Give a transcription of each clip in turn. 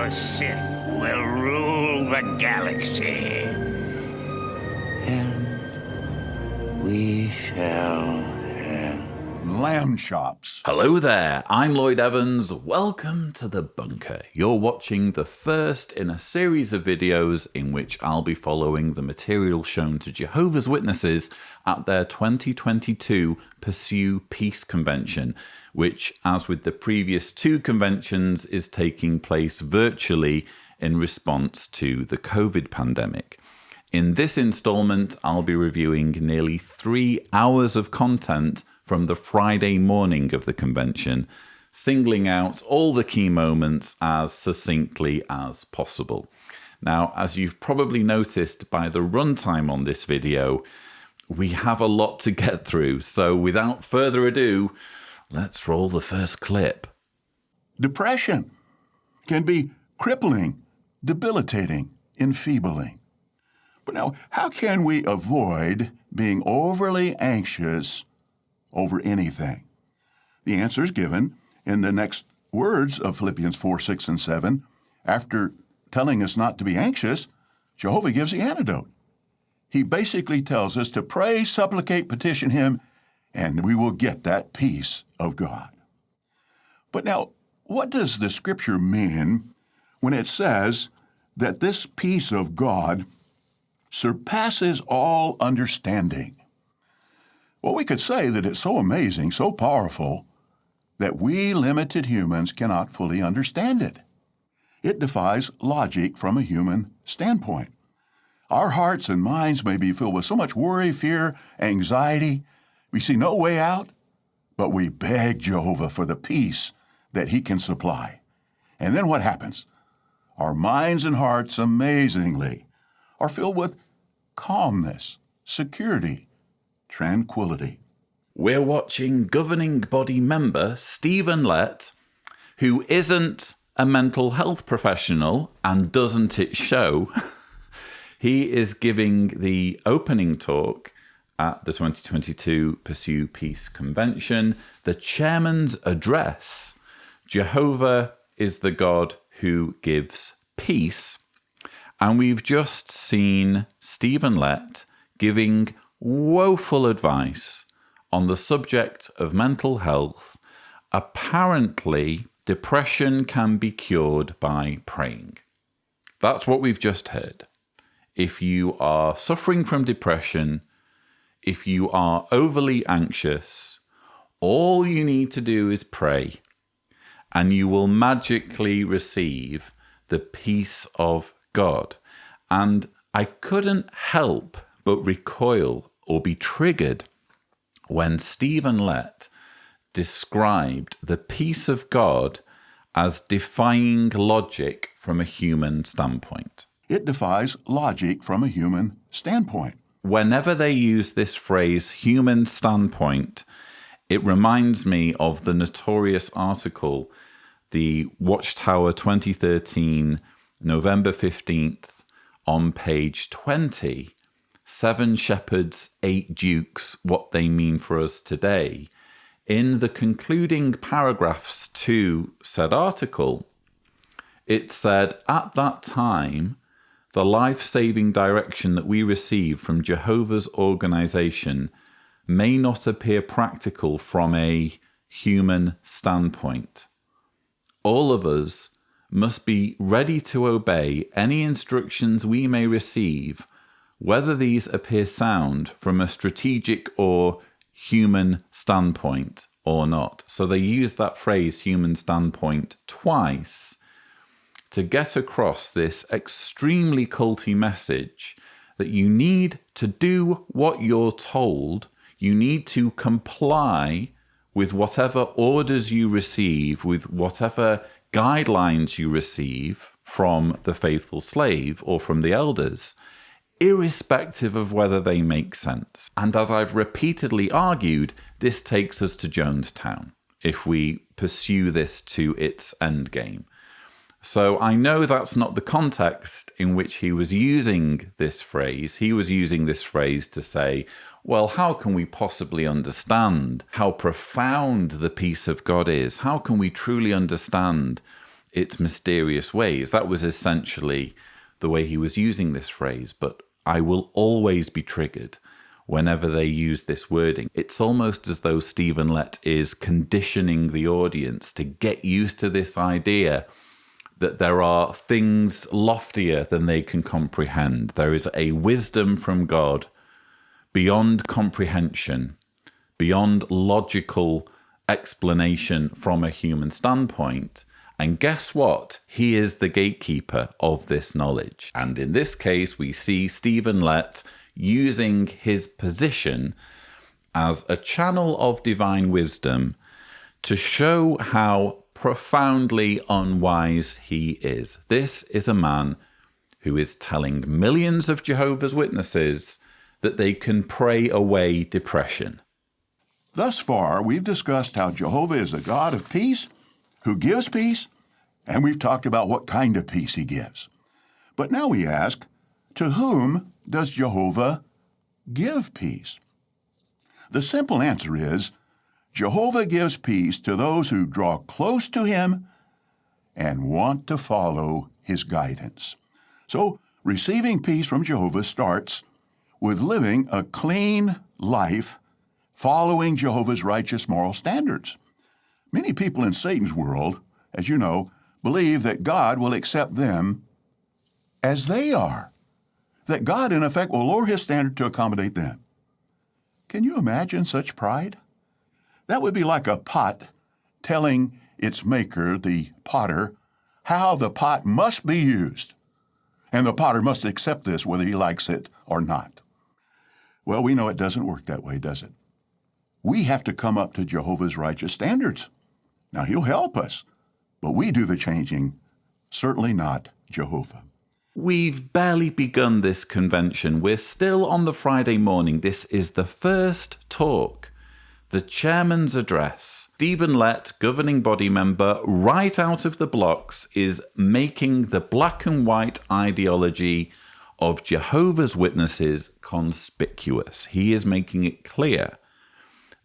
the Sith will rule the galaxy. And we shall have lamb chops. Hello there, I'm Lloyd Evans. Welcome to The Bunker. You're watching the first in a series of videos in which I'll be following the material shown to Jehovah's Witnesses at their 2022 Pursue Peace Convention, which, as with the previous two conventions, is taking place virtually in response to the COVID pandemic. In this installment, I'll be reviewing nearly 3 hours of content from the Friday morning of the convention, singling out all the key moments as succinctly as possible. Now, as you've probably noticed by the runtime on this video, we have a lot to get through, so without further ado, let's roll the first clip. Depression can be crippling, debilitating, enfeebling. But now, how can we avoid being overly anxious over anything? The answer is given in the next words of Philippians 4, 6, and 7. After telling us not to be anxious, Jehovah gives the antidote. He basically tells us to pray, supplicate, petition Him, and we will get that peace of God. But now, what does the Scripture mean when it says that this peace of God surpasses all understanding? Well, we could say that it's so amazing, so powerful, that we limited humans cannot fully understand it. It defies logic from a human standpoint. Our hearts and minds may be filled with so much worry, fear, anxiety. We see no way out, but we beg Jehovah for the peace that He can supply. And then what happens? Our minds and hearts, amazingly, are filled with calmness, security, tranquility. We're watching governing body member Stephen Lett, who isn't a mental health professional, and doesn't it show? He is giving the opening talk at the 2022 Pursue Peace Convention, the chairman's address. Jehovah is the God who gives peace. And we've just seen Stephen Lett giving woeful advice on the subject of mental health. Apparently, depression can be cured by praying. That's what we've just heard. If you are suffering from depression, if you are overly anxious, all you need to do is pray, and you will magically receive the peace of God. And I couldn't help but recoil or be triggered when Stephen Lett described the peace of God as defying logic from a human standpoint. It defies logic from a human standpoint. Whenever they use this phrase, human standpoint, it reminds me of the notorious article, the Watchtower 2013, November 15th, on page 20, 7 Shepherds, 8 Dukes, What They Mean for Us Today. In the concluding paragraphs to said article, it said, at that time, the life-saving direction that we receive from Jehovah's organization may not appear practical from a human standpoint. All of us must be ready to obey any instructions we may receive, whether these appear sound from a strategic or human standpoint or not. So they use that phrase, human standpoint, twice to get across this extremely culty message that you need to do what you're told, you need to comply with whatever orders you receive, with whatever guidelines you receive from the faithful slave or from the elders, irrespective of whether they make sense. And as I've repeatedly argued, this takes us to Jonestown if we pursue this to its end game. So I know that's not the context in which he was using this phrase. He was using this phrase to say, well, how can we possibly understand how profound the peace of God is? How can we truly understand its mysterious ways. That was essentially the way he was using this phrase. But I will always be triggered whenever they use this wording. It's almost as though Stephen Lett is conditioning the audience to get used to this idea that there are things loftier than they can comprehend. There is a wisdom from God beyond comprehension, beyond logical explanation from a human standpoint. And guess what? He is the gatekeeper of this knowledge. And in this case, we see Stephen Lett using his position as a channel of divine wisdom to show how profoundly unwise he is. This is a man who is telling millions of Jehovah's Witnesses that they can pray away depression. Thus far, we've discussed how Jehovah is a God of peace who gives peace, and we've talked about what kind of peace he gives. But now we ask, to whom does Jehovah give peace? The simple answer is, Jehovah gives peace to those who draw close to him and want to follow his guidance. So, receiving peace from Jehovah starts with living a clean life following Jehovah's righteous moral standards. Many people in Satan's world, as you know, believe that God will accept them as they are, that God, in effect, will lower his standard to accommodate them. Can you imagine such pride? That would be like a pot telling its maker, the potter, how the pot must be used, and the potter must accept this whether he likes it or not. Well, we know it doesn't work that way, does it? We have to come up to Jehovah's righteous standards. Now, he'll help us, but we do the changing, certainly not Jehovah. We've barely begun this convention. We're still on the Friday morning. This is the first talk, the chairman's address. Stephen Lett, governing body member, right out of the blocks, is making the black and white ideology of Jehovah's Witnesses conspicuous. He is making it clear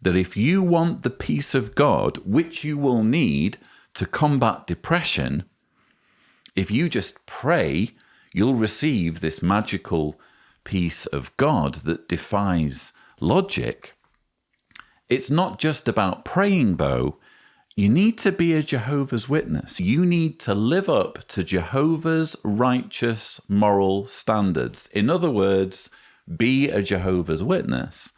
that if you want the peace of God, which you will need to combat depression, if you just pray, you'll receive this magical peace of God that defies logic. It's not just about praying, though. You need to be a Jehovah's Witness. You need to live up to Jehovah's righteous moral standards. In other words, be a Jehovah's Witness.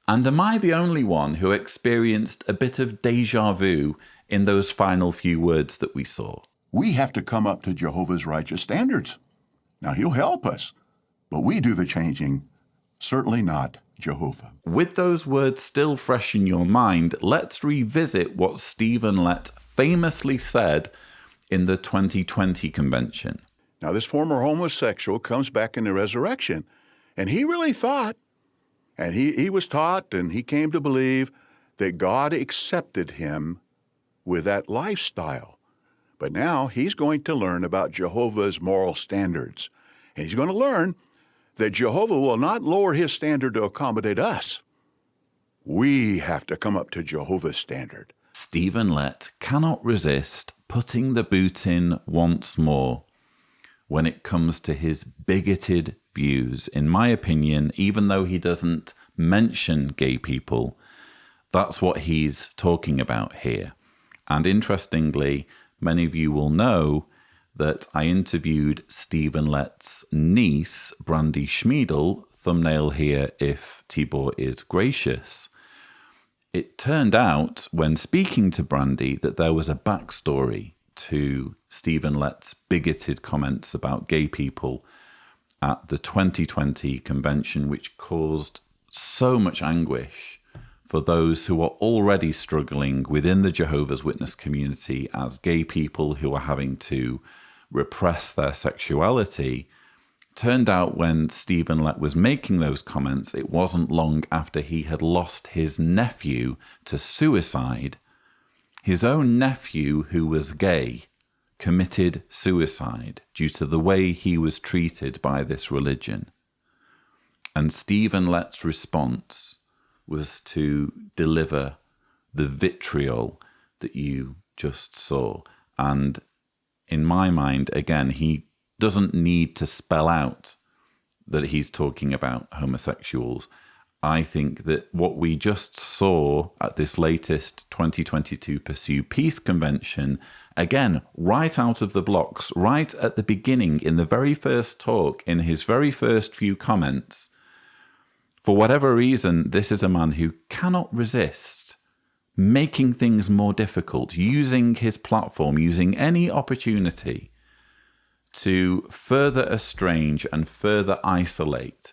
And am I the only one who experienced a bit of déjà vu in those final few words that we saw? We have to come up to Jehovah's righteous standards. Now, he'll help us, but we do the changing, certainly not Jehovah. With those words still fresh in your mind, let's revisit what Stephen Lett famously said in the 2020 convention. Now, this former homosexual comes back in the resurrection, and he really thought, and he was taught, and he came to believe that God accepted him with that lifestyle. But now he's going to learn about Jehovah's moral standards, and he's going to learn that Jehovah will not lower his standard to accommodate us. We have to come up to Jehovah's standard. Stephen Lett cannot resist putting the boot in once more when it comes to his bigoted views. In my opinion, even though he doesn't mention gay people, that's what he's talking about here. And interestingly, many of you will know that I interviewed Stephen Lett's niece, Brandy Schmiedel, thumbnail here if Tibor is gracious. It turned out, when speaking to Brandy, that there was a backstory to Stephen Lett's bigoted comments about gay people at the 2020 convention, which caused so much anguish for those who are already struggling within the Jehovah's Witness community as gay people who are having to repress their sexuality. Turned out when Stephen Lett was making those comments, it wasn't long after he had lost his nephew to suicide. His own nephew, who was gay, committed suicide due to the way he was treated by this religion. And Stephen Lett's response was to deliver the vitriol that you just saw. And in my mind, again, he doesn't need to spell out that he's talking about homosexuals. I think that what we just saw at this latest 2022 Pursue Peace Convention, again, right out of the blocks, right at the beginning, in the very first talk, in his very first few comments, for whatever reason, this is a man who cannot resist making things more difficult, using his platform, using any opportunity to further estrange and further isolate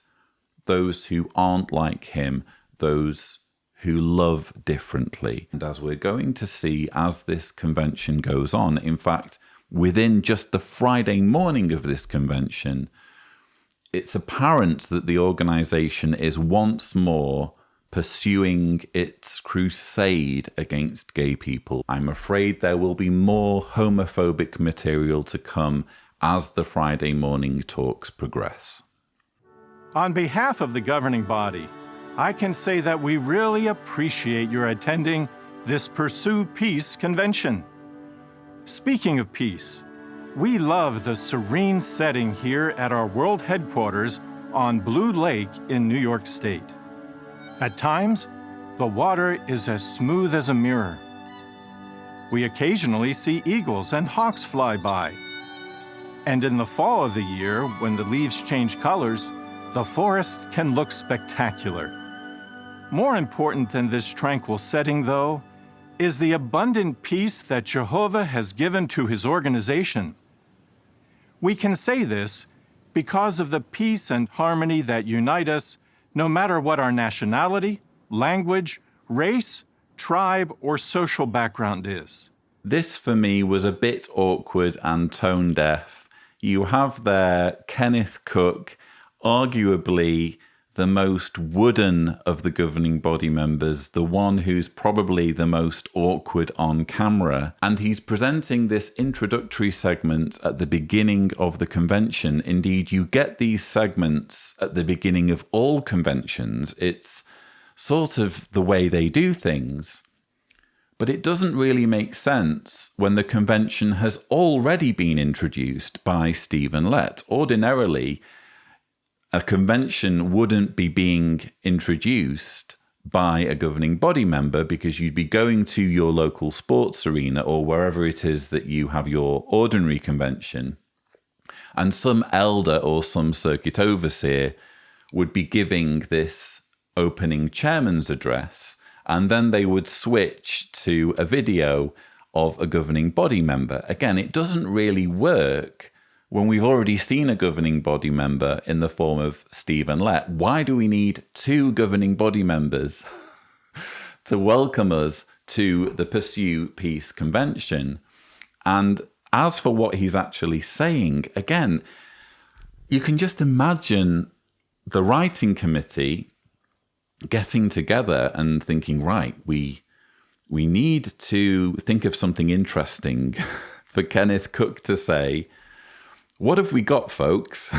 those who aren't like him, those who love differently. And as we're going to see as this convention goes on, in fact, within just the Friday morning of this convention, it's apparent that the organization is once more pursuing its crusade against gay people. I'm afraid there will be more homophobic material to come as the Friday morning talks progress. On behalf of the governing body, I can say that we really appreciate your attending this Pursue Peace convention. Speaking of peace, we love the serene setting here at our world headquarters on Blue Lake in New York State. At times, the water is as smooth as a mirror. We occasionally see eagles and hawks fly by. And in the fall of the year, when the leaves change colors, the forest can look spectacular. More important than this tranquil setting, though, is the abundant peace that Jehovah has given to his organization. We can say this because of the peace and harmony that unite us, no matter what our nationality, language, race, tribe, or social background is. This, for me, was a bit awkward and tone deaf. You have there Kenneth Cook, arguably the most wooden of the governing body members, the one who's probably the most awkward on camera. And he's presenting this introductory segment at the beginning of the convention. Indeed, you get these segments at the beginning of all conventions. It's sort of the way they do things. But it doesn't really make sense when the convention has already been introduced by Stephen Lett. Ordinarily, a convention wouldn't be being introduced by a governing body member because you'd be going to your local sports arena or wherever it is that you have your ordinary convention, and some elder or some circuit overseer would be giving this opening chairman's address, and then they would switch to a video of a governing body member. Again, it doesn't really work when we've already seen a governing body member in the form of Stephen Lett. Why do we need two governing body members to welcome us to the Pursue Peace Convention? And as for what he's actually saying, again, you can just imagine the writing committee getting together and thinking, right, we need to think of something interesting for Kenneth Cook to say. What have we got, folks?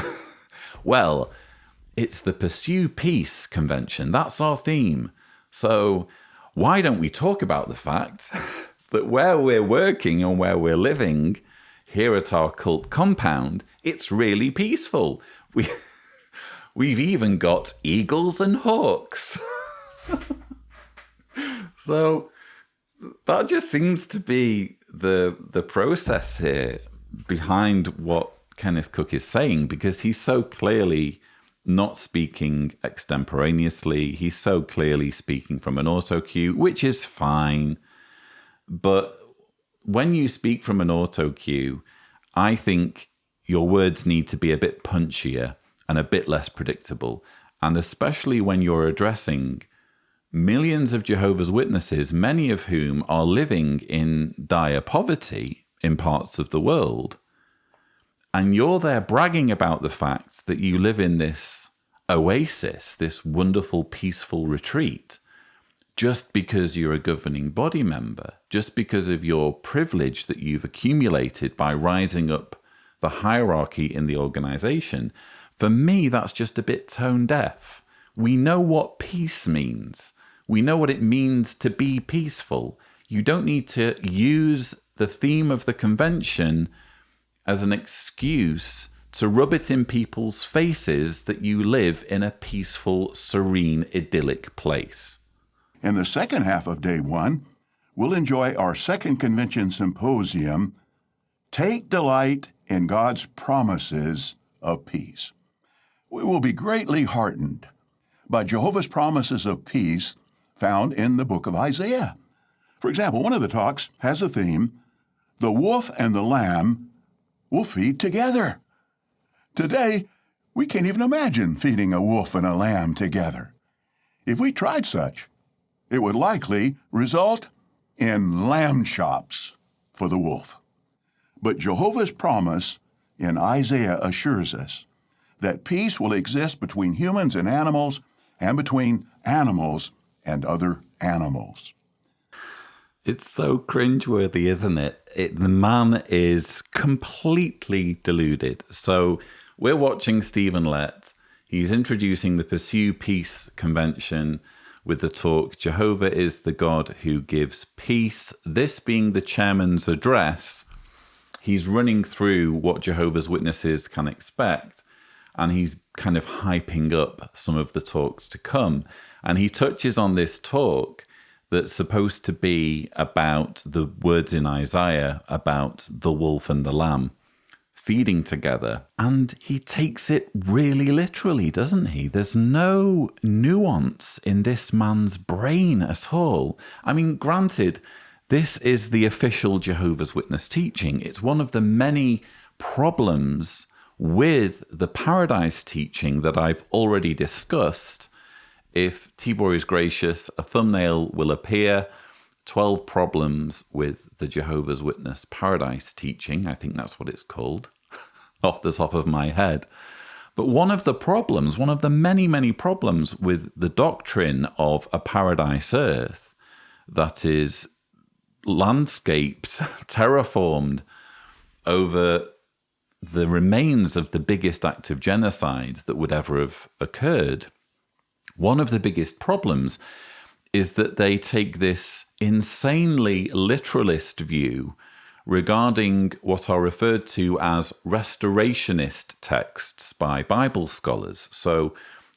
Well, it's the Pursue Peace Convention. That's our theme. So why don't we talk about the fact that where we're working and where we're living here at our cult compound, it's really peaceful. We've even got eagles and hawks. So that just seems to be the process here behind what Kenneth Cook is saying, because he's so clearly not speaking extemporaneously. He's so clearly speaking from an auto cue, which is fine. But when you speak from an auto cue, I think your words need to be a bit punchier and a bit less predictable. And especially when you're addressing millions of Jehovah's Witnesses, many of whom are living in dire poverty in parts of the world. And you're there bragging about the fact that you live in this oasis, this wonderful, peaceful retreat, just because you're a governing body member, just because of your privilege that you've accumulated by rising up the hierarchy in the organization. For me, that's just a bit tone deaf. We know what peace means. We know what it means to be peaceful. You don't need to use the theme of the convention as an excuse to rub it in people's faces that you live in a peaceful, serene, idyllic place. In the second half of day 1, we'll enjoy our second convention symposium, Take Delight in God's Promises of Peace. We will be greatly heartened by Jehovah's promises of peace found in the book of Isaiah. For example, one of the talks has a theme, The Wolf and the Lamb Will Feed Together. Today, we can't even imagine feeding a wolf and a lamb together. If we tried such, it would likely result in lamb chops for the wolf. But Jehovah's promise in Isaiah assures us that peace will exist between humans and animals between animals and other animals. It's so cringeworthy, isn't it? The man is completely deluded. So we're watching Stephen Lett. He's introducing the Pursue Peace Convention with the talk, Jehovah is the God who gives peace. This being the chairman's address, he's running through what Jehovah's Witnesses can expect, and he's kind of hyping up some of the talks to come. And he touches on this talk that's supposed to be about the words in Isaiah about the wolf and the lamb feeding together. And he takes it really literally, doesn't he? There's no nuance in this man's brain at all. I mean, granted, this is the official Jehovah's Witness teaching. It's one of the many problems with the Paradise teaching that I've already discussed. If Tibor is gracious, a thumbnail will appear. 12 problems with the Jehovah's Witness Paradise teaching. I think that's what it's called, off the top of my head. But one of the problems, one of the many, many problems with the doctrine of a paradise earth that is landscaped, terraformed over the remains of the biggest act of genocide that would ever have occurred, one of the biggest problems is that they take this insanely literalist view regarding what are referred to as restorationist texts by Bible scholars. So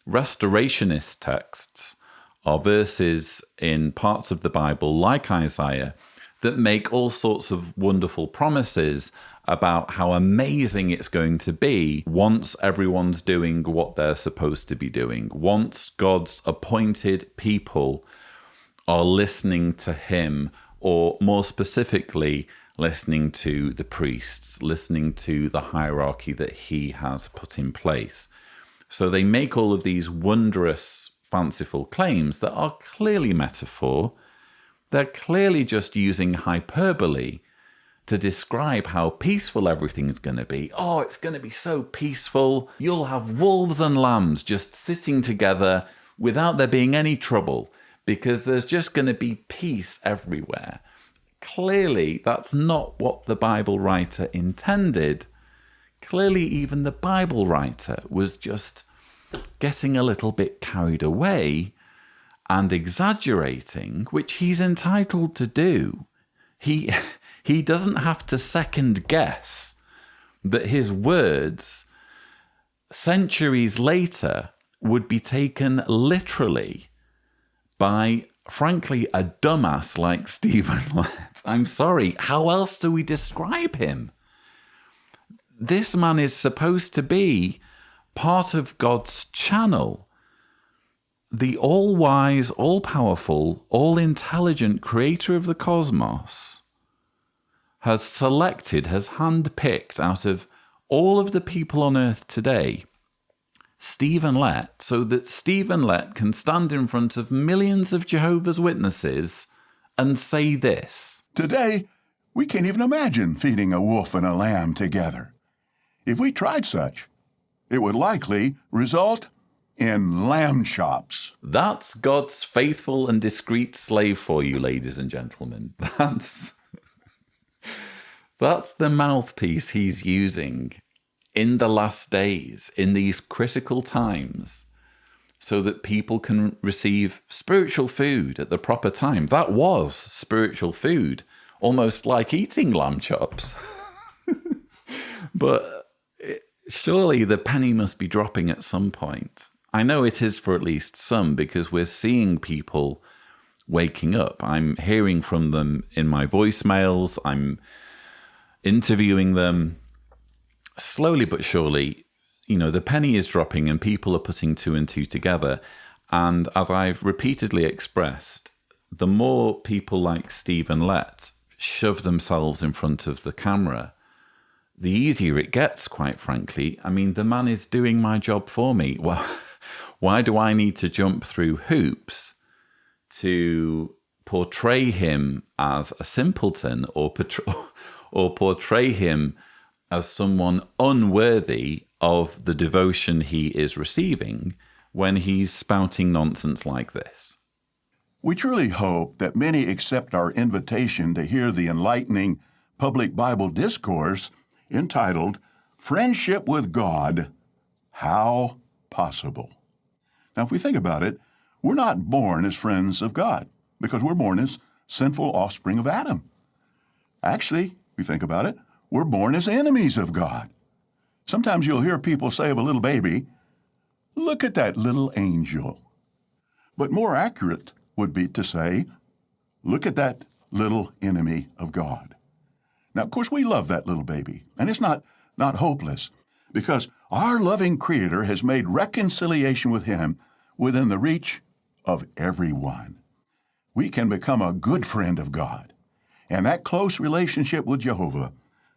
restorationist texts are verses in parts of the Bible, like Isaiah, that make all sorts of wonderful promises about how amazing it's going to be once everyone's doing what they're supposed to be doing, once God's appointed people are listening to him, or more specifically, listening to the priests, listening to the hierarchy that he has put in place. So they make all of these wondrous, fanciful claims that are clearly metaphor. They're clearly just using hyperbole to describe how peaceful everything's going to be. Oh, it's going to be so peaceful. You'll have wolves and lambs just sitting together without there being any trouble, because there's just going to be peace everywhere. Clearly, that's not what the Bible writer intended. Clearly, even the Bible writer was just getting a little bit carried away and exaggerating, which he's entitled to do. He doesn't have to second guess that his words centuries later would be taken literally by, frankly, a dumbass like Stephen Lett. I'm sorry, how else do we describe him? This man is supposed to be part of God's channel. The all-wise, all-powerful, all-intelligent creator of the cosmos has selected, has handpicked out of all of the people on earth today, Stephen Lett, so that Stephen Lett can stand in front of millions of Jehovah's Witnesses and say this. Today, we can't even imagine feeding a wolf and a lamb together. If we tried such, it would likely result in lamb chops. That's God's faithful and discreet slave for you, ladies and gentlemen. That's the mouthpiece he's using in the last days, in these critical times, so that people can receive spiritual food at the proper time. That was spiritual food, almost like eating lamb chops. But surely the penny must be dropping at some point. I know it is for at least some, because we're seeing people waking up. I'm hearing from them in my voicemails. I'm interviewing them. Slowly but surely, the penny is dropping and people are putting two and two together. And as I've repeatedly expressed, the more people like Stephen Lett shove themselves in front of the camera, the easier it gets, quite frankly. I mean, the man is doing my job for me. Well, why do I need to jump through hoops to portray him as a simpleton or portray him as someone unworthy of the devotion he is receiving when he's spouting nonsense like this? We truly hope that many accept our invitation to hear the enlightening public Bible discourse entitled Friendship with God, How Possible? Now, if we think about it, we're not born as friends of God because we're born as sinful offspring of Adam. Actually, if we think about it, we're born as enemies of God. Sometimes you'll hear people say of a little baby, "Look at that little angel." But more accurate would be to say, "Look at that little enemy of God." Now, of course, we love that little baby, and it's not hopeless, because our loving Creator has made reconciliation with Him within the reach of everyone. We can become a good friend of God, and that close relationship with Jehovah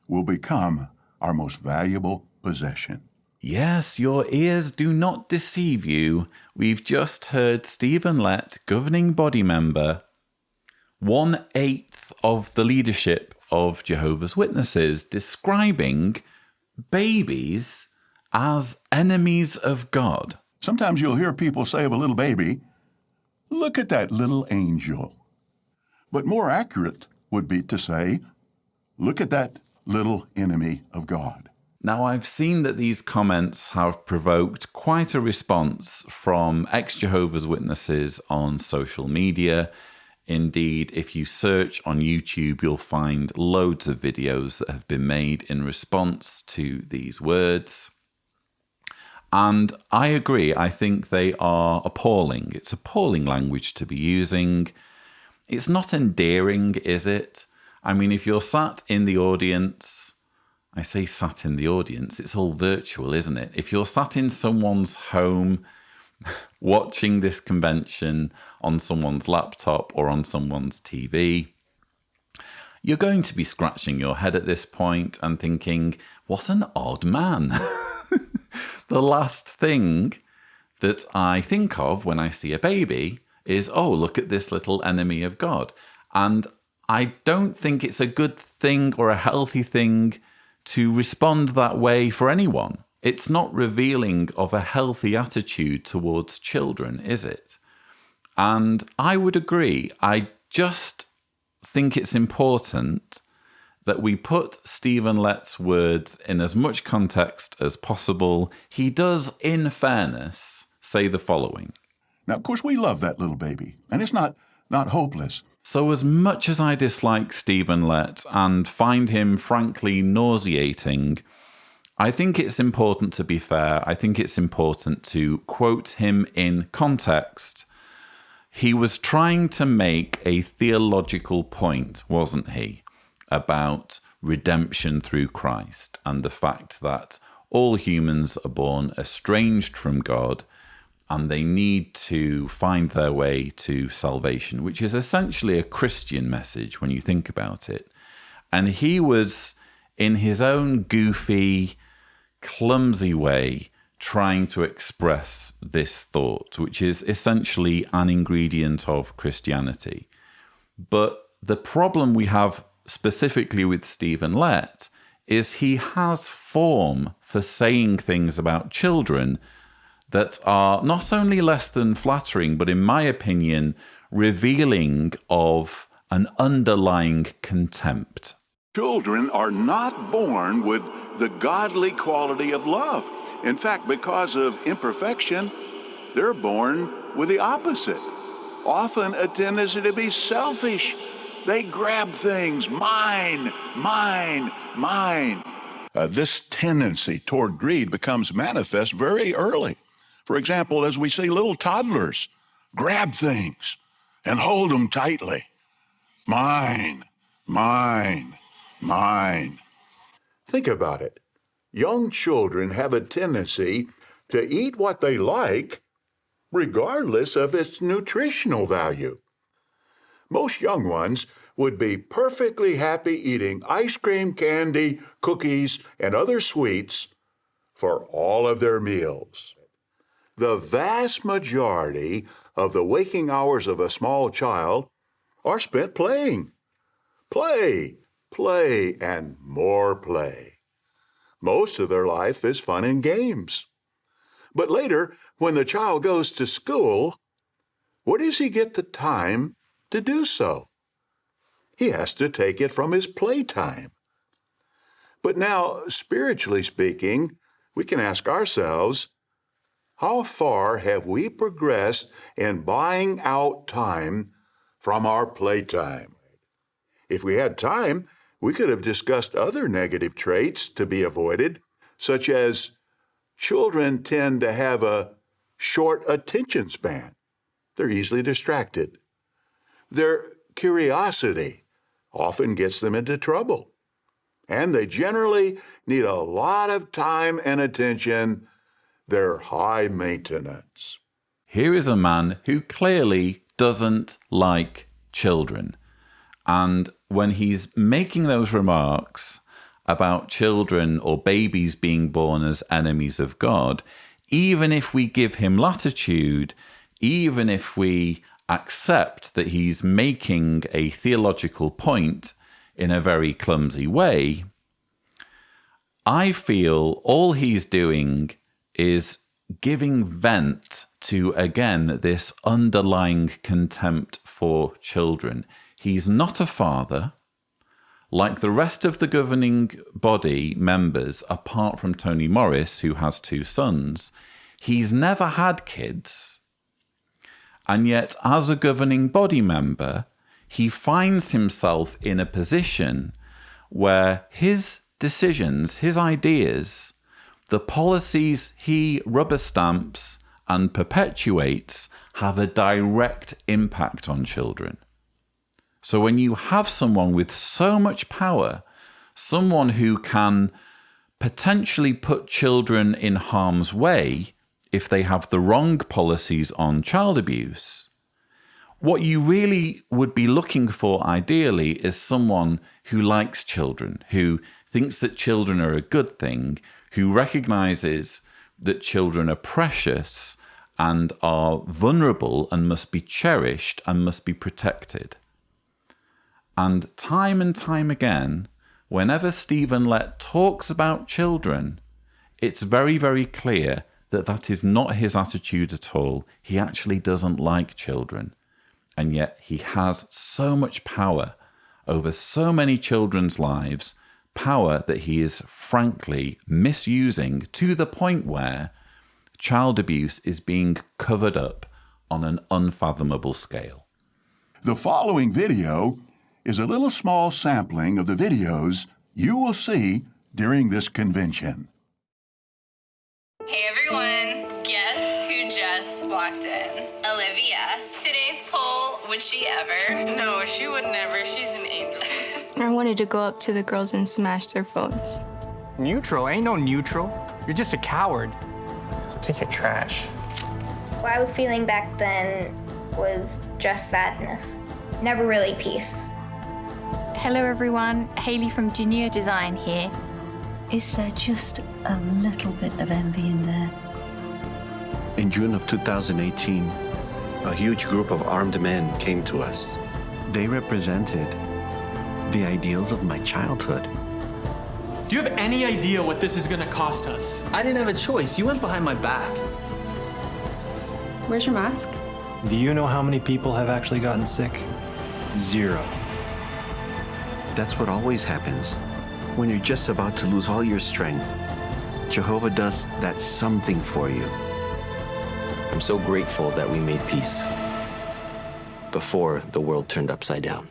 will become our most valuable possession. Yes, your ears do not deceive you. We've just heard Stephen Lett, governing body member, 1/8 of the leadership of Jehovah's Witnesses, describing babies as enemies of God. Sometimes you'll hear people say of a little baby, "Look at that little angel." But more accurate would be to say, "Look at that little enemy of God." Now, I've seen that these comments have provoked quite a response from ex-Jehovah's Witnesses on social media. Indeed, if you search on YouTube, you'll find loads of videos that have been made in response to these words. And I agree, I think they are appalling. It's appalling language to be using. It's not endearing, is it? I mean, if you're sat in the audience, I say sat in the audience, it's all virtual, isn't it? If you're sat in someone's home watching this convention on someone's laptop or on someone's TV, you're going to be scratching your head at this point and thinking, what an odd man. The last thing that I think of when I see a baby is, oh, look at this little enemy of God. And I don't think it's a good thing or a healthy thing to respond that way for anyone. It's not revealing of a healthy attitude towards children, is it? And I would agree. I just think it's important that we put Stephen Lett's words in as much context as possible. He does, in fairness, say the following. Now, of course, we love that little baby, and it's not hopeless. So as much as I dislike Stephen Lett and find him frankly nauseating, I think it's important to be fair. I think it's important to quote him in context. He was trying to make a theological point, wasn't he, about redemption through Christ and the fact that all humans are born estranged from God and they need to find their way to salvation, which is essentially a Christian message when you think about it. And he was, in his own goofy, clumsy way, trying to express this thought, which is essentially an ingredient of Christianity. But the problem we have specifically with Stephen Lett is he has form for saying things about children that are not only less than flattering, but in my opinion, revealing of an underlying contempt. Children are not born with the godly quality of love. In fact, because of imperfection, they're born with the opposite. Often a tendency to be selfish. They grab things, mine, mine, mine. This tendency toward greed becomes manifest very early. For example, as we see little toddlers grab things and hold them tightly. Mine, mine, mine. Think about it. Young children have a tendency to eat what they like, regardless of its nutritional value. Most young ones would be perfectly happy eating ice cream, candy, cookies, and other sweets for all of their meals. The vast majority of the waking hours of a small child are spent playing. Play, play, and more play. Most of their life is fun and games. But later, when the child goes to school, where does he get the time to do so? He has to take it from his playtime. But now, spiritually speaking, we can ask ourselves, how far have we progressed in buying out time from our playtime? If we had time, we could have discussed other negative traits to be avoided, such as children tend to have a short attention span. They're easily distracted. Their curiosity often gets them into trouble. And they generally need a lot of time and attention. They're high maintenance. Here is a man who clearly doesn't like children. And when he's making those remarks about children or babies being born as enemies of God, even if we give him latitude, even if we accept that he's making a theological point in a very clumsy way, I feel all he's doing is giving vent to, again, this underlying contempt for children. He's not a father. Like the rest of the governing body members, apart from Tony Morris, who has 2 sons, he's never had kids. And yet, as a governing body member, he finds himself in a position where his decisions, his ideas, the policies he rubber stamps and perpetuates have a direct impact on children. So when you have someone with so much power, someone who can potentially put children in harm's way if they have the wrong policies on child abuse, what you really would be looking for ideally is someone who likes children, who thinks that children are a good thing, who recognizes that children are precious and are vulnerable and must be cherished and must be protected. And time again, whenever Stephen Lett talks about children, it's very, very clear that that is not his attitude at all. He actually doesn't like children. And yet he has so much power over so many children's lives, power that he is frankly misusing to the point where child abuse is being covered up on an unfathomable scale. The following video is a little small sampling of the videos you will see during this convention. Hey everyone, guess who just walked in? Olivia. Today's poll, would she ever? No, she would never. She's an angel. I wanted to go up to the girls and smash their phones. Neutral? Ain't no neutral. You're just a coward. Take your trash. What I was feeling back then was just sadness. Never really peace. Hello everyone, Hayley from Junior Design here. Is there just a little bit of envy in there? In June of 2018, a huge group of armed men came to us. They represented the ideals of my childhood. Do you have any idea what this is gonna cost us? I didn't have a choice. You went behind my back. Where's your mask? Do you know how many people have actually gotten sick? 0. That's what always happens. When you're just about to lose all your strength, Jehovah does that something for you. I'm so grateful that we made peace before the world turned upside down.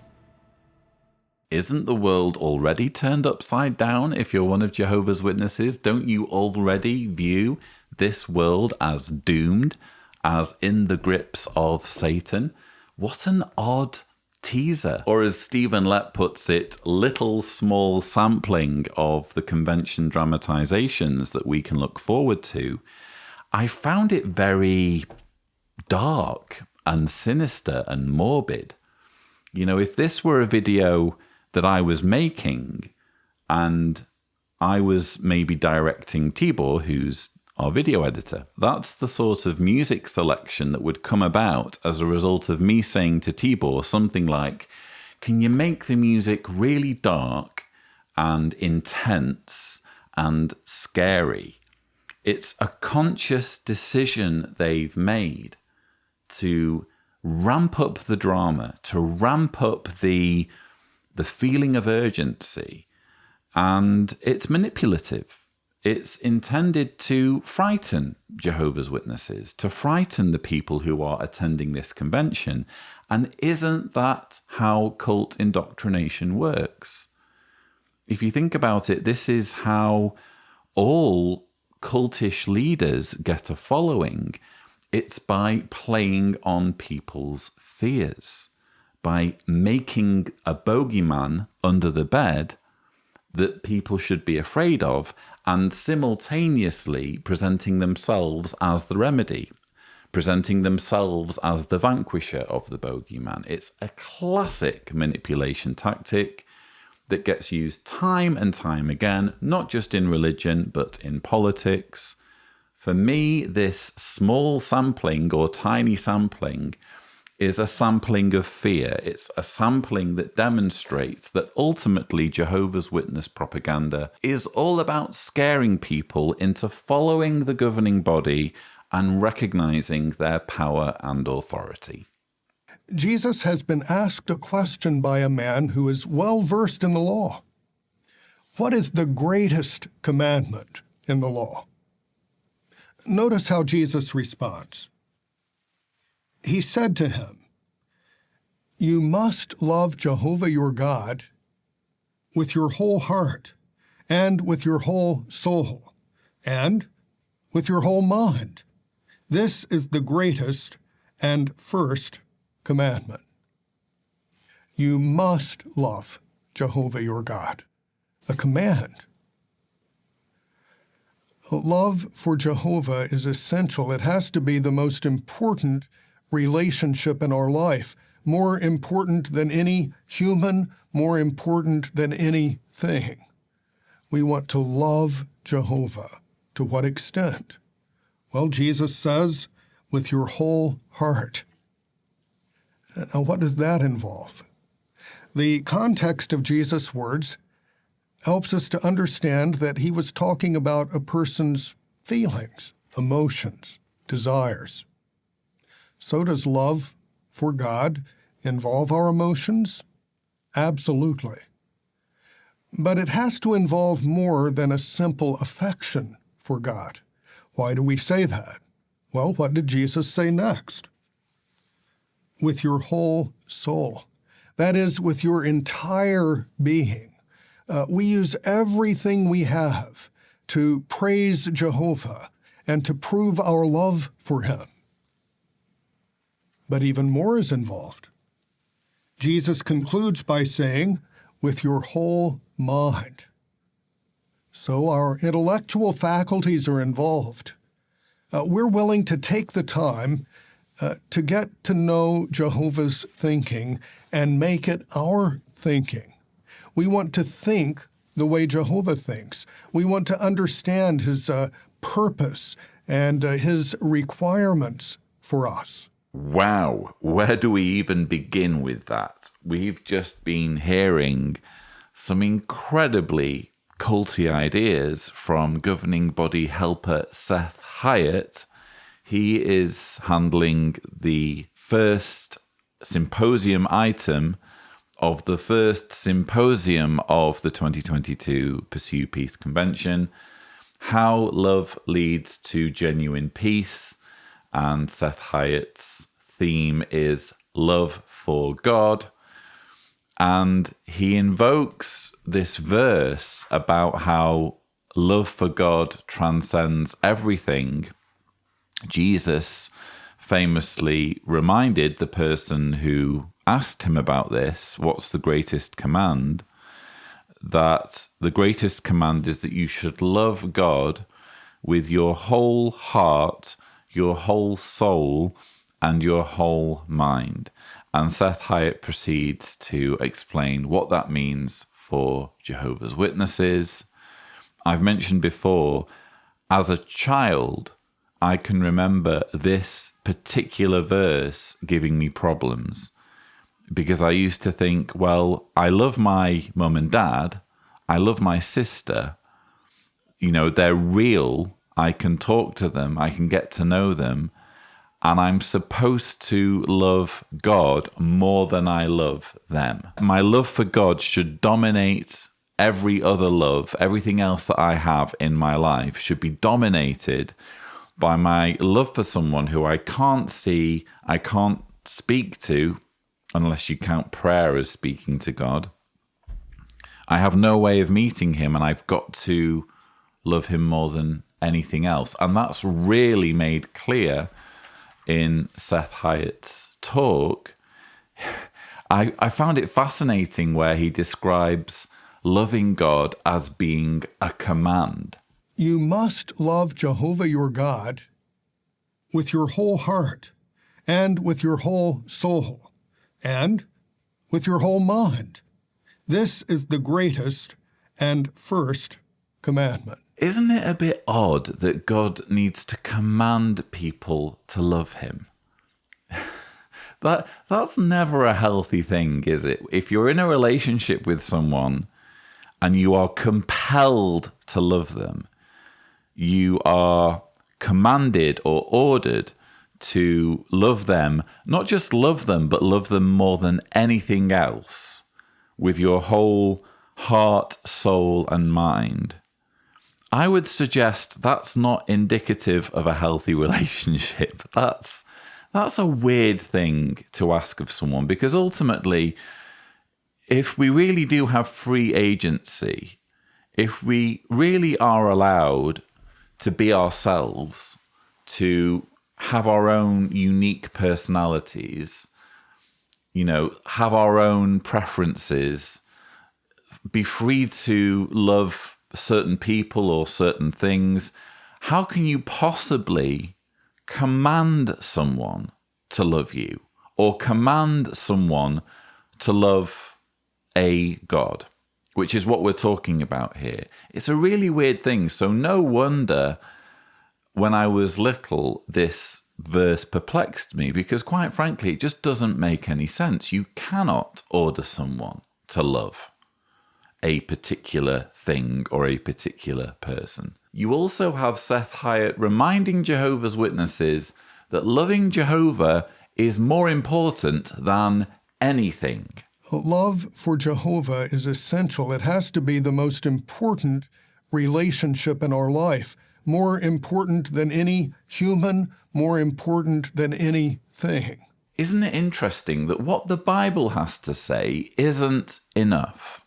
isn't the world already turned upside down if you're one of Jehovah's Witnesses? Don't you already view this world as doomed, as in the grips of Satan? What an odd teaser. Or as Stephen Lett puts it, little small sampling of the convention dramatizations that we can look forward to. I found it very dark and sinister and morbid. You know, if this were a video that I was making and I was maybe directing Tibor, who's our video editor, that's the sort of music selection that would come about as a result of me saying to Tibor something like, can you make the music really dark and intense and scary? It's a conscious decision they've made to ramp up the drama, to ramp up the feeling of urgency, and it's manipulative. It's intended to frighten Jehovah's Witnesses, to frighten the people who are attending this convention. And isn't that how cult indoctrination works? If you think about it, this is how all cultish leaders get a following. It's by playing on people's fears, by making a bogeyman under the bed that people should be afraid of, and simultaneously presenting themselves as the remedy, presenting themselves as the vanquisher of the bogeyman. It's a classic manipulation tactic that gets used time and time again, not just in religion, but in politics. For me, this small sampling or tiny sampling is a sampling of fear. It's a sampling that demonstrates that ultimately Jehovah's Witness propaganda is all about scaring people into following the governing body and recognizing their power and authority. Jesus has been asked a question by a man who is well versed in the law. What is the greatest commandment in the law? Notice how Jesus responds. He said to him, "You must love Jehovah your God with your whole heart, and with your whole soul, and with your whole mind. This is the greatest and first commandment." You must love Jehovah your God, a command. Love for Jehovah is essential. It has to be the most important relationship in our life, more important than any human, more important than anything. We want to love Jehovah. To what extent? Well, Jesus says, with your whole heart. Now, what does that involve? The context of Jesus' words helps us to understand that he was talking about a person's feelings, emotions, desires. So does love for God involve our emotions? Absolutely. But it has to involve more than a simple affection for God. Why do we say that? Well, what did Jesus say next? With your whole soul. That is, with your entire being. We use everything we have to praise Jehovah and to prove our love for him. But even more is involved. Jesus concludes by saying, with your whole mind. So our intellectual faculties are involved. We're willing to take the time to get to know Jehovah's thinking and make it our thinking. We want to think the way Jehovah thinks. We want to understand his purpose and his requirements for us. Wow, where do we even begin with that? We've just been hearing some incredibly culty ideas from governing body helper Seth Hyatt. He is handling the first symposium item of the first symposium of the 2022 Pursue Peace Convention, How Love Leads to Genuine Peace. And Seth Hyatt's theme is love for God. And he invokes this verse about how love for God transcends everything. Jesus famously reminded the person who asked him about this, what's the greatest command, that the greatest command is that you should love God with your whole heart, your whole soul, and your whole mind. And Seth Hyatt proceeds to explain what that means for Jehovah's Witnesses. I've mentioned before, as a child, I can remember this particular verse giving me problems, because I used to think, well, I love my mum and dad, I love my sister, you know, they're real, I can talk to them, I can get to know them, and I'm supposed to love God more than I love them. My love for God should dominate every other love. Everything else that I have in my life should be dominated by my love for someone who I can't see, I can't speak to, unless you count prayer as speaking to God. I have no way of meeting him, and I've got to love him more than anything else. And that's really made clear in Seth Hyatt's talk. I found it fascinating where he describes loving God as being a command. You must love Jehovah your God with your whole heart, and with your whole soul, and with your whole mind. This is the greatest and first commandment. Isn't it a bit odd that God needs to command people to love him? That's never a healthy thing, is it? If you're in a relationship with someone and you are compelled to love them, you are commanded or ordered to love them, not just love them, but love them more than anything else, with your whole heart, soul, and mind. I would suggest that's not indicative of a healthy relationship. That's a weird thing to ask of someone, because ultimately, if we really do have free agency, if we really are allowed to be ourselves, to have our own unique personalities, you know, have our own preferences, be free to love certain people or certain things, how can you possibly command someone to love you, or command someone to love a God, which is what we're talking about here? It's a really weird thing. So no wonder when I was little, this verse perplexed me, because quite frankly, it just doesn't make any sense. You cannot order someone to love a particular thing or a particular person. You also have Seth Hyatt reminding Jehovah's Witnesses that loving Jehovah is more important than anything. Love for Jehovah is essential. It has to be the most important relationship in our life, more important than any human, more important than anything. Isn't it interesting that what the Bible has to say isn't enough?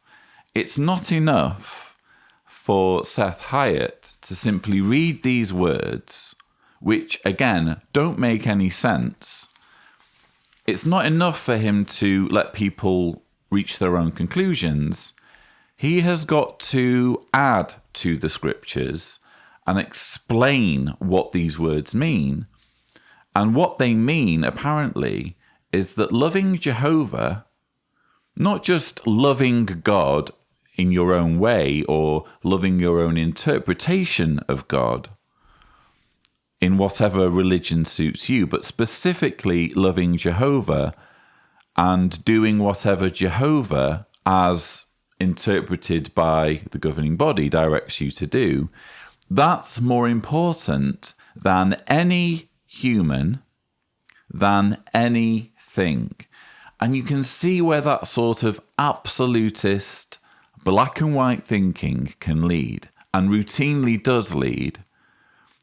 It's not enough for Seth Hyatt to simply read these words, which, again, don't make any sense. It's not enough for him to let people reach their own conclusions. He has got to add to the scriptures and explain what these words mean. And what they mean, apparently, is that loving Jehovah, not just loving God in your own way or loving your own interpretation of God in whatever religion suits you, but specifically loving Jehovah and doing whatever Jehovah, as interpreted by the governing body, directs you to do. That's more important than any human, than anything. And you can see where that sort of absolutist, black and white thinking can lead, and routinely does lead,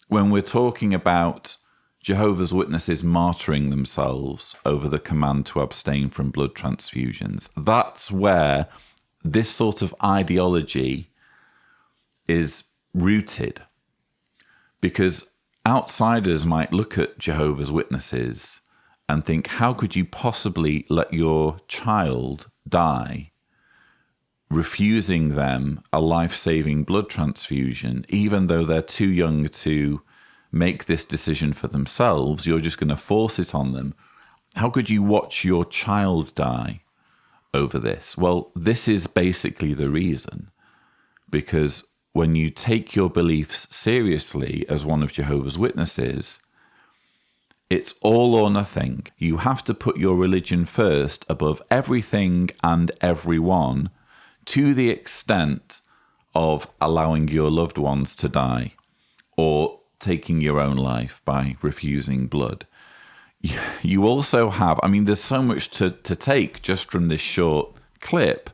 when we're talking about Jehovah's Witnesses martyring themselves over the command to abstain from blood transfusions. That's where this sort of ideology is rooted. Because outsiders might look at Jehovah's Witnesses and think, how could you possibly let your child die, refusing them a life-saving blood transfusion, even though they're too young to make this decision for themselves? You're just going to force it on them. How could you watch your child die over this? Well, this is basically the reason. Because when you take your beliefs seriously as one of Jehovah's Witnesses, it's all or nothing. You have to put your religion first above everything and everyone, to the extent of allowing your loved ones to die or taking your own life by refusing blood. You also have, I mean, there's so much to take just from this short clip.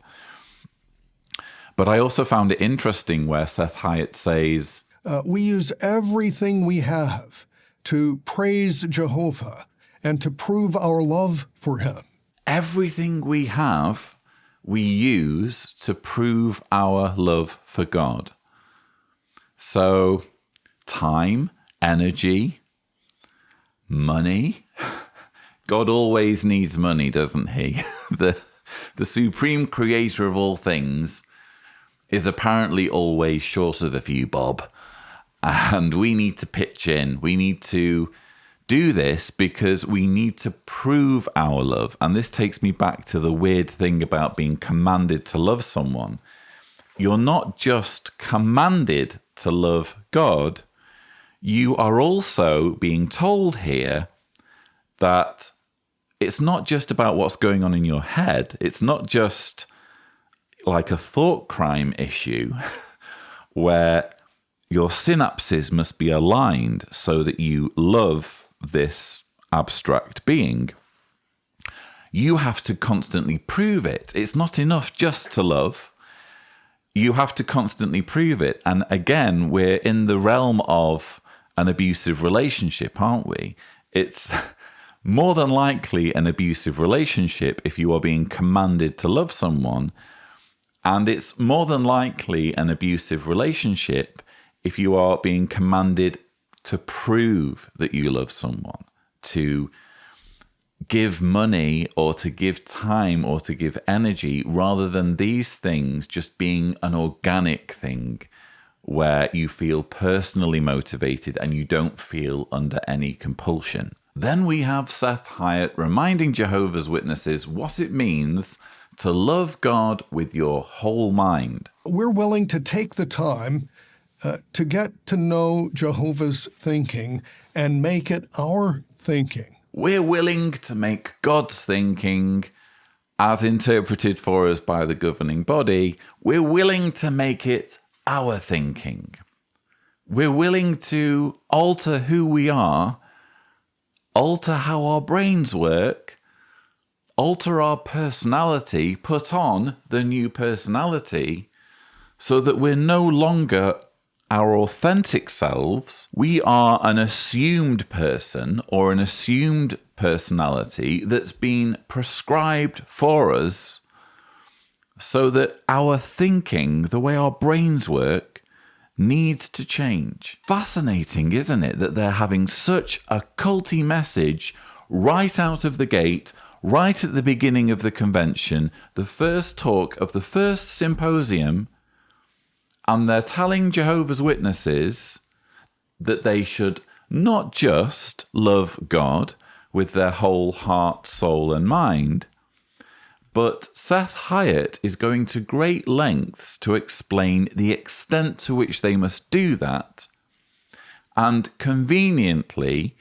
But I also found it interesting where Seth Hyatt says, we use everything we have to praise Jehovah and to prove our love for him. Everything we have, we use to prove our love for God. So, time, energy, money. God always needs money, doesn't he? The supreme creator of all things is apparently always short of a few bob. And we need to pitch in. We need to do this because we need to prove our love. And this takes me back to the weird thing about being commanded to love someone. You're not just commanded to love God, you are also being told here that it's not just about what's going on in your head. It's not just like a thought crime issue where your synapses must be aligned so that you love this abstract being. You have to constantly prove it. It's not enough just to love. You have to constantly prove it. And again, we're in the realm of an abusive relationship, aren't we? It's more than likely an abusive relationship if you are being commanded to love someone. And it's more than likely an abusive relationship if you are being commanded to prove that you love someone, to give money or to give time or to give energy, rather than these things just being an organic thing where you feel personally motivated and you don't feel under any compulsion. Then we have Seth Hyatt reminding Jehovah's Witnesses what it means to love God with your whole mind. We're willing to take the time to get to know Jehovah's thinking and make it our thinking. We're willing to make God's thinking, as interpreted for us by the governing body, we're willing to make it our thinking. We're willing to alter who we are, alter how our brains work, alter our personality, put on the new personality, so that we're no longer our authentic selves. We are an assumed person or an assumed personality that's been prescribed for us so that our thinking, the way our brains work, needs to change. Fascinating, isn't it, that they're having such a culty message right out of the gate, right at the beginning of the convention, the first talk of the first symposium, and they're telling Jehovah's Witnesses that they should not just love God with their whole heart, soul, and mind, but Seth Hyatt is going to great lengths to explain the extent to which they must do that. And conveniently,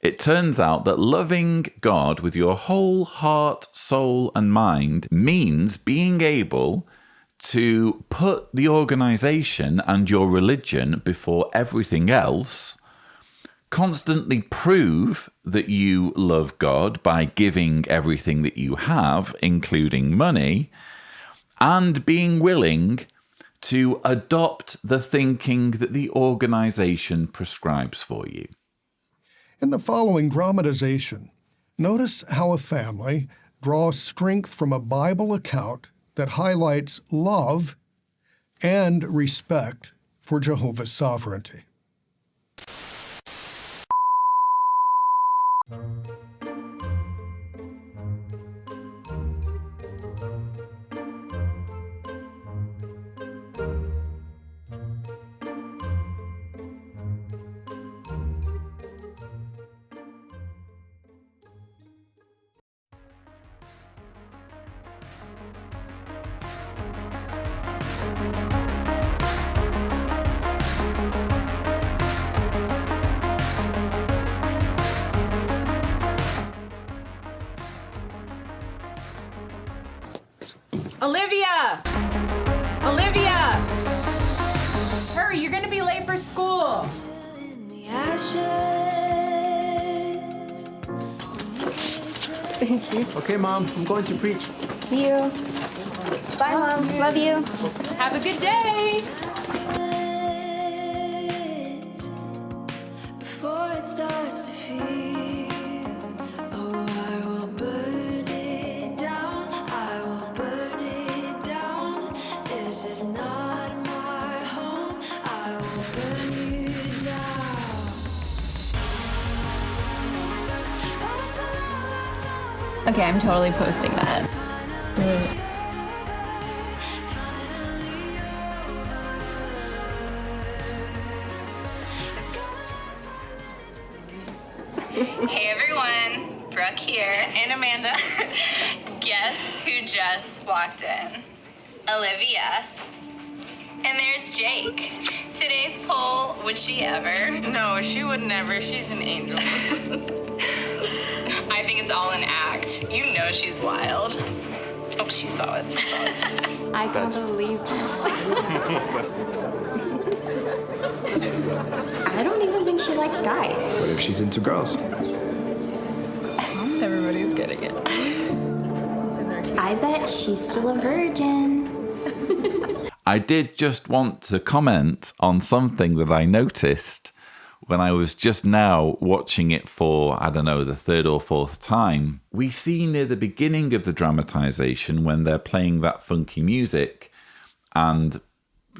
it turns out that loving God with your whole heart, soul, and mind means being able to put the organization and your religion before everything else, constantly prove that you love God by giving everything that you have, including money, and being willing to adopt the thinking that the organization prescribes for you. In the following dramatization, notice how a family draws strength from a Bible account that highlights love and respect for Jehovah's sovereignty. Olivia! Olivia! Hurry, you're gonna be late for school. Thank you. Okay, Mom, I'm going to preach. See you. Bye, Mom. Love you. Have a good day. Before it starts to feel, oh, I will burn it down. I will burn it down. This is not my home. I will burn you down. Okay, I'm totally posting that. Hey everyone, Brooke here. And Amanda. Guess who just walked in? Olivia. And there's Jake. Today's poll, would she ever? No, she would never. She's an angel. I think it's all an act. You know she's wild. Oh, she saw it. She saw it. I can't believe I don't even think she likes guys. What if she's into girls? everybody's getting it. I bet she's still a virgin. I did just want to comment on something that I noticed when I was just now watching it for, I don't know, the third or fourth time. We see near the beginning of the dramatization when they're playing that funky music and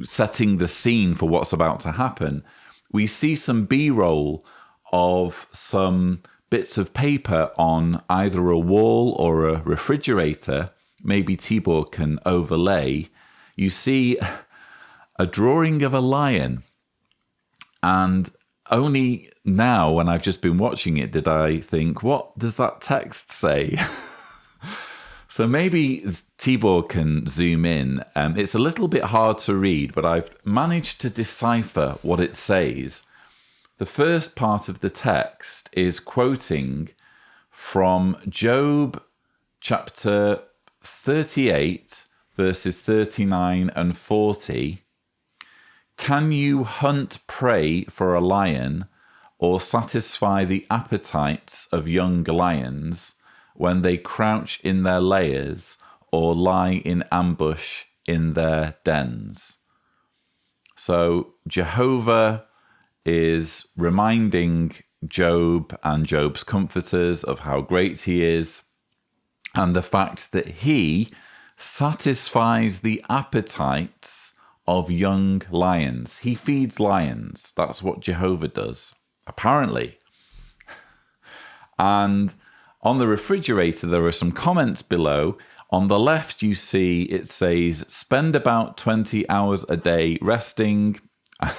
setting the scene for what's about to happen, we see some B-roll of some bits of paper on either a wall or a refrigerator. Maybe Tibor can overlay. You see a drawing of a lion, and only now, when I've just been watching it, did I think, what does that text say? So maybe Tibor can zoom in. It's a little bit hard to read, but I've managed to decipher what it says. The first part of the text is quoting from Job chapter 38, verses 39 and 40. Can you hunt prey for a lion or satisfy the appetites of young lions when they crouch in their lairs or lie in ambush in their dens? So Jehovah is reminding Job and Job's comforters of how great he is and the fact that he satisfies the appetites of young lions. He feeds lions. That's what Jehovah does, apparently. And on the refrigerator, there are some comments below. On the left, you see it says, spend about 20 hours a day resting.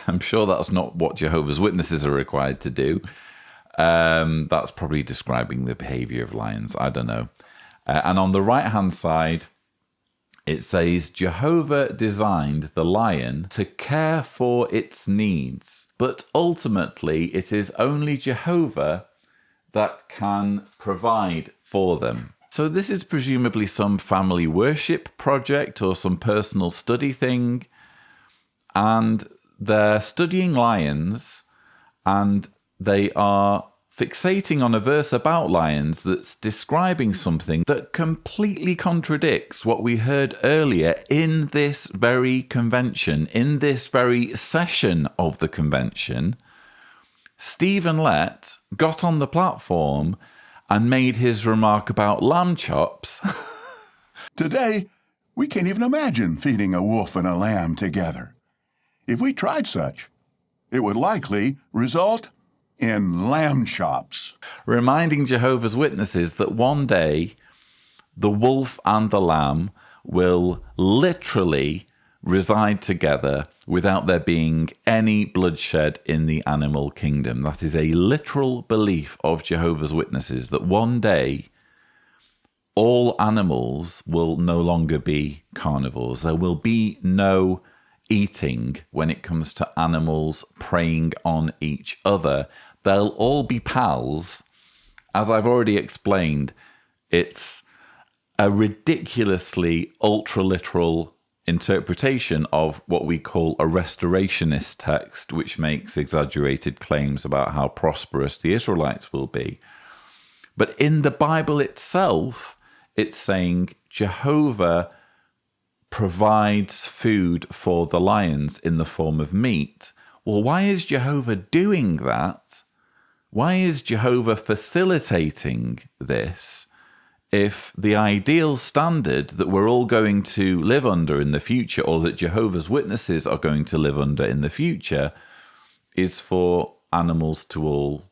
I'm sure that's not what Jehovah's Witnesses are required to do. That's probably describing the behavior of lions. I don't know. And on the right-hand side, it says, Jehovah designed the lion to care for its needs, but ultimately it is only Jehovah that can provide for them. So this is presumably some family worship project or some personal study thing. And they're studying lions and they are fixating on a verse about lions that's describing something that completely contradicts what we heard earlier in this very convention, in this very session of the convention. Stephen Lett got on the platform and made his remark about lamb chops. Today, we can't even imagine feeding a wolf and a lamb together. If we tried such, it would likely result in lamb chops. Reminding Jehovah's Witnesses that one day the wolf and the lamb will literally reside together without there being any bloodshed in the animal kingdom. That is a literal belief of Jehovah's Witnesses, that one day all animals will no longer be carnivores. There will be no eating when it comes to animals preying on each other. They'll all be pals. As I've already explained, it's a ridiculously ultra-literal interpretation of what we call a restorationist text, which makes exaggerated claims about how prosperous the Israelites will be. But in the Bible itself, it's saying Jehovah provides food for the lions in the form of meat. Well, why is Jehovah doing that? Why is Jehovah facilitating this if the ideal standard that we're all going to live under in the future, or that Jehovah's Witnesses are going to live under in the future, is for animals to all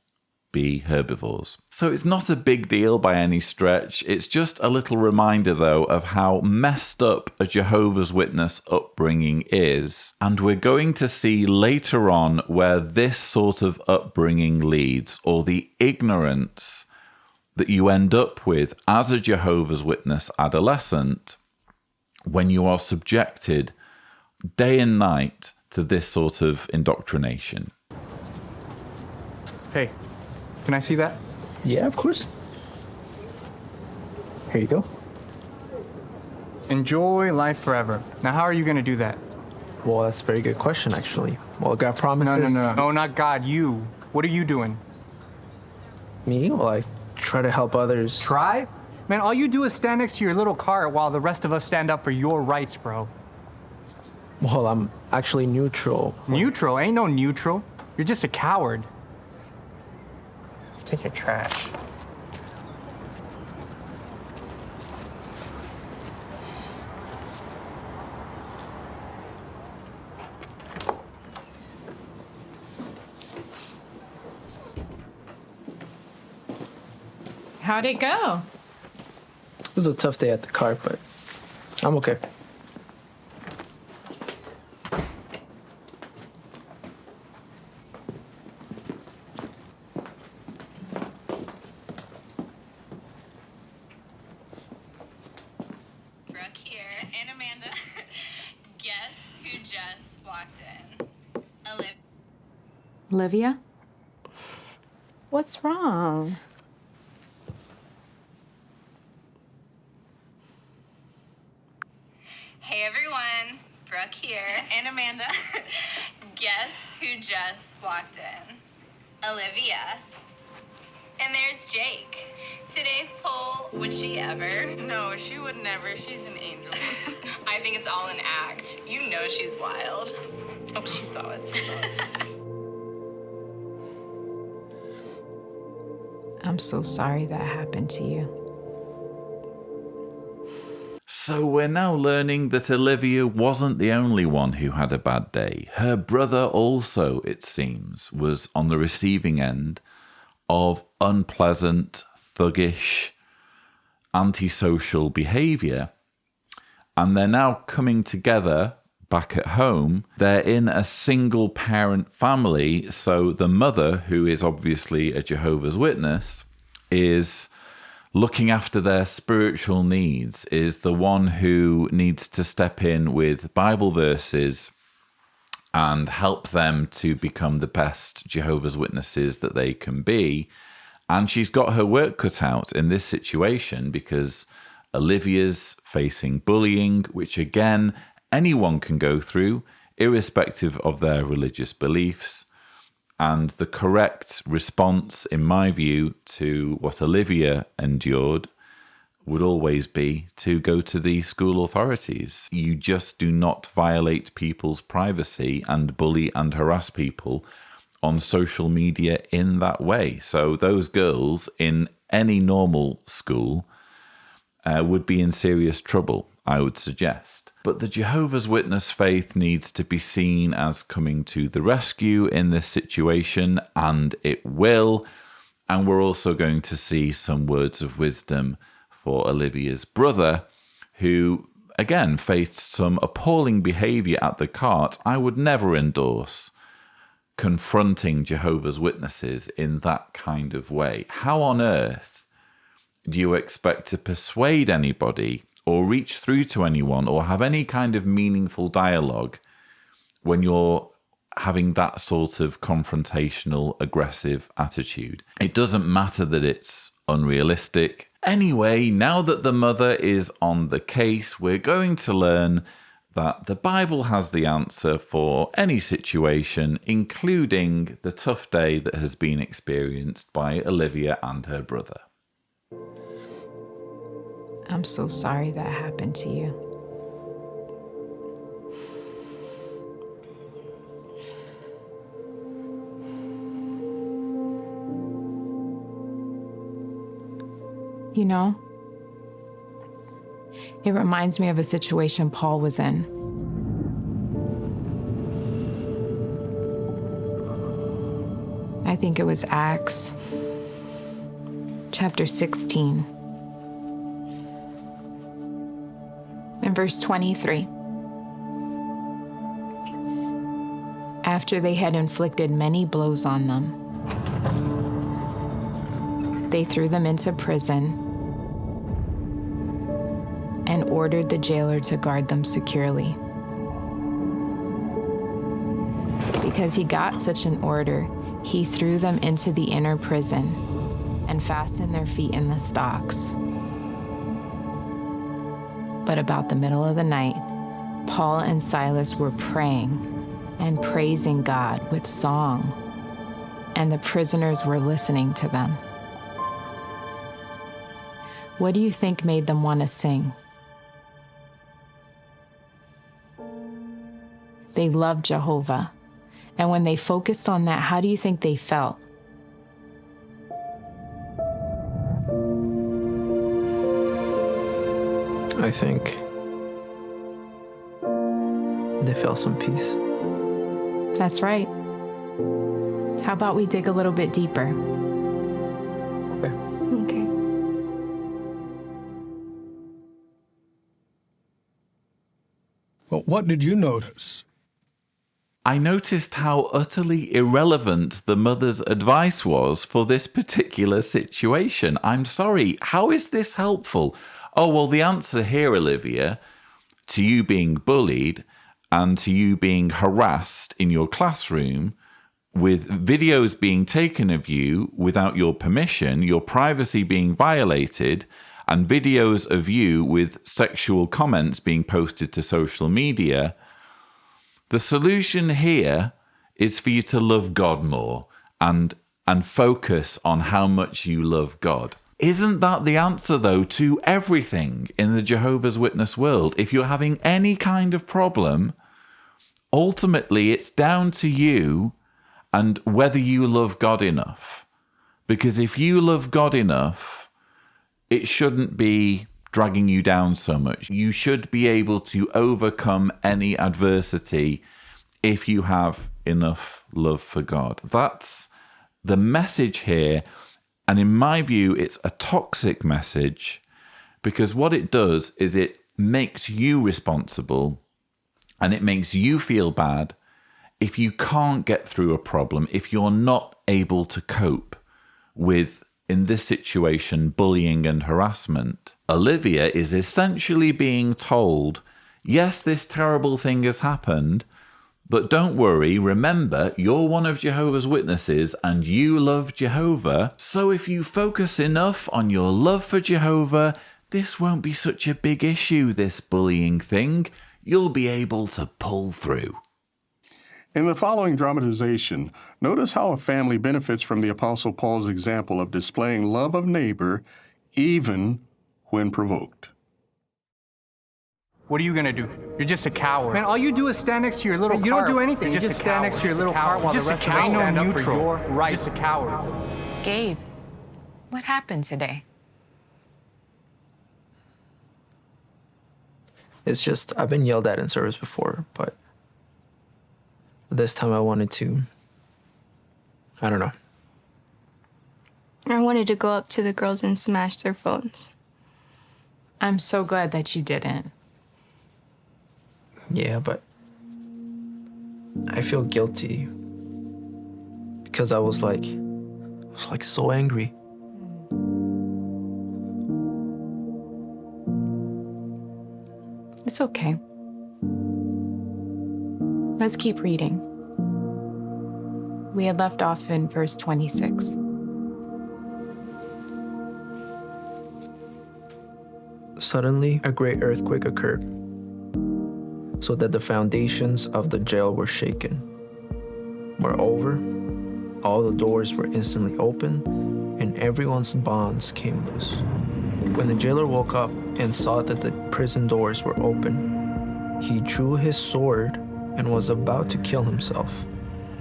be herbivores? So it's not a big deal by any stretch. It's just a little reminder, though, of how messed up a Jehovah's Witness upbringing is. And we're going to see later on where this sort of upbringing leads, or the ignorance that you end up with as a Jehovah's Witness adolescent when you are subjected day and night to this sort of indoctrination. Hey, can I see that? Yeah, of course. Here you go. Enjoy life forever. Now, how are you going to do that? Well, that's a very good question, actually. Well, God promises... No, not God, you. What are you doing? Me? Well, I try to help others. Try? Man, all you do is stand next to your little cart while the rest of us stand up for your rights, bro. Well, I'm actually neutral. Neutral? Ain't no neutral. You're just a coward. Take your trash. How'd it go? It was a tough day at the car, but I'm okay. Brooke here, and Amanda. Guess who just walked in? Olivia? What's wrong? Hey everyone, Brooke here, and Amanda. Guess who just walked in? Olivia. And there's Jake. Today's poll, would she ever? No, she would never. She's an angel. I think it's all an act. You know she's wild. Oh, she saw it. She saw it. I'm so sorry that happened to you. So we're now learning that Olivia wasn't the only one who had a bad day. Her brother also, it seems, was on the receiving end of unpleasant, thuggish, antisocial behaviour. And they're now coming together back at home. They're in a single parent family. So the mother, who is obviously a Jehovah's Witness, is looking after their spiritual needs, is the one who needs to step in with Bible verses and help them to become the best Jehovah's Witnesses that they can be. And she's got her work cut out in this situation because Olivia's facing bullying, which again, anyone can go through, irrespective of their religious beliefs. And the correct response, in my view, to what Olivia endured would always be to go to the school authorities. You just do not violate people's privacy and bully and harass people on social media in that way. So those girls in any normal school would be in serious trouble, I would suggest. But the Jehovah's Witness faith needs to be seen as coming to the rescue in this situation, and it will. And we're also going to see some words of wisdom for Olivia's brother, who, again, faced some appalling behavior at the cart. I would never endorse confronting Jehovah's Witnesses in that kind of way. How on earth do you expect to persuade anybody or reach through to anyone or have any kind of meaningful dialogue when you're having that sort of confrontational, aggressive attitude? It doesn't matter that it's unrealistic. Anyway, now that the mother is on the case, we're going to learn that the Bible has the answer for any situation, including the tough day that has been experienced by Olivia and her brother. I'm so sorry that happened to you. You know, it reminds me of a situation Paul was in. I think it was Acts chapter 16 and verse 23. After they had inflicted many blows on them, they threw them into prison and ordered the jailer to guard them securely. Because he got such an order, he threw them into the inner prison and fastened their feet in the stocks. But about the middle of the night, Paul and Silas were praying and praising God with song, and the prisoners were listening to them. What do you think made them want to sing? They loved Jehovah. And when they focused on that, how do you think they felt? I think they felt some peace. That's right. How about we dig a little bit deeper? Okay. Well, what did you notice? I noticed how utterly irrelevant the mother's advice was for this particular situation. I'm sorry, how is this helpful? Oh, well, the answer here, Olivia, to you being bullied and to you being harassed in your classroom with videos being taken of you without your permission, your privacy being violated, and videos of you with sexual comments being posted to social media, the solution here is for you to love God more and focus on how much you love God. Isn't that the answer, though, to everything in the Jehovah's Witness world? If you're having any kind of problem, ultimately it's down to you and whether you love God enough. Because if you love God enough, it shouldn't be dragging you down so much. You should be able to overcome any adversity if you have enough love for God. That's the message here. And in my view, it's a toxic message because what it does is it makes you responsible and it makes you feel bad if you can't get through a problem, if you're not able to cope with, in this situation, bullying and harassment. Olivia is essentially being told, yes, this terrible thing has happened, but don't worry, remember, you're one of Jehovah's Witnesses and you love Jehovah. So if you focus enough on your love for Jehovah, this won't be such a big issue, this bullying thing. You'll be able to pull through. In the following dramatization, notice how a family benefits from the Apostle Paul's example of displaying love of neighbor even when provoked. What are you gonna do? You're just a coward. Man, all you do is stand next to your little cart. You don't do anything. You just stand next to your little cart while the rest of us stand up for your right. Just a coward. Gabe, what happened today? It's just, I've been yelled at in service before, but this time I wanted to, I don't know. I wanted to go up to the girls and smash their phones. I'm so glad that you didn't. Yeah, but I feel guilty because I was like so angry. It's okay. Let's keep reading. We had left off in verse 26. Suddenly, a great earthquake occurred, so that the foundations of the jail were shaken. Moreover, all the doors were instantly opened, and everyone's bonds came loose. When the jailer woke up and saw that the prison doors were open, he drew his sword and was about to kill himself,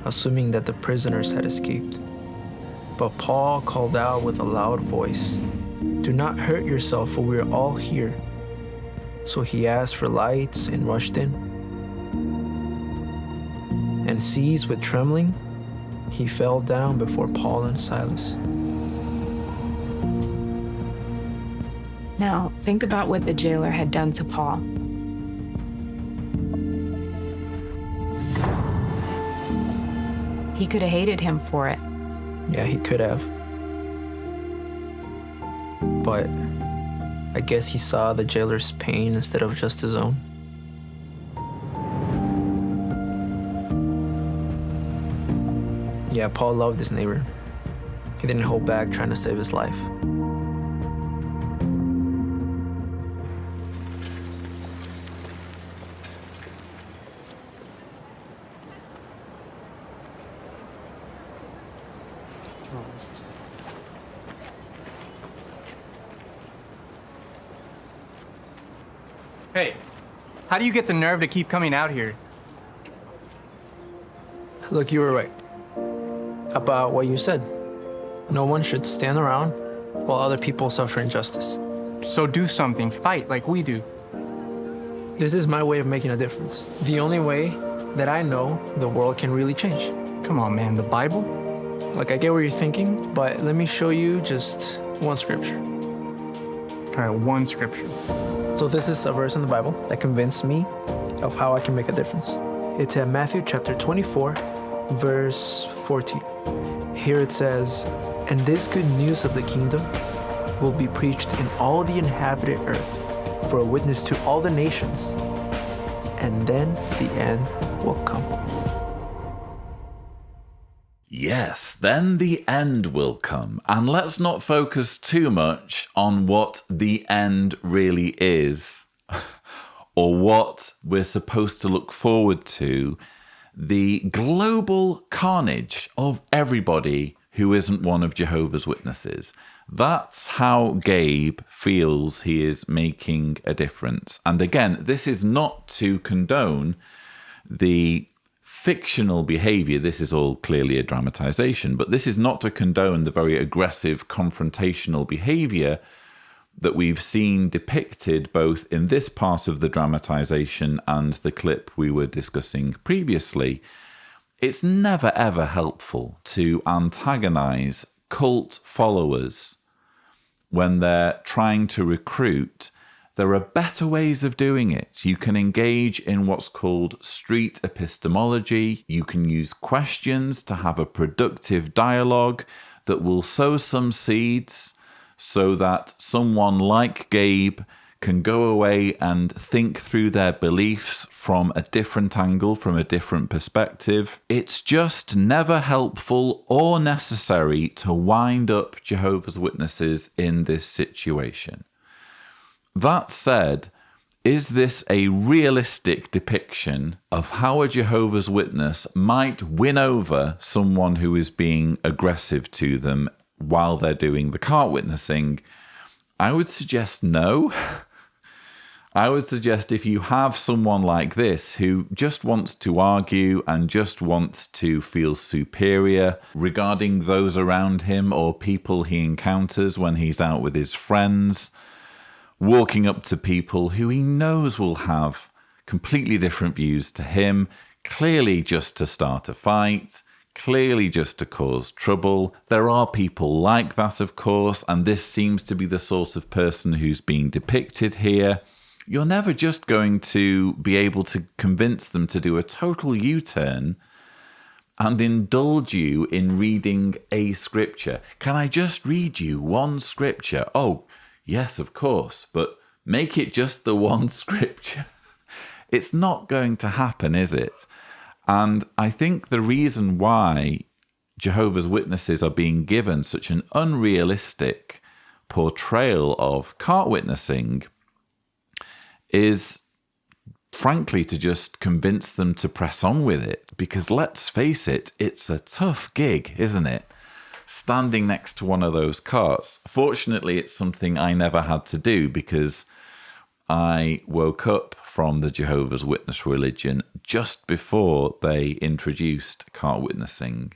assuming that the prisoners had escaped. But Paul called out with a loud voice, "Do not hurt yourself, for we are all here." So he asked for lights and rushed in. And seized with trembling, he fell down before Paul and Silas. Now, think about what the jailer had done to Paul. He could have hated him for it. Yeah, he could have. But I guess he saw the jailer's pain instead of just his own. Yeah, Paul loved his neighbor. He didn't hold back trying to save his life. Hey, how do you get the nerve to keep coming out here? Look, you were right about what you said. No one should stand around while other people suffer injustice. So do something, fight like we do. This is my way of making a difference. The only way that I know the world can really change. Come on, man, the Bible? Like, I get what you're thinking, but let me show you just one scripture. All right, one scripture. So this is a verse in the Bible that convinced me of how I can make a difference. It's at Matthew chapter 24, verse 14. Here it says, "And this good news of the kingdom will be preached in all the inhabited earth for a witness to all the nations, and then the end will come." Yes, then the end will come. And let's not focus too much on what the end really is or what we're supposed to look forward to. The global carnage of everybody who isn't one of Jehovah's Witnesses. That's how Gabe feels he is making a difference. And again, this is not to condone the fictional behavior. This is all clearly a dramatization, but this is not to condone the very aggressive confrontational behavior that we've seen depicted both in this part of the dramatization and the clip we were discussing previously. It's never ever helpful to antagonize cult followers when they're trying to recruit. There are better ways of doing it. You can engage in what's called street epistemology. You can use questions to have a productive dialogue that will sow some seeds so that someone like Gabe can go away and think through their beliefs from a different angle, from a different perspective. It's just never helpful or necessary to wind up Jehovah's Witnesses in this situation. That said, is this a realistic depiction of how a Jehovah's Witness might win over someone who is being aggressive to them while they're doing the cart witnessing? I would suggest no. I would suggest if you have someone like this who just wants to argue and just wants to feel superior regarding those around him or people he encounters when he's out with his friends, walking up to people who he knows will have completely different views to him, clearly just to start a fight, clearly just to cause trouble. There are people like that, of course, and this seems to be the sort of person who's being depicted here. You're never just going to be able to convince them to do a total U-turn and indulge you in reading a scripture. Can I just read you one scripture? Oh, yes, of course, but make it just the one scripture. It's not going to happen, is it? And I think the reason why Jehovah's Witnesses are being given such an unrealistic portrayal of cart witnessing is, frankly, to just convince them to press on with it. Because let's face it, it's a tough gig, isn't it? Standing next to one of those carts. Fortunately, it's something I never had to do because I woke up from the Jehovah's Witness religion just before they introduced cart witnessing.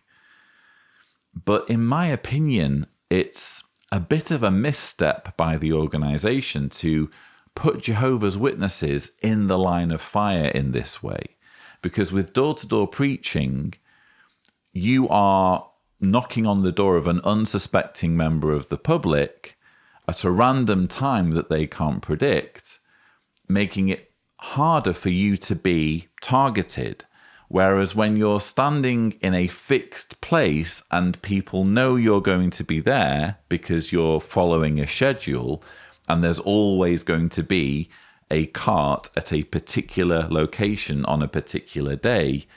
But in my opinion, it's a bit of a misstep by the organization to put Jehovah's Witnesses in the line of fire in this way. Because with door-to-door preaching, you are knocking on the door of an unsuspecting member of the public at a random time that they can't predict, making it harder for you to be targeted. Whereas when you're standing in a fixed place and people know you're going to be there because you're following a schedule, and there's always going to be a cart at a particular location on a particular day,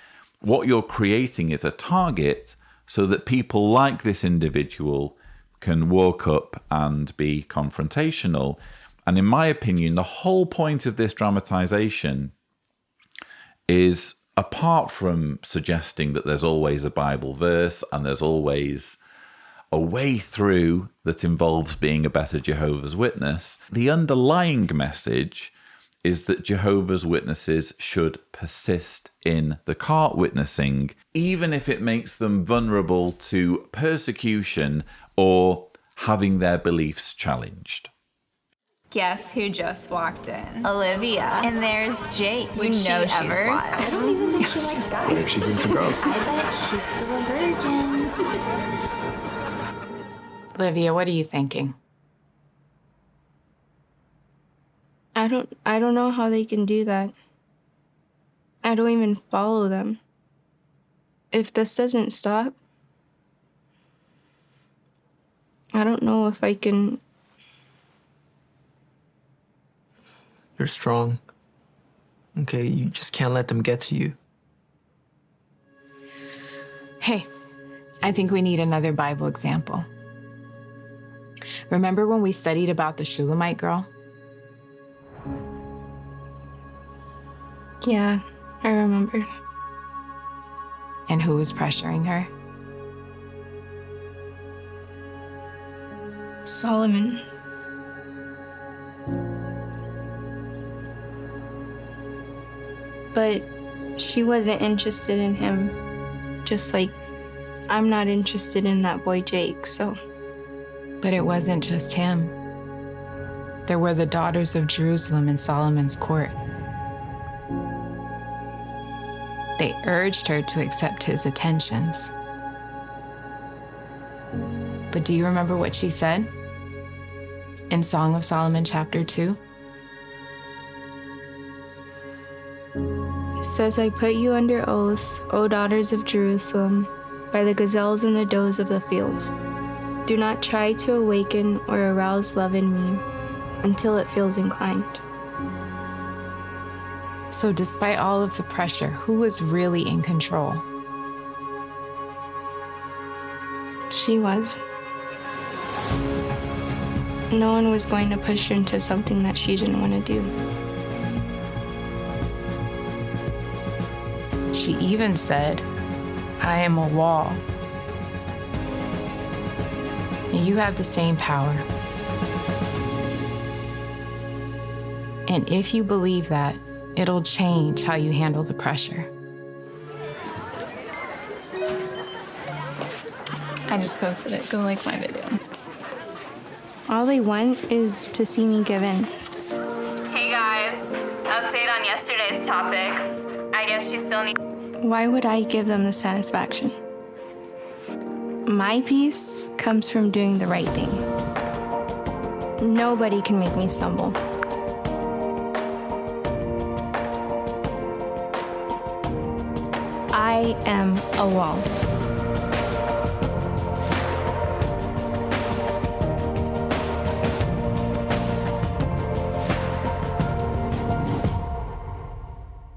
what you're creating is a target so that people like this individual can walk up and be confrontational. And in my opinion, the whole point of this dramatization is, apart from suggesting that there's always a Bible verse and there's always a way through that involves being a better Jehovah's Witness, the underlying message is that Jehovah's Witnesses should persist in the cart witnessing, even if it makes them vulnerable to persecution or having their beliefs challenged. Guess who just walked in? Olivia. And there's Jake. Would she ever? I don't even think she likes guys. What if she's into girls? I bet she's still a virgin. Olivia, what are you thinking? I don't know how they can do that. I don't even follow them. If this doesn't stop, I don't know if I can. You're strong. Okay, you just can't let them get to you. Hey, I think we need another Bible example. Remember when we studied about the Shulamite girl? Yeah, I remember. And who was pressuring her? Solomon. But she wasn't interested in him, just like I'm not interested in that boy Jake, so. But it wasn't just him. There were the daughters of Jerusalem in Solomon's court. They urged her to accept his attentions. But do you remember what she said? In Song of Solomon chapter 2? It says, I put you under oath, O daughters of Jerusalem, by the gazelles and the does of the fields. Do not try to awaken or arouse love in me until it feels inclined. So despite all of the pressure, who was really in control? She was. No one was going to push her into something that she didn't want to do. She even said, I am a wall. You have the same power. And if you believe that, it'll change how you handle the pressure. I just posted it. Go like my video. All they want is to see me give in. Hey guys, update on yesterday's topic. I guess she still needs. Why would I give them the satisfaction? My peace comes from doing the right thing. Nobody can make me stumble. I am a wall.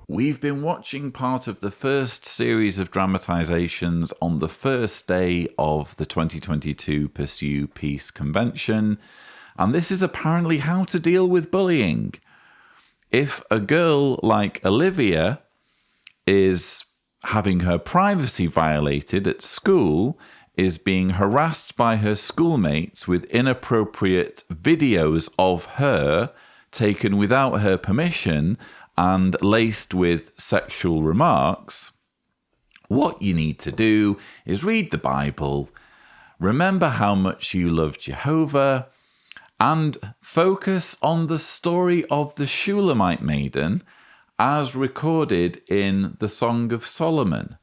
We've been watching part of the first series of dramatizations on the first day of the 2022 Pursue Peace Convention, and this is apparently how to deal with bullying. If a girl like Olivia is having her privacy violated at school, is being harassed by her schoolmates with inappropriate videos of her taken without her permission and laced with sexual remarks, what you need to do is read the Bible, remember how much you love Jehovah, and focus on the story of the Shulamite maiden as recorded in the Song of Solomon,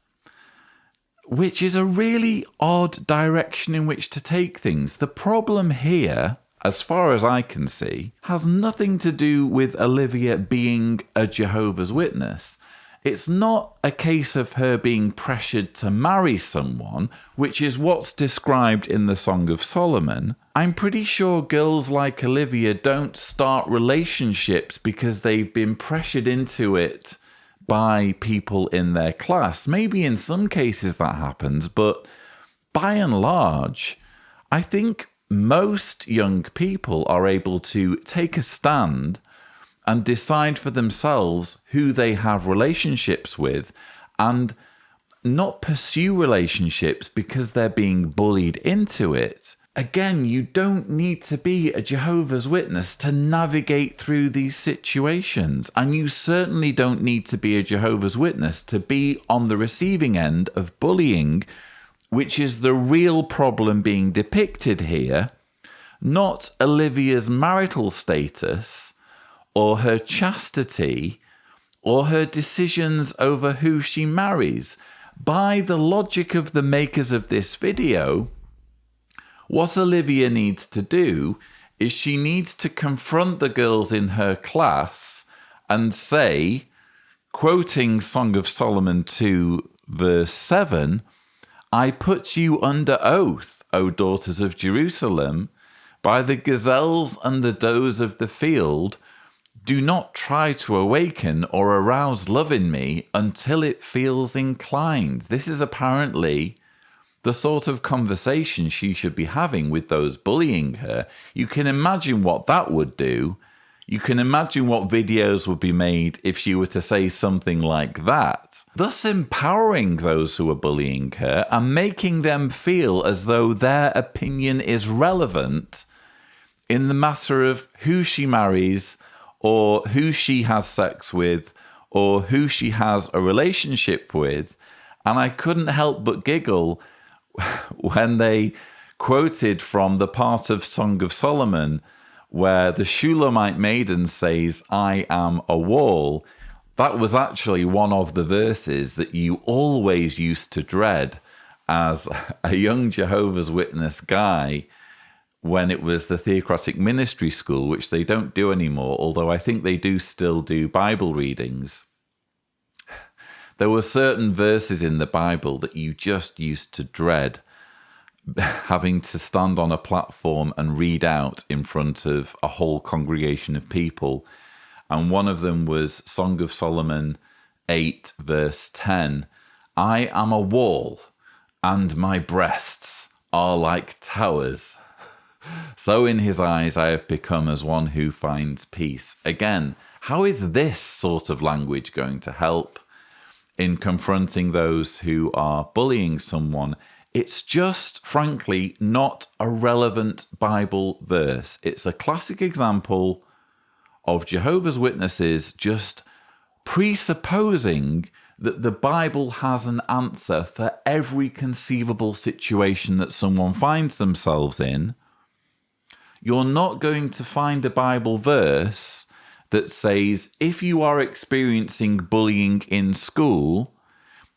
which is a really odd direction in which to take things. The problem here, as far as I can see, has nothing to do with Olivia being a Jehovah's Witness. It's not a case of her being pressured to marry someone, which is what's described in the Song of Solomon. I'm pretty sure girls like Olivia don't start relationships because they've been pressured into it by people in their class. Maybe in some cases that happens, but by and large, I think most young people are able to take a stand and decide for themselves who they have relationships with and not pursue relationships because they're being bullied into it. Again, you don't need to be a Jehovah's Witness to navigate through these situations. And you certainly don't need to be a Jehovah's Witness to be on the receiving end of bullying, which is the real problem being depicted here, not Olivia's marital status or her chastity or her decisions over who she marries. By the logic of the makers of this video, what Olivia needs to do is she needs to confront the girls in her class and say, quoting Song of Solomon 2, verse 7, "I put you under oath, O daughters of Jerusalem, by the gazelles and the does of the field, do not try to awaken or arouse love in me until it feels inclined." This is apparently the sort of conversation she should be having with those bullying her. You can imagine what that would do. You can imagine what videos would be made if she were to say something like that, thus empowering those who are bullying her and making them feel as though their opinion is relevant in the matter of who she marries or who she has sex with or who she has a relationship with. And I couldn't help but giggle when they quoted from the part of Song of Solomon where the Shulamite maiden says, "I am a wall." That was actually one of the verses that you always used to dread as a young Jehovah's Witness guy when it was the Theocratic Ministry School, which they don't do anymore, although I think they do still do Bible readings. There were certain verses in the Bible that you just used to dread having to stand on a platform and read out in front of a whole congregation of people. And one of them was Song of Solomon 8, verse 10. "I am a wall, and my breasts are like towers. So in his eyes I have become as one who finds peace." Again, how is this sort of language going to help in confronting those who are bullying someone? It's just, frankly, not a relevant Bible verse. It's a classic example of Jehovah's Witnesses just presupposing that the Bible has an answer for every conceivable situation that someone finds themselves in. You're not going to find a Bible verse that says, if you are experiencing bullying in school,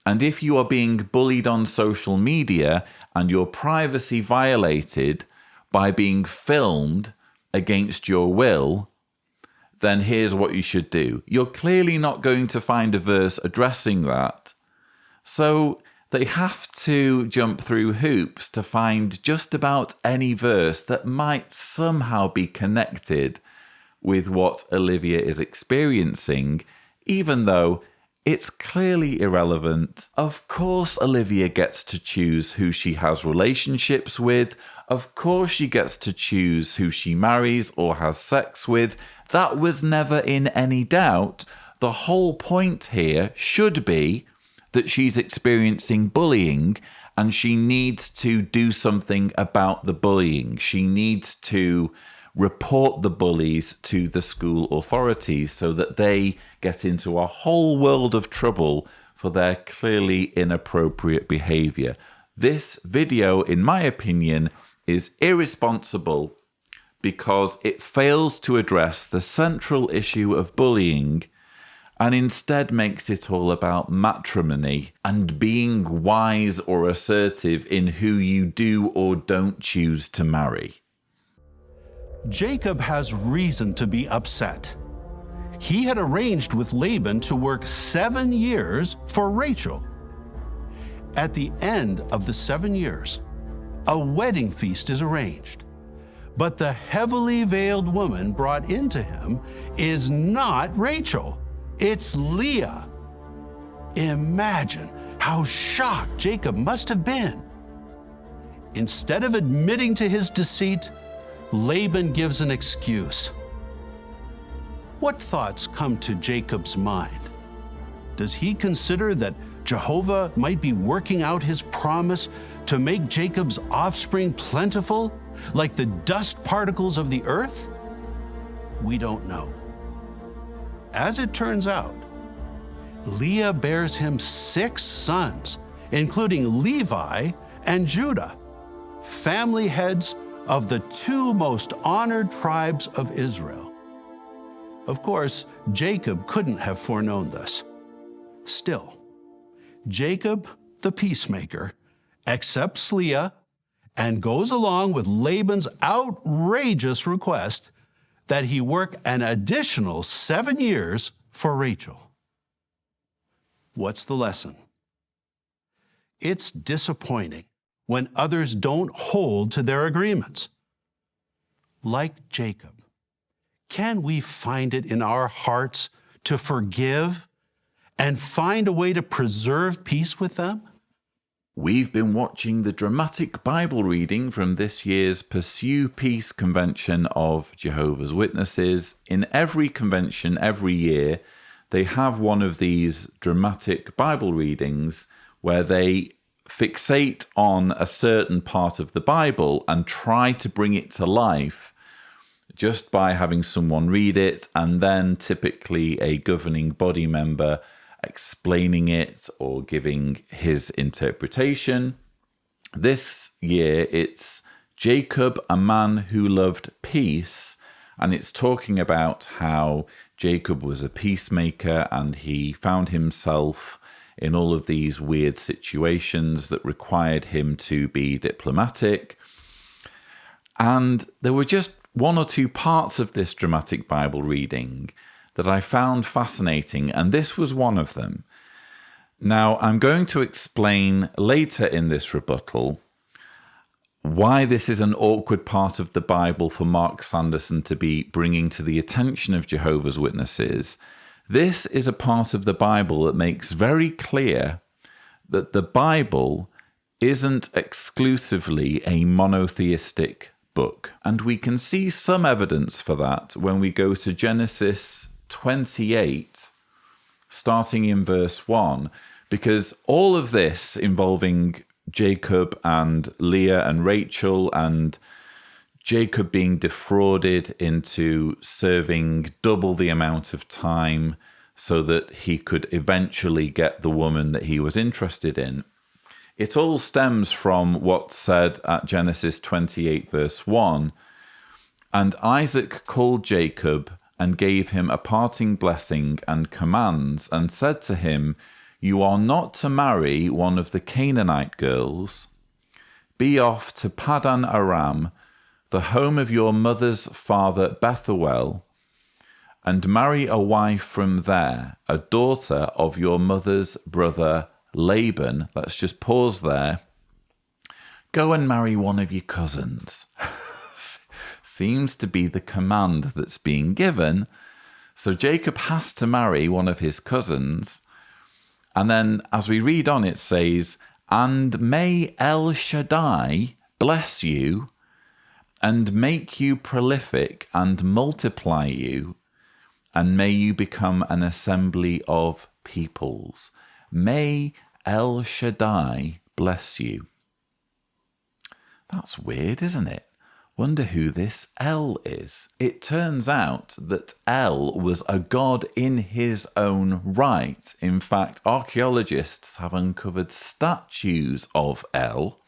and if you are being bullied on social media and your privacy violated by being filmed against your will, then here's what you should do. You're clearly not going to find a verse addressing that. So they have to jump through hoops to find just about any verse that might somehow be connected with what Olivia is experiencing, even though it's clearly irrelevant. Of course, Olivia gets to choose who she has relationships with. Of course, she gets to choose who she marries or has sex with. That was never in any doubt. The whole point here should be that she's experiencing bullying and she needs to do something about the bullying. She needs to report the bullies to the school authorities so that they get into a whole world of trouble for their clearly inappropriate behavior. This video, in my opinion, is irresponsible because it fails to address the central issue of bullying and instead makes it all about matrimony and being wise or assertive in who you do or don't choose to marry. Jacob has reason to be upset. He had arranged with Laban to work 7 years for Rachel. At the end of the 7 years, a wedding feast is arranged. But the heavily veiled woman brought into him is not Rachel, it's Leah. Imagine how shocked Jacob must have been. Instead of admitting to his deceit, Laban gives an excuse. What thoughts come to Jacob's mind? Does he consider that Jehovah might be working out his promise to make Jacob's offspring plentiful, like the dust particles of the earth? We don't know. As it turns out, Leah bears him 6 sons, including Levi and Judah, family heads of the 2 most honored tribes of Israel. Of course, Jacob couldn't have foreknown this. Still, Jacob, the peacemaker, accepts Leah and goes along with Laban's outrageous request that he work an additional 7 years for Rachel. What's the lesson? It's disappointing when others don't hold to their agreements. Like Jacob, can we find it in our hearts to forgive and find a way to preserve peace with them? We've been watching the dramatic Bible reading from this year's Pursue Peace Convention of Jehovah's Witnesses. In every convention, every year, they have one of these dramatic Bible readings where they fixate on a certain part of the Bible and try to bring it to life just by having someone read it and then typically a governing body member explaining it or giving his interpretation. This year it's Jacob, a man who loved peace, and it's talking about how Jacob was a peacemaker and he found himself in all of these weird situations that required him to be diplomatic. And there were just 1 or 2 parts of this dramatic Bible reading that I found fascinating, and this was one of them. Now, I'm going to explain later in this rebuttal why this is an awkward part of the Bible for Mark Sanderson to be bringing to the attention of Jehovah's Witnesses. This is a part of the Bible that makes very clear that the Bible isn't exclusively a monotheistic book. And we can see some evidence for that when we go to Genesis 28, starting in verse 1, because all of this involving Jacob and Leah and Rachel and Jacob being defrauded into serving double the amount of time so that he could eventually get the woman that he was interested in. It all stems from what's said at Genesis 28 verse 1. And Isaac called Jacob and gave him a parting blessing and commands, and said to him, You are not to marry one of the Canaanite girls. Be off to Paddan Aram, the home of your mother's father Bethuel, and marry a wife from there, a daughter of your mother's brother Laban. Let's just pause there. Go and marry one of your cousins. Seems to be the command that's being given. So Jacob has to marry one of his cousins. And then as we read on, it says, And may El Shaddai bless you and make you prolific and multiply you, and may you become an assembly of peoples. May El Shaddai bless you. That's weird, isn't it? Wonder who this El is. It turns out that El was a god in his own right. In fact, archaeologists have uncovered statues of El.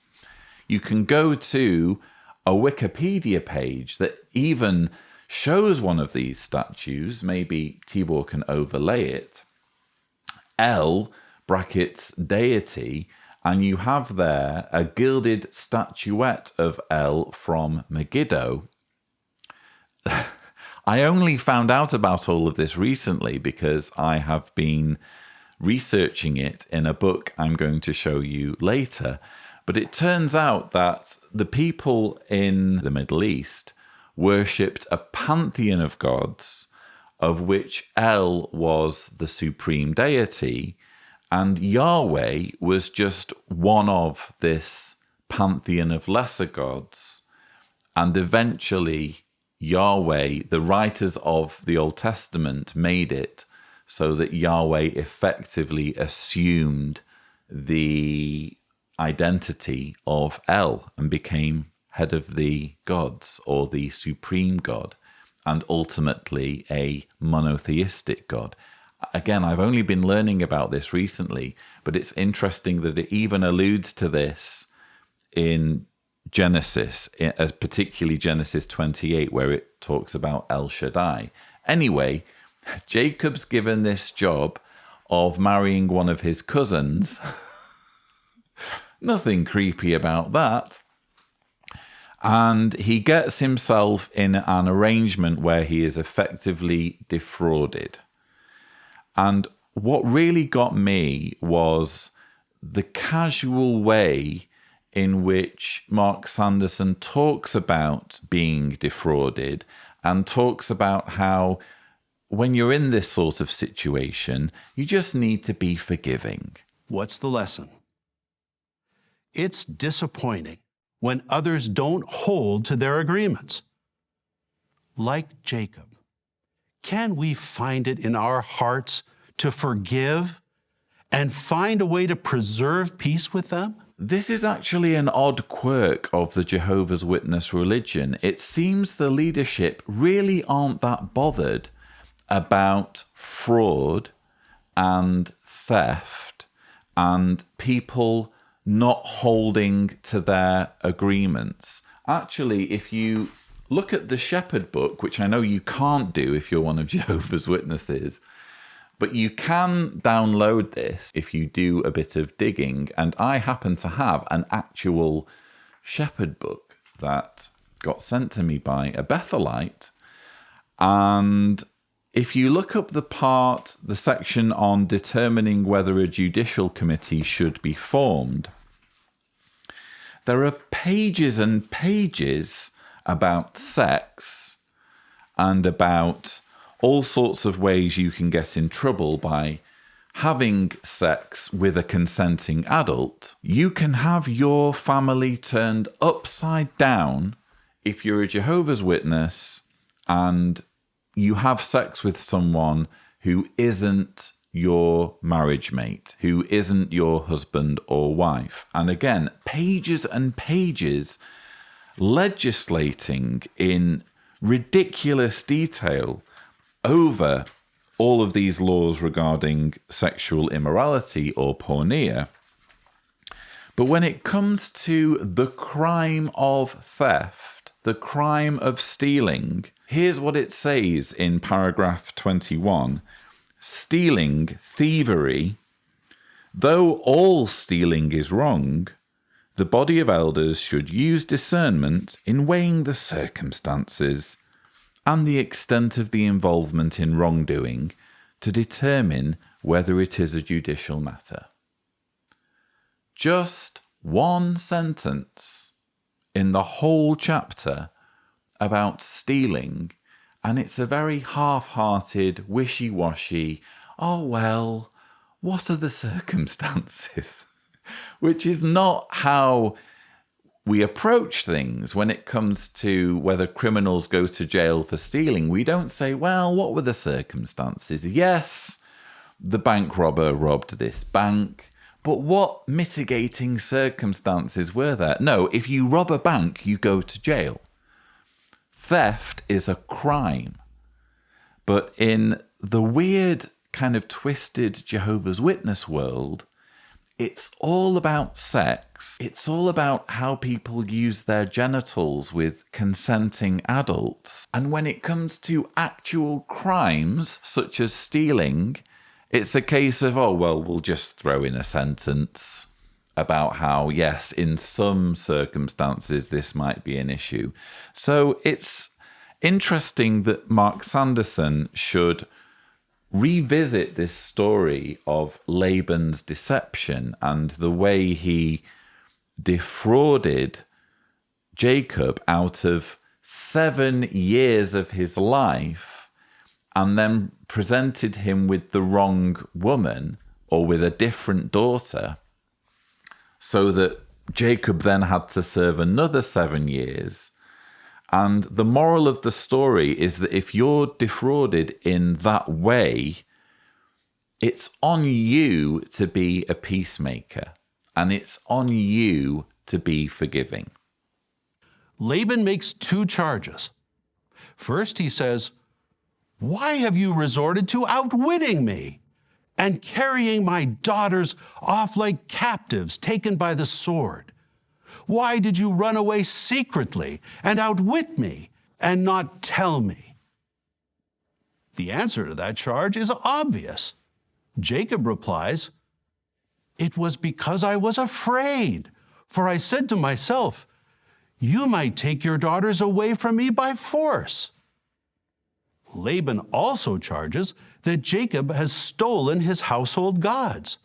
You can go to a Wikipedia page that even shows one of these statues. Maybe Tibor can overlay it. El, brackets, deity, and you have there a gilded statuette of El from Megiddo. I only found out about all of this recently because I have been researching it in a book I'm going to show you later. But it turns out that the people in the Middle East worshipped a pantheon of gods, of which El was the supreme deity, and Yahweh was just one of this pantheon of lesser gods. And eventually Yahweh, the writers of the Old Testament, made it so that Yahweh effectively assumed the identity of El and became head of the gods, or the supreme god, and ultimately a monotheistic god. Again, I've only been learning about this recently, but it's interesting that it even alludes to this in Genesis, as particularly Genesis 28, where it talks about El Shaddai. Anyway, Jacob's given this job of marrying one of his cousins. Nothing creepy about that. And he gets himself in an arrangement where he is effectively defrauded. And what really got me was the casual way in which Mark Sanderson talks about being defrauded, and talks about how when you're in this sort of situation, you just need to be forgiving. What's the lesson? It's disappointing when others don't hold to their agreements. Like Jacob, can we find it in our hearts to forgive and find a way to preserve peace with them? This is actually an odd quirk of the Jehovah's Witness religion. It seems the leadership really aren't that bothered about fraud and theft and people not holding to their agreements. Actually, if you look at the Shepherd book, which I know you can't do if you're one of Jehovah's Witnesses, but you can download this if you do a bit of digging. And I happen to have an actual Shepherd book that got sent to me by a Bethelite. And if you look up the section on determining whether a judicial committee should be formed, there are pages and pages about sex and about all sorts of ways you can get in trouble by having sex with a consenting adult. You can have your family turned upside down if you're a Jehovah's Witness and you have sex with someone who isn't your marriage mate, who isn't your husband or wife. And again, pages and pages legislating in ridiculous detail over all of these laws regarding sexual immorality or porneia. But when it comes to the crime of theft, the crime of stealing, here's what it says in paragraph 21. Stealing, thievery, though all stealing is wrong, the body of elders should use discernment in weighing the circumstances and the extent of the involvement in wrongdoing to determine whether it is a judicial matter. Just one sentence in the whole chapter about stealing, and it's a very half-hearted, wishy-washy, oh well, what are the circumstances? Which is not how we approach things when it comes to whether criminals go to jail for stealing. We don't say, well, what were the circumstances? Yes, the bank robber robbed this bank, but what mitigating circumstances were there? No, if you rob a bank, you go to jail. Theft is a crime. But in the weird, kind of twisted Jehovah's Witness world, it's all about sex. It's all about how people use their genitals with consenting adults. And when it comes to actual crimes, such as stealing, it's a case of, oh, well, we'll just throw in a sentence about how, yes, in some circumstances, this might be an issue. So it's interesting that Mark Sanderson should revisit this story of Laban's deception and the way he defrauded Jacob out of 7 years of his life and then presented him with the wrong woman or with a different daughter, so that Jacob then had to serve another 7 years. And the moral of the story is that if you're defrauded in that way, it's on you to be a peacemaker, and it's on you to be forgiving. Laban makes 2 charges. First, he says, "Why have you resorted to outwitting me and carrying my daughters off like captives taken by the sword? Why did you run away secretly and outwit me and not tell me?" The answer to that charge is obvious. Jacob replies, "It was because I was afraid, for I said to myself, you might take your daughters away from me by force." Laban also charges that Jacob has stolen his household gods.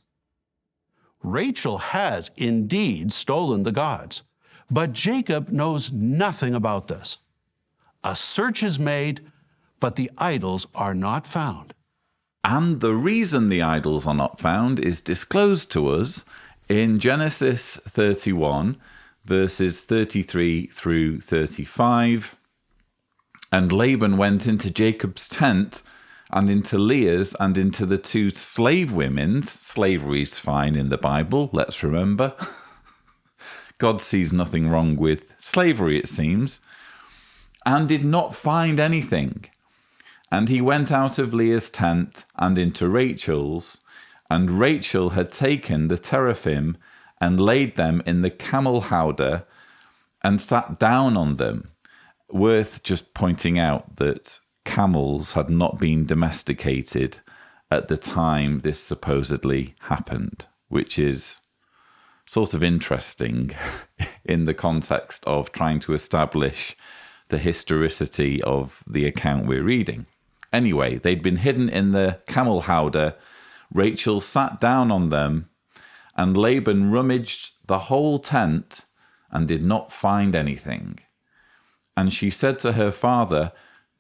Rachel has indeed stolen the gods, but Jacob knows nothing about this. A search is made, but the idols are not found. And the reason the idols are not found is disclosed to us in Genesis 31, verses 33 through 35. And Laban went into Jacob's tent and into Leah's and into the 2 slave women's. Slavery's fine in the Bible, let's remember. God sees nothing wrong with slavery, it seems, and did not find anything. And he went out of Leah's tent and into Rachel's, and Rachel had taken the teraphim and laid them in the camel howdah and sat down on them. Worth just pointing out that camels had not been domesticated at the time this supposedly happened, which is sort of interesting in the context of trying to establish the historicity of the account we're reading. Anyway, they'd been hidden in the camel howdah. Rachel sat down on them, and Laban rummaged the whole tent and did not find anything. And she said to her father,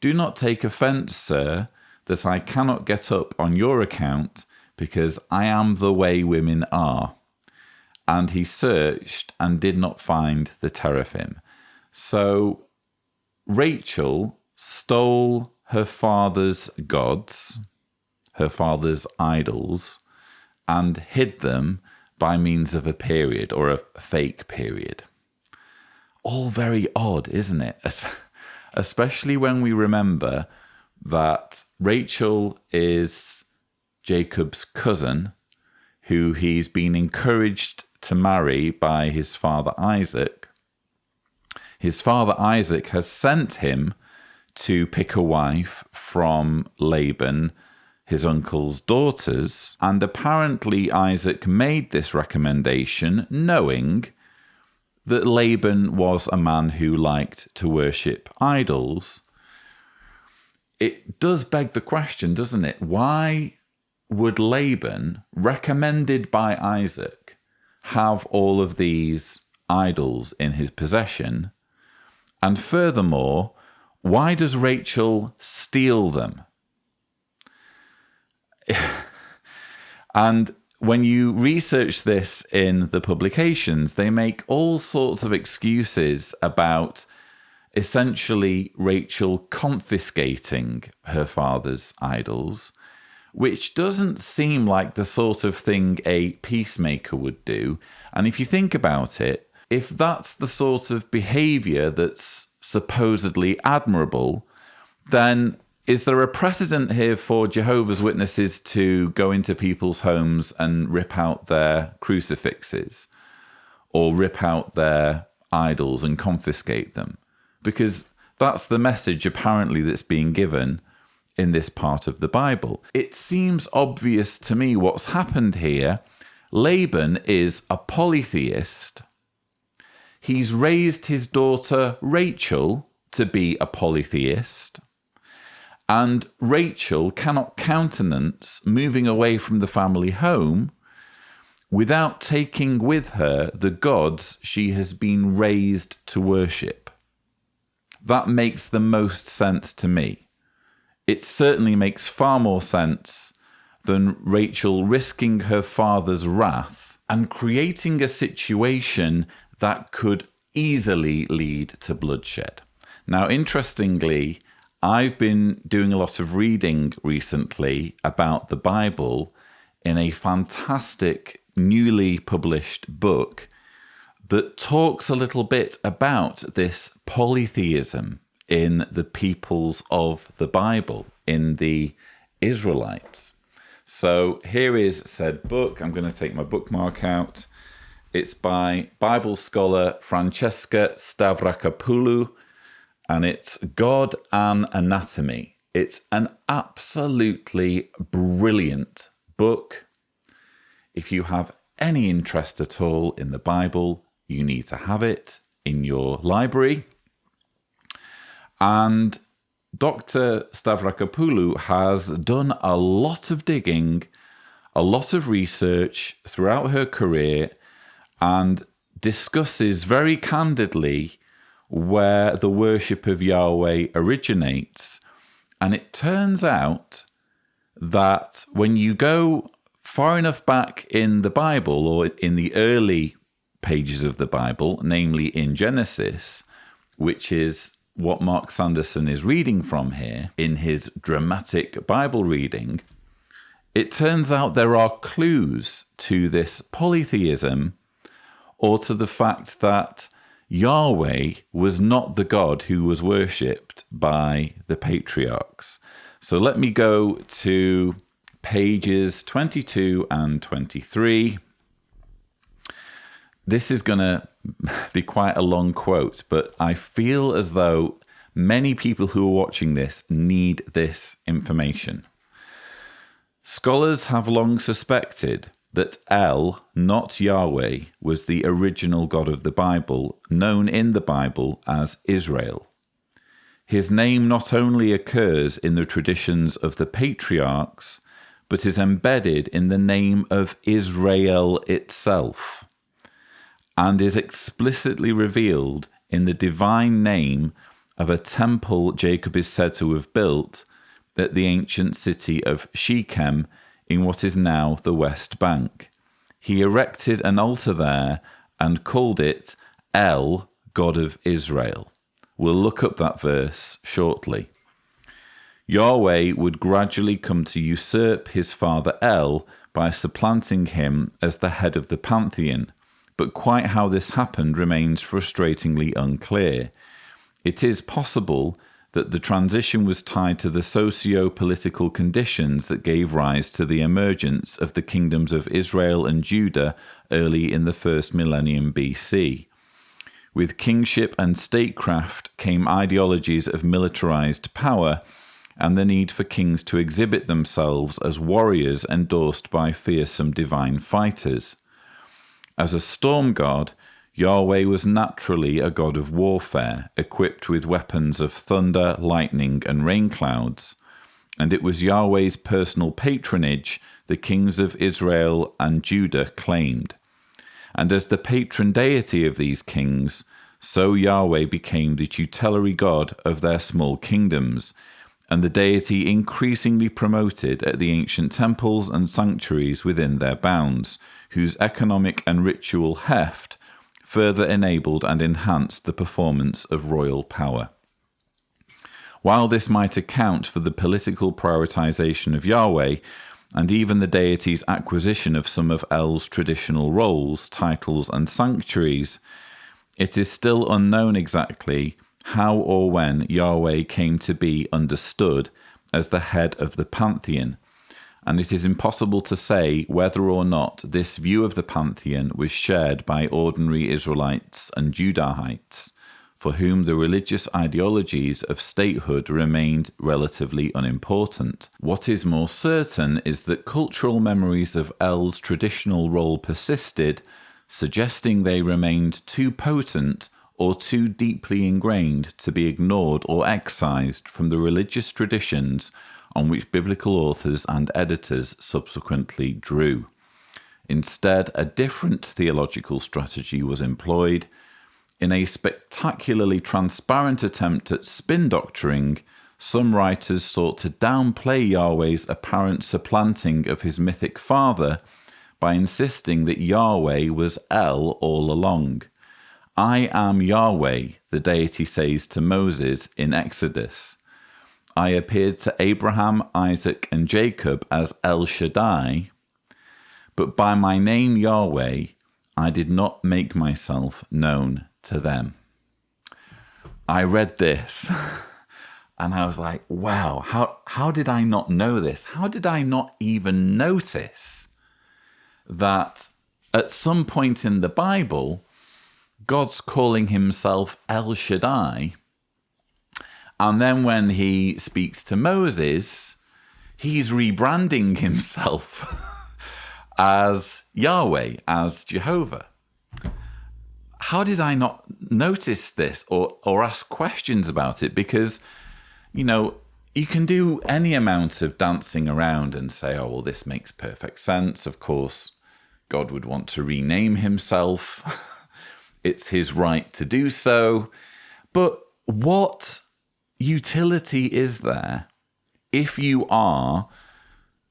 "Do not take offense, sir, that I cannot get up on your account, because I am the way women are." And he searched and did not find the teraphim. So Rachel stole her father's gods, her father's idols, and hid them by means of a period or a fake period. all very odd, isn't it? Especially when we remember that Rachel is Jacob's cousin, who he's been encouraged to marry by his father Isaac. His father Isaac has sent him to pick a wife from Laban, his uncle's daughters, and apparently Isaac made this recommendation knowing that Laban was a man who liked to worship idols. It does beg the question, doesn't it? Why would Laban, recommended by Isaac, have all of these idols in his possession? And furthermore, why does Rachel steal them? And when you research this in the publications, they make all sorts of excuses about essentially Rachel confiscating her father's idols, which doesn't seem like the sort of thing a peacemaker would do. And if you think about it, if that's the sort of behavior that's supposedly admirable, then is there a precedent here for Jehovah's Witnesses to go into people's homes and rip out their crucifixes or rip out their idols and confiscate them? Because that's the message apparently that's being given in this part of the Bible. It seems obvious to me what's happened here. Laban is a polytheist. He's raised his daughter Rachel to be a polytheist. And Rachel cannot countenance moving away from the family home without taking with her the gods she has been raised to worship. That makes the most sense to me. It certainly makes far more sense than Rachel risking her father's wrath and creating a situation that could easily lead to bloodshed. Now, interestingly, I've been doing a lot of reading recently about the Bible in a fantastic newly published book that talks a little bit about this polytheism in the peoples of the Bible, in the Israelites. So here is said book. I'm going to take my bookmark out. It's by Bible scholar Francesca Stavrakopoulou, and it's God and Anatomy. It's an absolutely brilliant book. If you have any interest at all in the Bible, you need to have it in your library. And Dr. Stavrakopoulou has done a lot of digging, a lot of research throughout her career, and discusses very candidly where the worship of Yahweh originates. And it turns out that when you go far enough back in the Bible, or in the early pages of the Bible, namely in Genesis, which is what Mark Sanderson is reading from here in his dramatic Bible reading, it turns out there are clues to this polytheism, or to the fact that Yahweh was not the God who was worshipped by the patriarchs. So let me go to pages 22 and 23. This is going to be quite a long quote, but I feel as though many people who are watching this need this information. Scholars have long suspected that El, not Yahweh, was the original God of the Bible, known in the Bible as Israel. His name not only occurs in the traditions of the patriarchs, but is embedded in the name of Israel itself, and is explicitly revealed in the divine name of a temple Jacob is said to have built at the ancient city of Shechem in what is now the West Bank. He erected an altar there and called it El, God of Israel. We'll look up that verse shortly. Yahweh would gradually come to usurp his father El by supplanting him as the head of the pantheon, but quite how this happened remains frustratingly unclear. It is possible that the transition was tied to the socio-political conditions that gave rise to the emergence of the kingdoms of Israel and Judah early in the first millennium BC. With kingship and statecraft came ideologies of militarized power and the need for kings to exhibit themselves as warriors endorsed by fearsome divine fighters. As a storm god, Yahweh was naturally a god of warfare, equipped with weapons of thunder, lightning, and rain clouds, and it was Yahweh's personal patronage the kings of Israel and Judah claimed. And as the patron deity of these kings, so Yahweh became the tutelary god of their small kingdoms, and the deity increasingly promoted at the ancient temples and sanctuaries within their bounds, whose economic and ritual heft further enabled and enhanced the performance of royal power. While this might account for the political prioritization of Yahweh, and even the deity's acquisition of some of El's traditional roles, titles, and sanctuaries, it is still unknown exactly how or when Yahweh came to be understood as the head of the pantheon, and it is impossible to say whether or not this view of the pantheon was shared by ordinary Israelites and Judahites, for whom the religious ideologies of statehood remained relatively unimportant. What is more certain is that cultural memories of El's traditional role persisted, suggesting they remained too potent or too deeply ingrained to be ignored or excised from the religious traditions on which biblical authors and editors subsequently drew. Instead, a different theological strategy was employed. In a spectacularly transparent attempt at spin doctoring, some writers sought to downplay Yahweh's apparent supplanting of his mythic father by insisting that Yahweh was El all along. I am Yahweh, the deity says to Moses in Exodus. I appeared to Abraham, Isaac, and Jacob as El Shaddai, but by my name Yahweh, I did not make myself known to them. I read this and I was like, wow, how did I not know this? How did I not even notice that at some point in the Bible, God's calling himself El Shaddai, and then when he speaks to Moses, he's rebranding himself as Yahweh, as Jehovah. How did I not notice this or ask questions about it? Because, you know, you can do any amount of dancing around and say, oh, well, this makes perfect sense. Of course, God would want to rename himself. It's his right to do so. But what utility is there if you are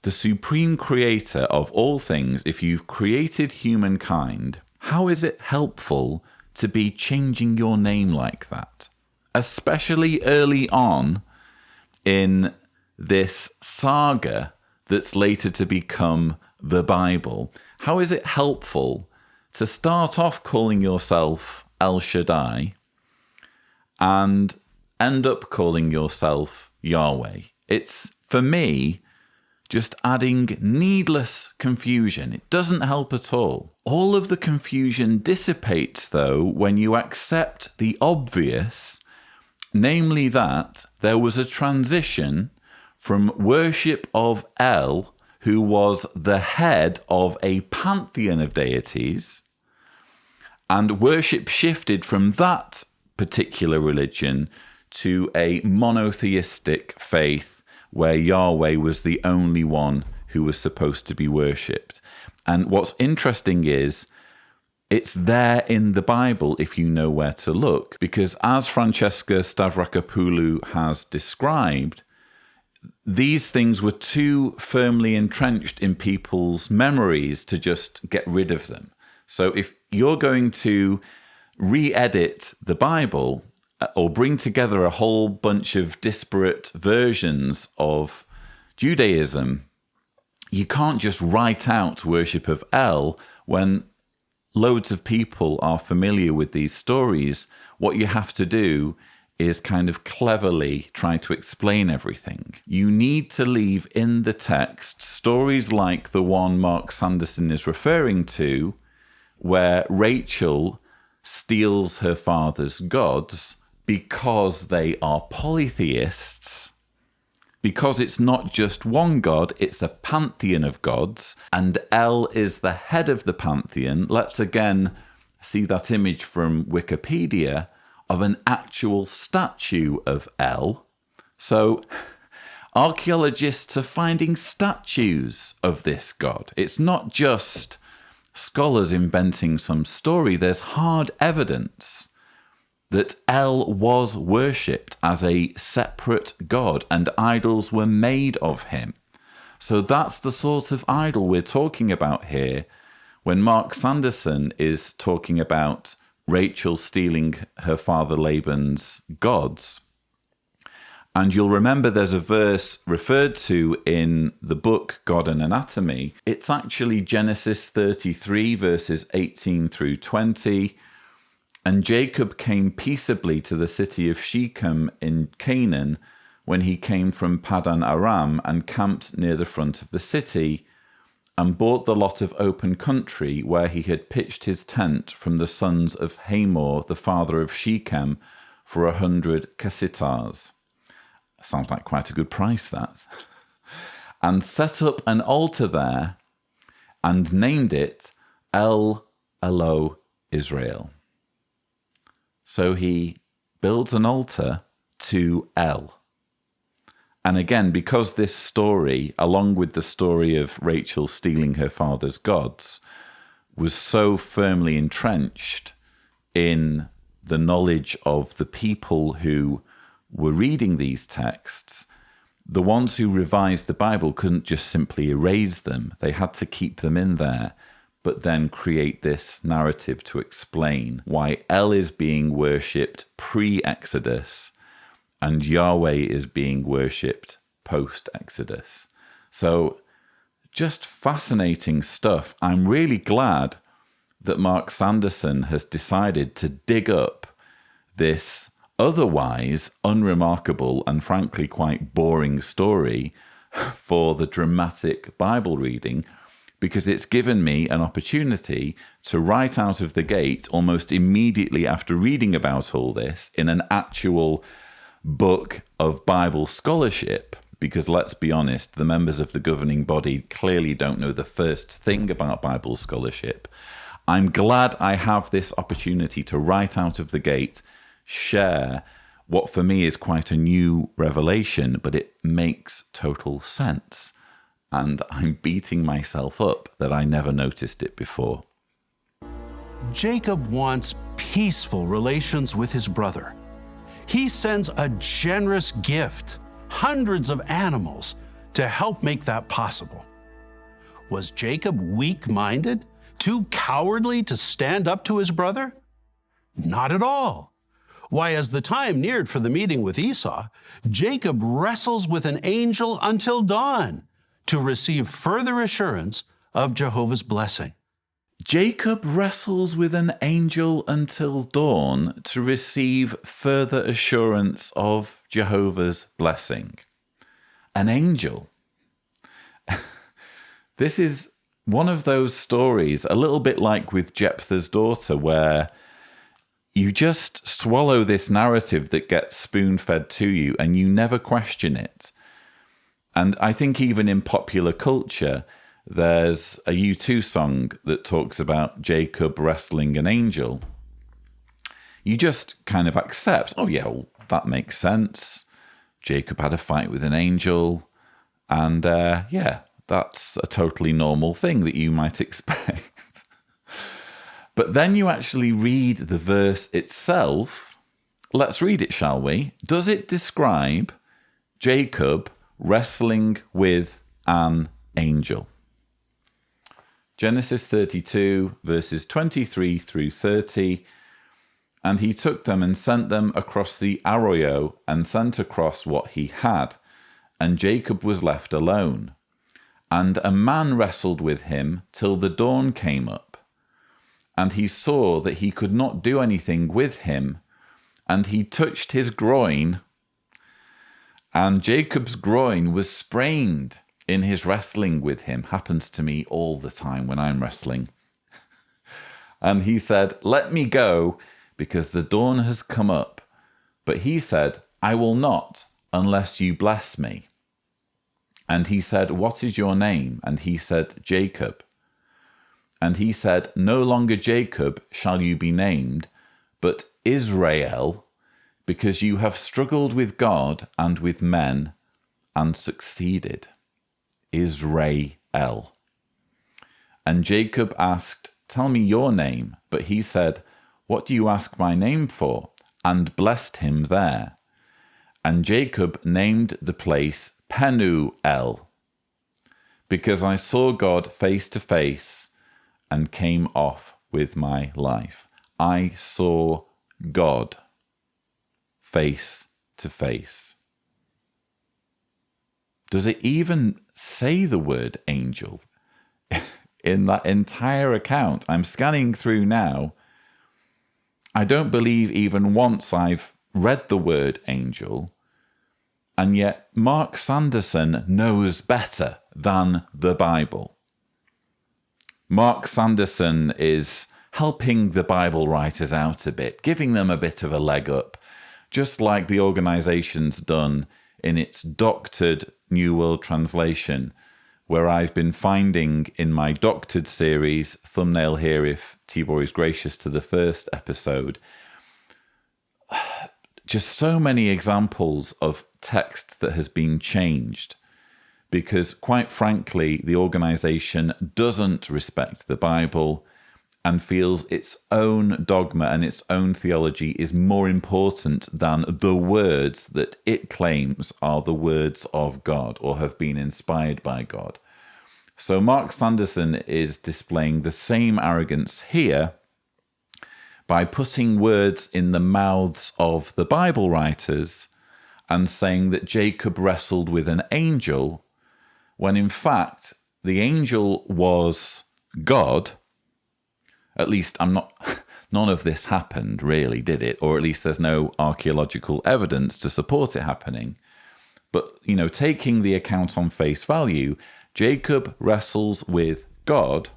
the supreme creator of all things? If you've created humankind, how is it helpful to be changing your name like that? Especially early on in this saga that's later to become the Bible. How is it helpful to start off calling yourself El Shaddai and end up calling yourself Yahweh? It's, for me, just adding needless confusion. It doesn't help at all. All of the confusion dissipates, though, when you accept the obvious, namely that there was a transition from worship of El, who was the head of a pantheon of deities, and worship shifted from that particular religion to a monotheistic faith where Yahweh was the only one who was supposed to be worshipped. And what's interesting is it's there in the Bible if you know where to look, because as Francesca Stavrakopoulou has described, these things were too firmly entrenched in people's memories to just get rid of them. So if you're going to re-edit the Bible or bring together a whole bunch of disparate versions of Judaism, you can't just write out worship of El when loads of people are familiar with these stories, what you have to do is kind of cleverly try to explain everything. You need to leave in the text stories like the one Mark Sanderson is referring to, where Rachel steals her father's gods because they are polytheists. Because it's not just one god, it's a pantheon of gods, and El is the head of the pantheon. Let's again see that image from Wikipedia of an actual statue of El. So archaeologists are finding statues of this god. It's not just scholars inventing some story. There's hard evidence that El was worshipped as a separate god and idols were made of him. So that's the sort of idol we're talking about here when Mark Sanderson is talking about Rachel stealing her father Laban's gods. And you'll remember there's a verse referred to in the book God and Anatomy. It's actually Genesis 33, verses 18 through 20. And Jacob came peaceably to the city of Shechem in Canaan when he came from Paddan Aram and camped near the front of the city and bought the lot of open country where he had pitched his tent from the sons of Hamor, the father of Shechem, for 100 kesitars. Sounds like quite a good price, that. And set up an altar there and named it El Elo Israel. So he builds an altar to El. And again, because this story, along with the story of Rachel stealing her father's gods, was so firmly entrenched in the knowledge of the people who were reading these texts, the ones who revised the Bible couldn't just simply erase them. They had to keep them in there, but then create this narrative to explain why El is being worshipped pre-Exodus and Yahweh is being worshipped post-Exodus. So just fascinating stuff. I'm really glad that Mark Sanderson has decided to dig up this otherwise unremarkable and frankly quite boring story for the dramatic Bible reading, because it's given me an opportunity to right out of the gate, almost immediately after reading about all this, in an actual book of Bible scholarship, because let's be honest, the members of the governing body clearly don't know the first thing about Bible scholarship. I'm glad I have this opportunity to right out of the gate share what for me is quite a new revelation, but it makes total sense. And I'm beating myself up that I never noticed it before. Jacob wants peaceful relations with his brother. He sends a generous gift, hundreds of animals, to help make that possible. Was Jacob weak-minded, too cowardly to stand up to his brother? Not at all. Why, as the time neared for the meeting with Esau, Jacob wrestles with an angel until dawn to receive further assurance of Jehovah's blessing. Jacob wrestles with an angel until dawn to receive further assurance of Jehovah's blessing. An angel. This is one of those stories, a little bit like with Jephthah's daughter, where you just swallow this narrative that gets spoon-fed to you and you never question it. And I think even in popular culture, there's a U2 song that talks about Jacob wrestling an angel. You just kind of accept, oh yeah, well, that makes sense. Jacob had a fight with an angel. And yeah, that's a totally normal thing that you might expect. But then you actually read the verse itself. Let's read it, shall we? Does it describe Jacob wrestling with an angel? Genesis 32, verses 23 through 30. And he took them and sent them across the arroyo and sent across what he had. And Jacob was left alone. And a man wrestled with him till the dawn came up. and he saw that he could not do anything with him, and he touched his groin, and Jacob's groin was sprained in his wrestling with him. Happens to me all the time when I'm wrestling. And he said, "Let me go, because the dawn has come up." But he said, "I will not, unless you bless me." And he said, "What is your name?" And he said, "Jacob." And he said, "No longer Jacob shall you be named, but Israel, because you have struggled with God and with men and succeeded." Israel. And Jacob asked, "Tell me your name." But he said, "What do you ask my name for?" And blessed him there. And Jacob named the place Penuel, because I saw God face to face and came off with my life. I saw God face to face. Does it even say the word angel in that entire account? I'm scanning through now. I don't believe even once I've read the word angel, and yet Mark Sanderson knows better than the Bible. Mark Sanderson is helping the Bible writers out a bit, giving them a bit of a leg up, just like the organization's done in its doctored New World Translation, where I've been finding in my doctored series, thumbnail here if Tibor is gracious to the first episode, just so many examples of text that has been changed, because quite frankly, the organization doesn't respect the Bible and feels its own dogma and its own theology is more important than the words that it claims are the words of God or have been inspired by God. So Mark Sanderson is displaying the same arrogance here by putting words in the mouths of the Bible writers and saying that Jacob wrestled with an angel, when in fact the angel was God. At least none of this happened, really, did it? Or at least there's no archaeological evidence to support it happening. But, taking the account on face value, Jacob wrestles with God.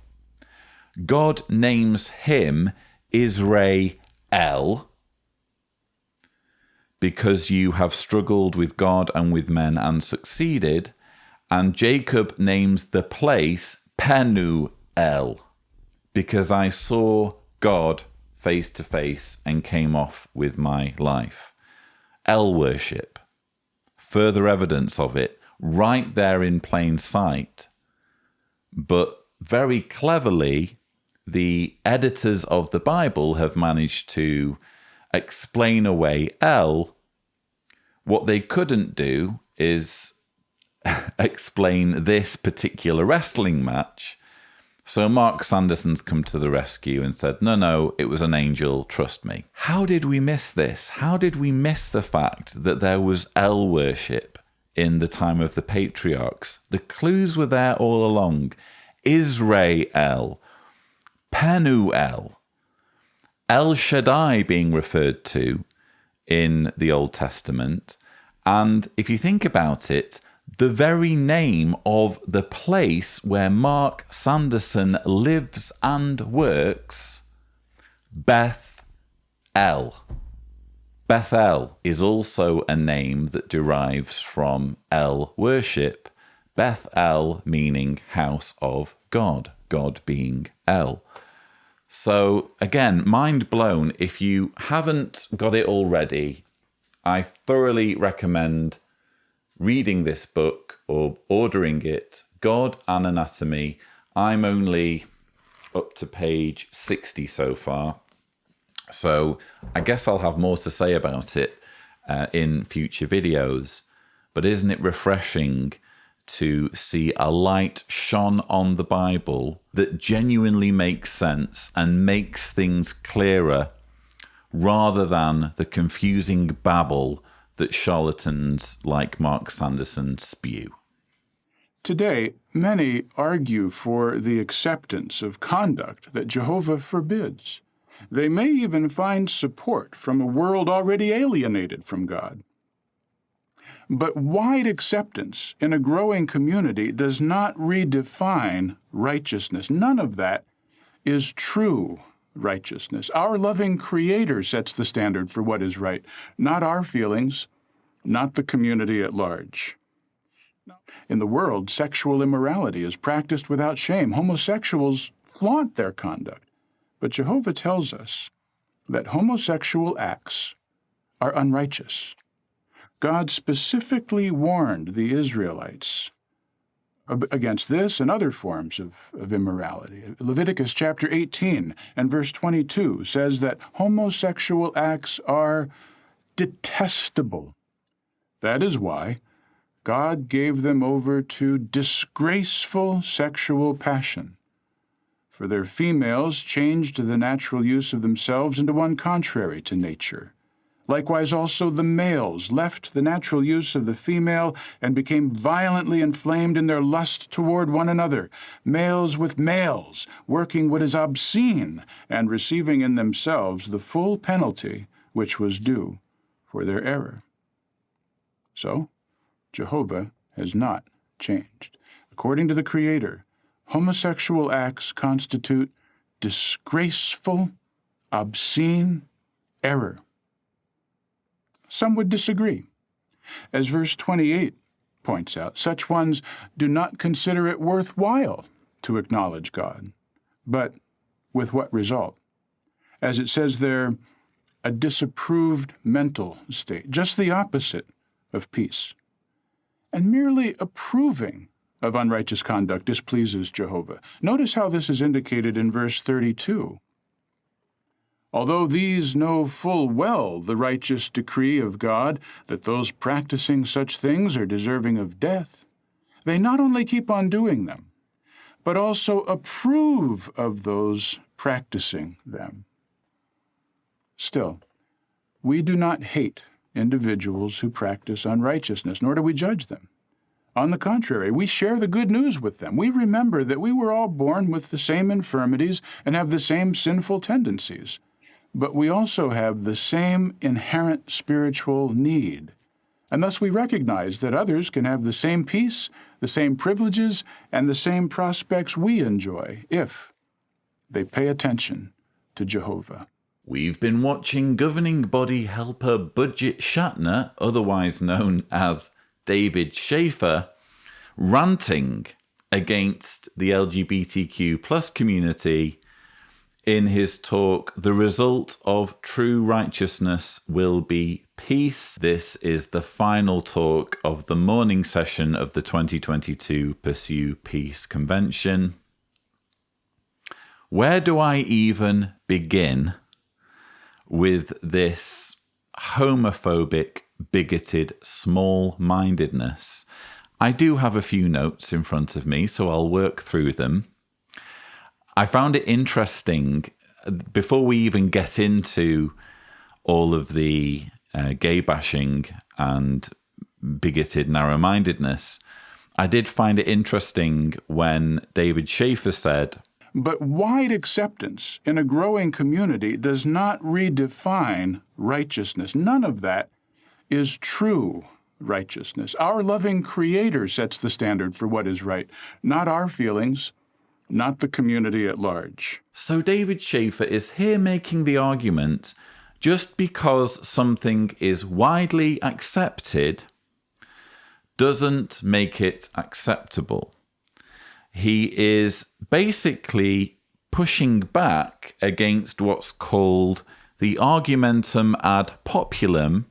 God names him Israel, because you have struggled with God and with men and succeeded. And Jacob names the place Penuel, because I saw God face to face and came off with my life. El worship. Further evidence of it right there in plain sight. But very cleverly, the editors of the Bible have managed to explain away El. What they couldn't do is explain this particular wrestling match. So Mark Sanderson's come to the rescue and said, no, it was an angel, trust me. How did we miss this? How did we miss the fact that there was El worship in the time of the patriarchs? The clues were there all along. Israel, Penuel, El Shaddai being referred to in the Old Testament. And if you think about it, the very name of the place where Mark Sanderson lives and works, Beth-El. Bethel is also a name that derives from El worship. Beth-El meaning house of God, God being El. So again, mind blown. If you haven't got it already, I thoroughly recommend reading this book or ordering it, God and Anatomy. I'm only up to page 60 so far, so I guess I'll have more to say about it in future videos. But isn't it refreshing to see a light shone on the Bible that genuinely makes sense and makes things clearer, rather than the confusing babble that charlatans like Mark Sanderson spew? Today, Many argue for the acceptance of conduct that Jehovah forbids. They may even find support from a world already alienated from God. But wide acceptance in a growing community does not redefine righteousness. None of that is true righteousness. Our loving Creator sets the standard for what is right, not our feelings, not the community at large. In the world, sexual immorality is practiced without shame. Homosexuals flaunt their conduct. But Jehovah tells us that homosexual acts are unrighteous. God specifically warned the Israelites against this and other forms of immorality. Leviticus chapter 18 and verse 22 says that homosexual acts are detestable. That is why God gave them over to disgraceful sexual passion. For their females changed the natural use of themselves into one contrary to nature. Likewise also the males left the natural use of the female and became violently inflamed in their lust toward one another, males with males, working what is obscene and receiving in themselves the full penalty which was due for their error. So, Jehovah has not changed. According to the Creator, homosexual acts constitute disgraceful, obscene error. Some would disagree. As verse 28 points out, such ones do not consider it worthwhile to acknowledge God. But with what result? As it says there, a disapproved mental state, just the opposite of peace. And merely approving of unrighteous conduct displeases Jehovah. Notice how this is indicated in verse 32. Although these know full well the righteous decree of God, that those practicing such things are deserving of death, they not only keep on doing them, but also approve of those practicing them. Still, we do not hate individuals who practice unrighteousness, nor do we judge them. On the contrary, we share the good news with them. We remember that we were all born with the same infirmities and have the same sinful tendencies. But we also have the same inherent spiritual need. And thus we recognize that others can have the same peace, the same privileges, and the same prospects we enjoy if they pay attention to Jehovah. We've been watching governing body helper Budget Shatner, otherwise known as David Schaefer, ranting against the LGBTQ plus community in his talk, The Result of True Righteousness Will Be Peace. This is the final talk of the morning session of the 2022 Pursue Peace Convention. Where do I even begin with this homophobic, bigoted, small-mindedness? I do have a few notes in front of me, so I'll work through them. I found it interesting, before we even get into all of the gay bashing and bigoted narrow-mindedness, I did find it interesting when David Schaefer said, "But wide acceptance in a growing community does not redefine righteousness. None of that is true righteousness. Our loving Creator sets the standard for what is right, not our feelings, not the community at large." So David Schaefer is here making the argument, just because something is widely accepted doesn't make it acceptable. He is basically pushing back against what's called the argumentum ad populum.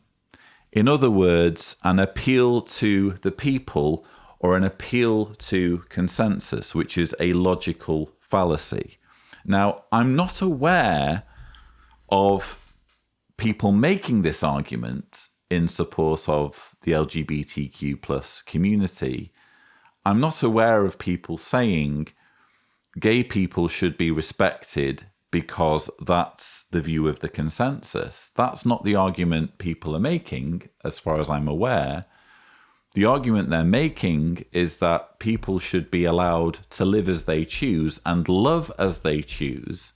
In other words, an appeal to the people or an appeal to consensus, which is a logical fallacy. Now, I'm not aware of people making this argument in support of the LGBTQ plus community. I'm not aware of people saying gay people should be respected because that's the view of the consensus. That's not the argument people are making, as far as I'm aware. The argument they're making is that people should be allowed to live as they choose and love as they choose.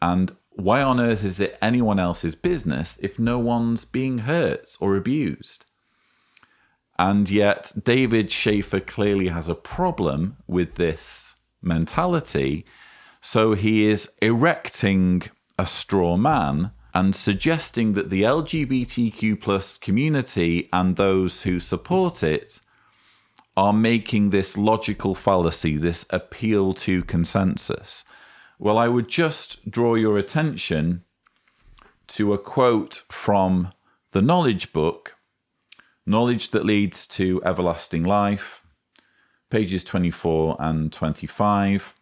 And why on earth is it anyone else's business if no one's being hurt or abused? And yet David Schaefer clearly has a problem with this mentality, so he is erecting a straw man and suggesting that the LGBTQ plus community and those who support it are making this logical fallacy, this appeal to consensus. Well, I would just draw your attention to a quote from the Knowledge book, Knowledge That Leads to Everlasting Life, pages 24 and 25.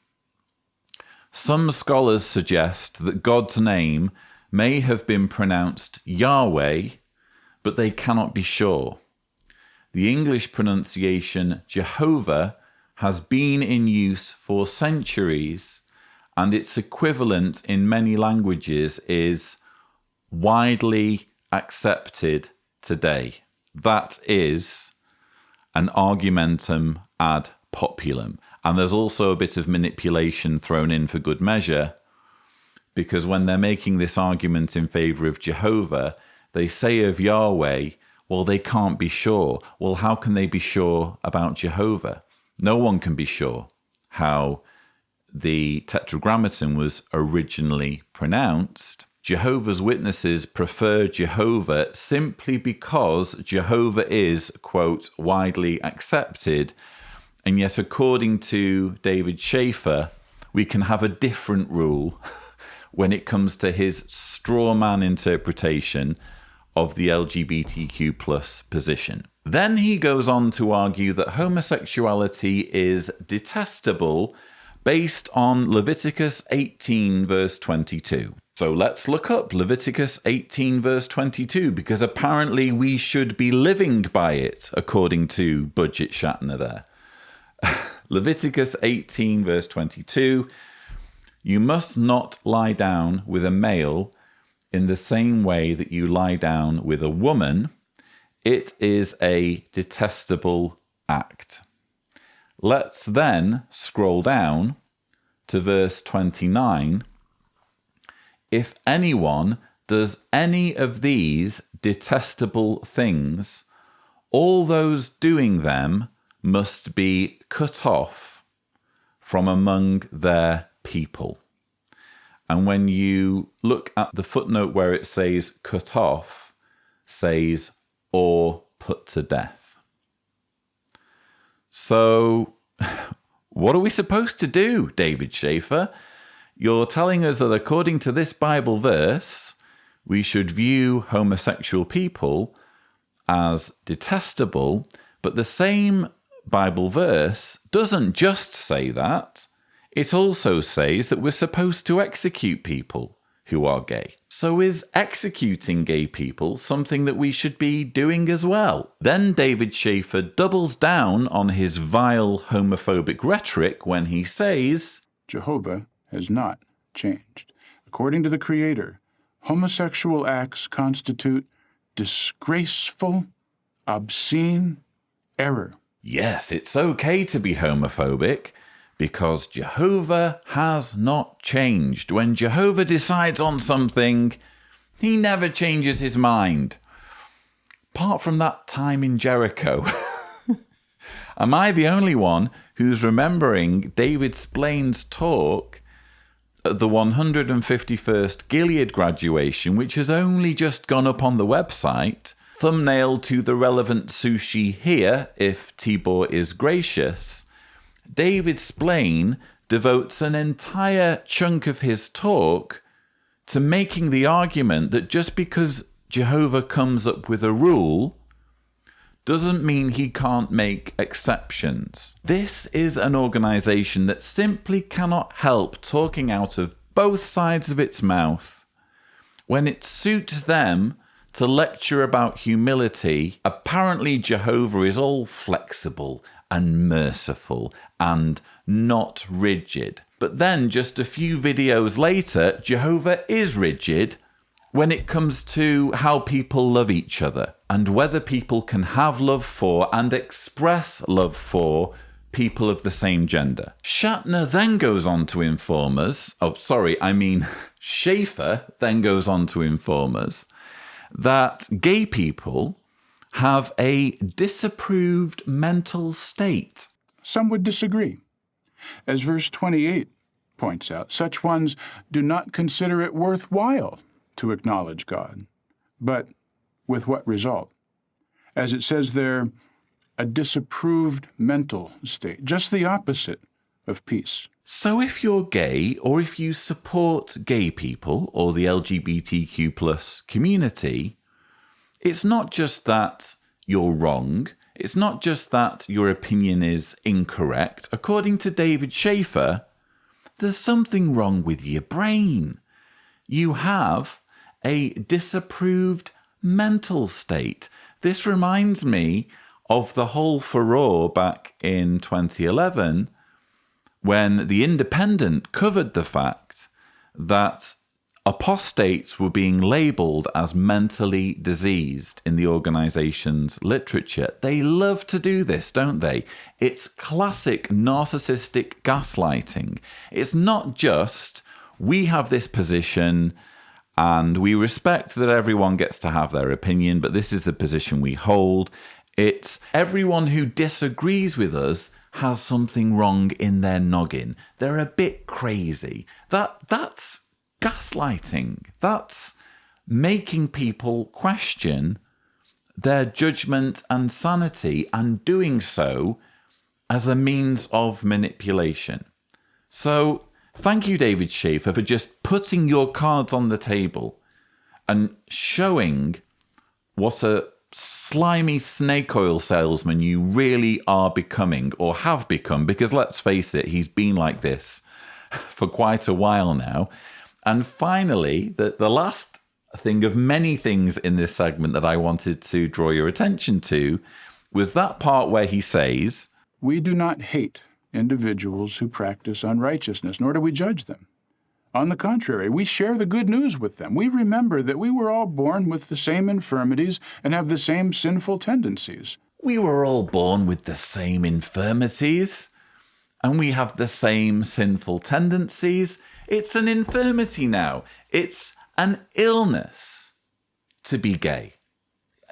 Some scholars suggest that God's name may have been pronounced Yahweh, but they cannot be sure. The English pronunciation Jehovah has been in use for centuries, and its equivalent in many languages is widely accepted today. That is an argumentum ad populum. And there's also a bit of manipulation thrown in for good measure, because when they're making this argument in favor of Jehovah, they say of Yahweh, well, they can't be sure. Well, how can they be sure about Jehovah? No one can be sure how the Tetragrammaton was originally pronounced. Jehovah's Witnesses prefer Jehovah simply because Jehovah is, quote, widely accepted. And yet, according to David Schaefer, we can have a different rule when it comes to his straw man interpretation of the LGBTQ plus position. Then he goes on to argue that homosexuality is detestable based on Leviticus 18 verse 22. So let's look up Leviticus 18 verse 22, because apparently we should be living by it, according to Budget Shatner there. Leviticus 18 verse 22, you must not lie down with a male in the same way that you lie down with a woman. It is a detestable act. Let's then scroll down to verse 29. If anyone does any of these detestable things, all those doing them must be cut off from among their people. And when you look at the footnote where it says cut off, says or put to death. So what are we supposed to do, David Schaefer? You're telling us that according to this Bible verse, we should view homosexual people as detestable, but the same Bible verse doesn't just say that. It also says that we're supposed to execute people who are gay. So is executing gay people something that we should be doing as well? Then David Schaefer doubles down on his vile homophobic rhetoric when he says, Jehovah has not changed. According to the Creator, homosexual acts constitute disgraceful, obscene error. Yes, it's okay to be homophobic because Jehovah has not changed. When Jehovah decides on something, he never changes his mind. Apart from that time in Jericho. Am I the only one who's remembering David Splain's talk at the 151st Gilead graduation, which has only just gone up on the website? Thumbnail to the relevant sushi here, if Tibor is gracious. David Splain devotes an entire chunk of his talk to making the argument that just because Jehovah comes up with a rule doesn't mean he can't make exceptions. This is an organization that simply cannot help talking out of both sides of its mouth. When it suits them to lecture about humility, apparently Jehovah is all flexible and merciful and not rigid. But then just a few videos later, Jehovah is rigid when it comes to how people love each other and whether people can have love for and express love for people of the same gender. Shatner then goes on to inform us, Schaeffer then goes on to inform us that gay people have a disapproved mental state. Some would disagree. As verse 28 points out, such ones do not consider it worthwhile to acknowledge God. But with what result? As it says there, a disapproved mental state, just the opposite of peace. So if you're gay, or if you support gay people or the LGBTQ plus community, it's not just that you're wrong. It's not just that your opinion is incorrect. According to David Schaeffer, there's something wrong with your brain. You have a disapproved mental state. This reminds me of the whole furore back in 2011 when The Independent covered the fact that apostates were being labelled as mentally diseased in the organisation's literature. They love to do this, don't they? It's classic narcissistic gaslighting. It's not just, we have this position and we respect that everyone gets to have their opinion, but this is the position we hold. It's everyone who disagrees with us has something wrong in their noggin. They're a bit crazy. That's gaslighting. That's making people question their judgment and sanity, and doing so as a means of manipulation. So thank you, David Schaeffer, for just putting your cards on the table and showing what a slimy snake oil salesman you really are becoming, or have become, because let's face it, he's been like this for quite a while now. And finally, the last thing of many things in this segment that I wanted to draw your attention to was that part where he says, "We do not hate individuals who practice unrighteousness, nor do we judge them. On the contrary, we share the good news with them. We remember that we were all born with the same infirmities and have the same sinful tendencies." We were all born with the same infirmities and we have the same sinful tendencies. It's an infirmity now. It's an illness to be gay.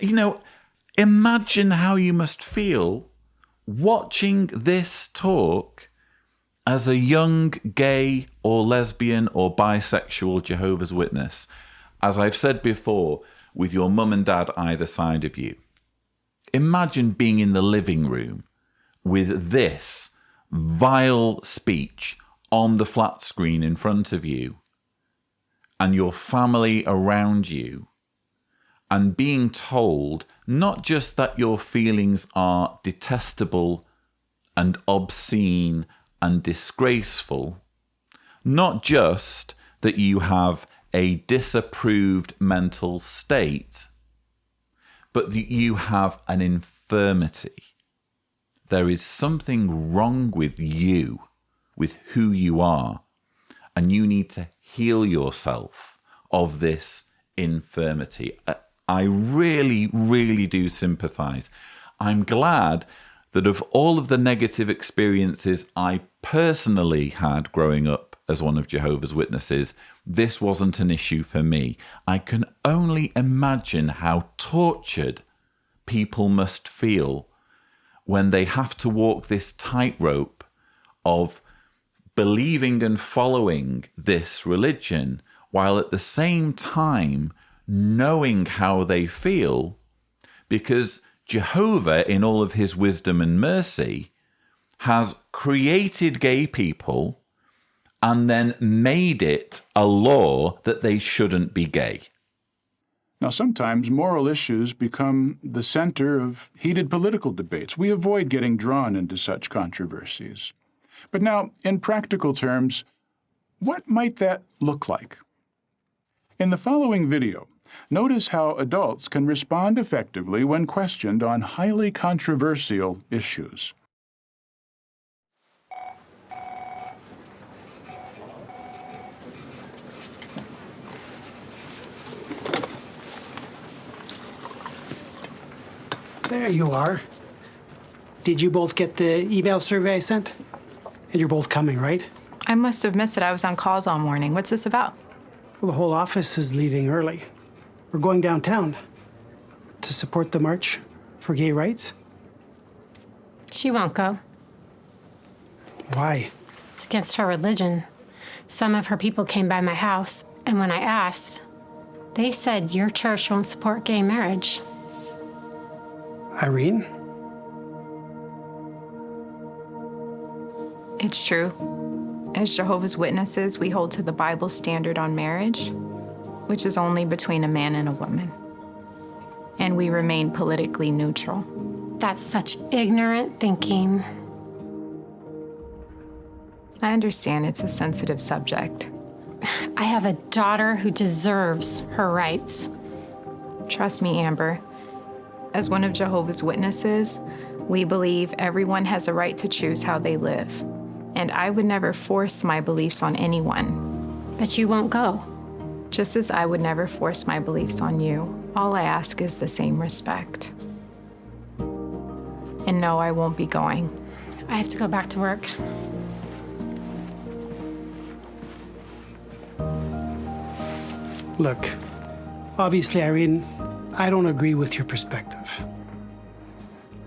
You know, imagine how you must feel watching this talk as a young gay or lesbian or bisexual Jehovah's Witness. As I've said before, with your mum and dad either side of you. Imagine being in the living room with this vile speech on the flat screen in front of you and your family around you, and being told not just that your feelings are detestable and obscene and disgraceful, not just that you have a disapproved mental state, but that you have an infirmity. There is something wrong with you, with who you are, and you need to heal yourself of this infirmity. I really, really do sympathize. I'm glad that of all of the negative experiences I personally had growing up as one of Jehovah's Witnesses, this wasn't an issue for me. I can only imagine how tortured people must feel when they have to walk this tightrope of believing and following this religion while at the same time knowing how they feel, because Jehovah, in all of his wisdom and mercy, has created gay people and then made it a law that they shouldn't be gay. Now, sometimes moral issues become the center of heated political debates. We avoid getting drawn into such controversies. But now, in practical terms, what might that look like? In the following video, notice how adults can respond effectively when questioned on highly controversial issues. There you are. Did you both get the email survey I sent? And you're both coming, right? I must have missed it. I was on calls all morning. What's this about? Well, the whole office is leaving early. We're going downtown to support the march for gay rights. She won't go. Why? It's against her religion. Some of her people came by my house, and when I asked, they said your church won't support gay marriage. Irene? It's true. As Jehovah's Witnesses, we hold to the Bible standard on marriage, which is only between a man and a woman. And we remain politically neutral. That's such ignorant thinking. I understand it's a sensitive subject. I have a daughter who deserves her rights. Trust me, Amber. As one of Jehovah's Witnesses, we believe everyone has a right to choose how they live. And I would never force my beliefs on anyone. But you won't go. Just as I would never force my beliefs on you. All I ask is the same respect. And no, I won't be going. I have to go back to work. Look, obviously, Irene, I don't agree with your perspective.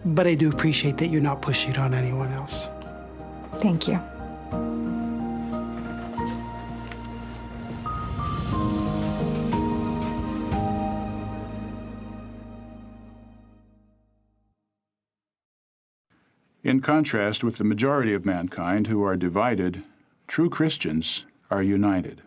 But I do appreciate that you're not pushing it on anyone else. Thank you. In contrast with the majority of mankind who are divided, true Christians are united.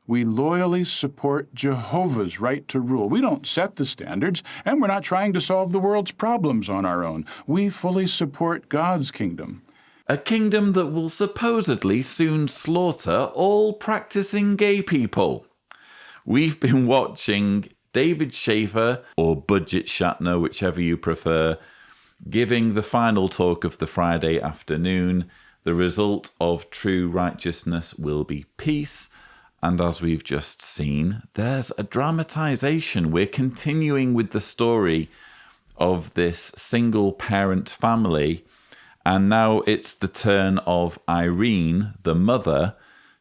We loyally support Jehovah's right to rule. We don't set the standards, and we're not trying to solve the world's problems on our own. We fully support God's kingdom. A kingdom that will supposedly soon slaughter all practicing gay people. We've been watching David Schaefer, or Budget Shatner, whichever you prefer, giving the final talk of the Friday afternoon. The result of true righteousness will be peace. And as we've just seen, there's a dramatization. We're continuing with the story of this single-parent family. And now it's the turn of Irene, the mother,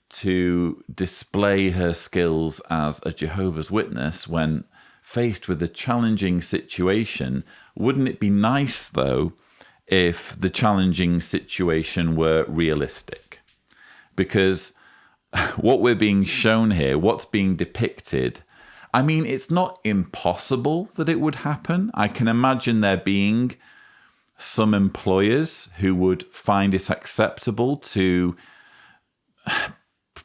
to display her skills as a Jehovah's Witness when faced with a challenging situation. Wouldn't it be nice, though, if the challenging situation were realistic? Because what we're being shown here, what's being depicted, I mean, it's not impossible that it would happen. I can imagine there being some employers who would find it acceptable to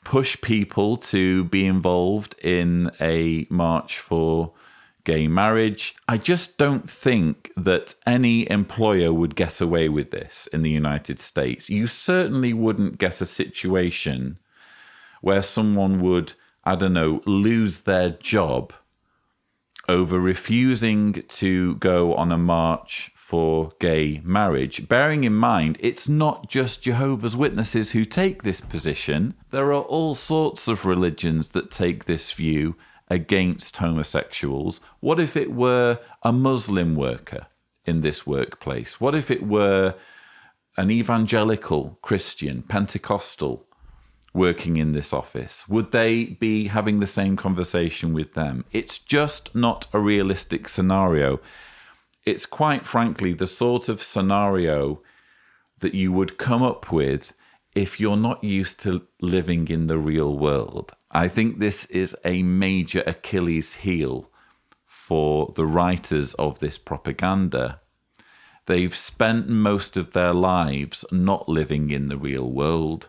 push people to be involved in a march for gay marriage. I just don't think that any employer would get away with this in the United States. You certainly wouldn't get a situation where someone would, I don't know, lose their job over refusing to go on a march for gay marriage. Bearing in mind, it's not just Jehovah's Witnesses who take this position. There are all sorts of religions that take this view against homosexuals. What if it were a Muslim worker in this workplace? What if it were an evangelical Christian, Pentecostal, working in this office? Would they be having the same conversation with them? It's just not a realistic scenario. It's quite frankly the sort of scenario that you would come up with if you're not used to living in the real world. I think this is a major Achilles heel for the writers of this propaganda. They've spent most of their lives not living in the real world.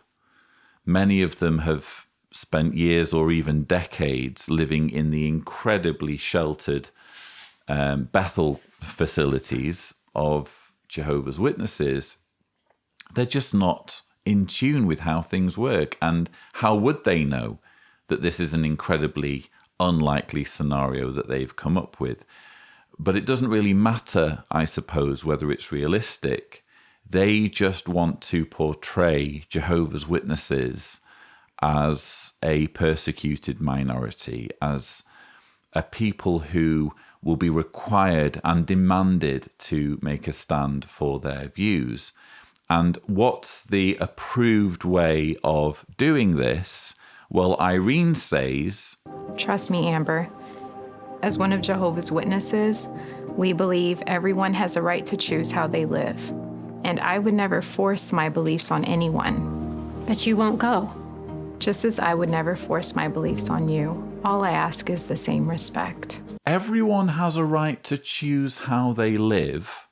Many of them have spent years or even decades living in the incredibly sheltered Bethel facilities of Jehovah's Witnesses. They're just not in tune with how things work. And how would they know that this is an incredibly unlikely scenario that they've come up with? But it doesn't really matter, I suppose, whether it's realistic. They just want to portray Jehovah's Witnesses as a persecuted minority, as a people who will be required and demanded to make a stand for their views. And what's the approved way of doing this? Well, Irene says, Trust me, Amber. As one of Jehovah's Witnesses, we believe everyone has a right to choose how they live. And I would never force my beliefs on anyone. But you won't go. Just as I would never force my beliefs on you. All I ask is the same respect. Everyone has a right to choose how they live,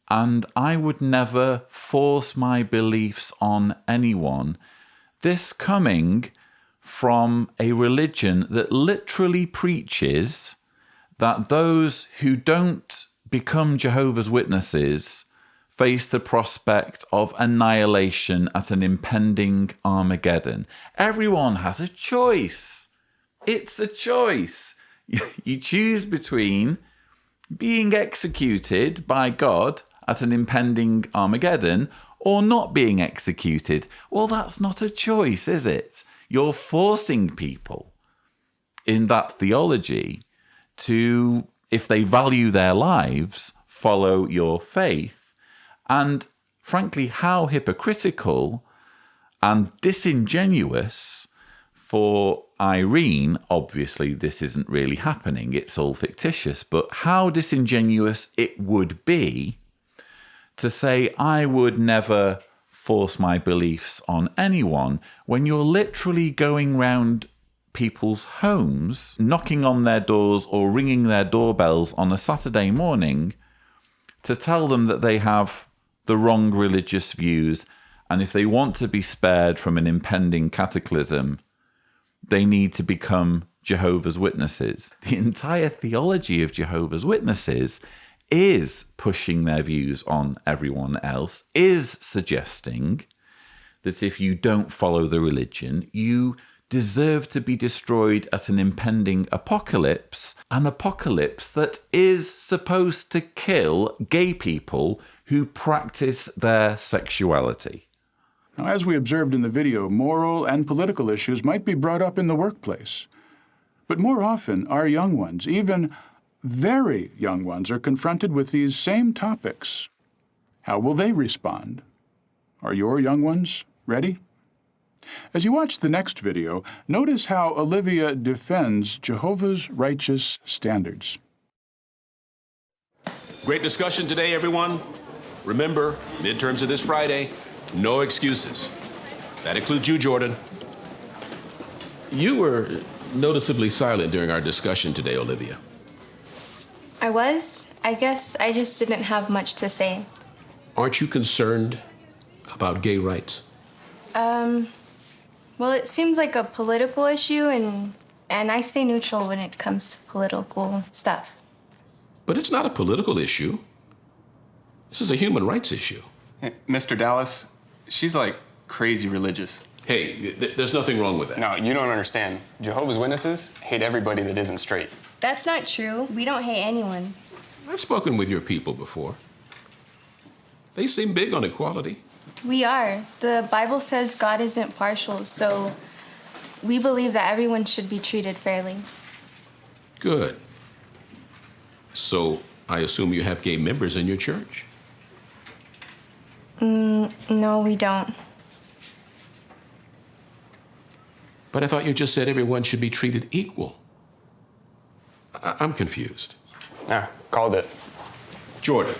and I would never force my beliefs on anyone. This coming from a religion that literally preaches that those who don't become Jehovah's Witnesses face the prospect of annihilation at an impending Armageddon. Everyone has a choice. It's a choice. You choose between being executed by God at an impending Armageddon or not being executed. Well, that's not a choice, is it? You're forcing people in that theology to, if they value their lives, follow your faith. And frankly, how hypocritical and disingenuous for Irene. Obviously, this isn't really happening, it's all fictitious, but how disingenuous it would be to say, I would never force my beliefs on anyone, when you're literally going round people's homes, knocking on their doors or ringing their doorbells on a Saturday morning to tell them that they have the wrong religious views, and if they want to be spared from an impending cataclysm, they need to become Jehovah's Witnesses. The entire theology of Jehovah's Witnesses is pushing their views on everyone else, is suggesting that if you don't follow the religion, you deserve to be destroyed at an impending apocalypse, an apocalypse that is supposed to kill gay people who practice their sexuality. Now, as we observed in the video, moral and political issues might be brought up in the workplace. But more often, our young ones, even very young ones, are confronted with these same topics. How will they respond? Are your young ones ready? As you watch the next video, notice how Olivia defends Jehovah's righteous standards. Great discussion today, everyone. Remember, midterms are this Friday. No excuses. That includes you, Jordan. You were noticeably silent during our discussion today, Olivia. I was. I guess I just didn't have much to say. Aren't you concerned about gay rights? Well, it seems like a political issue, and I stay neutral when it comes to political stuff. But it's not a political issue. This is a human rights issue. Hey, Mr. Dallas, she's like crazy religious. Hey, there's nothing wrong with that. No, you don't understand. Jehovah's Witnesses hate everybody that isn't straight. That's not true. We don't hate anyone. I've spoken with your people before. They seem big on equality. We are. The Bible says God isn't partial, so we believe that everyone should be treated fairly. Good. So I assume you have gay members in your church? No, we don't. But I thought you just said everyone should be treated equal. I'm confused. Ah, called it. Jordan,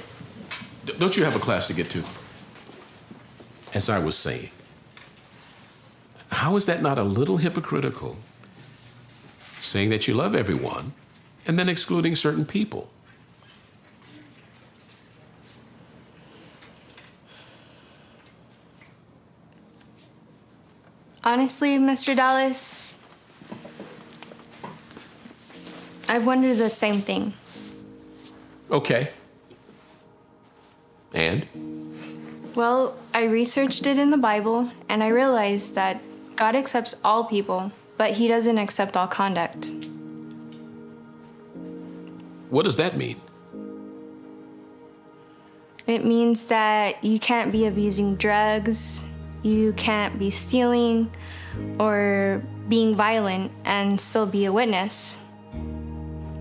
don't you have a class to get to? As I was saying, how is that not a little hypocritical? Saying that you love everyone and then excluding certain people. Honestly, Mr. Dallas, I've wondered the same thing. Okay. And? Well, I researched it in the Bible, and I realized that God accepts all people, but he doesn't accept all conduct. What does that mean? It means that you can't be abusing drugs, you can't be stealing or being violent and still be a witness.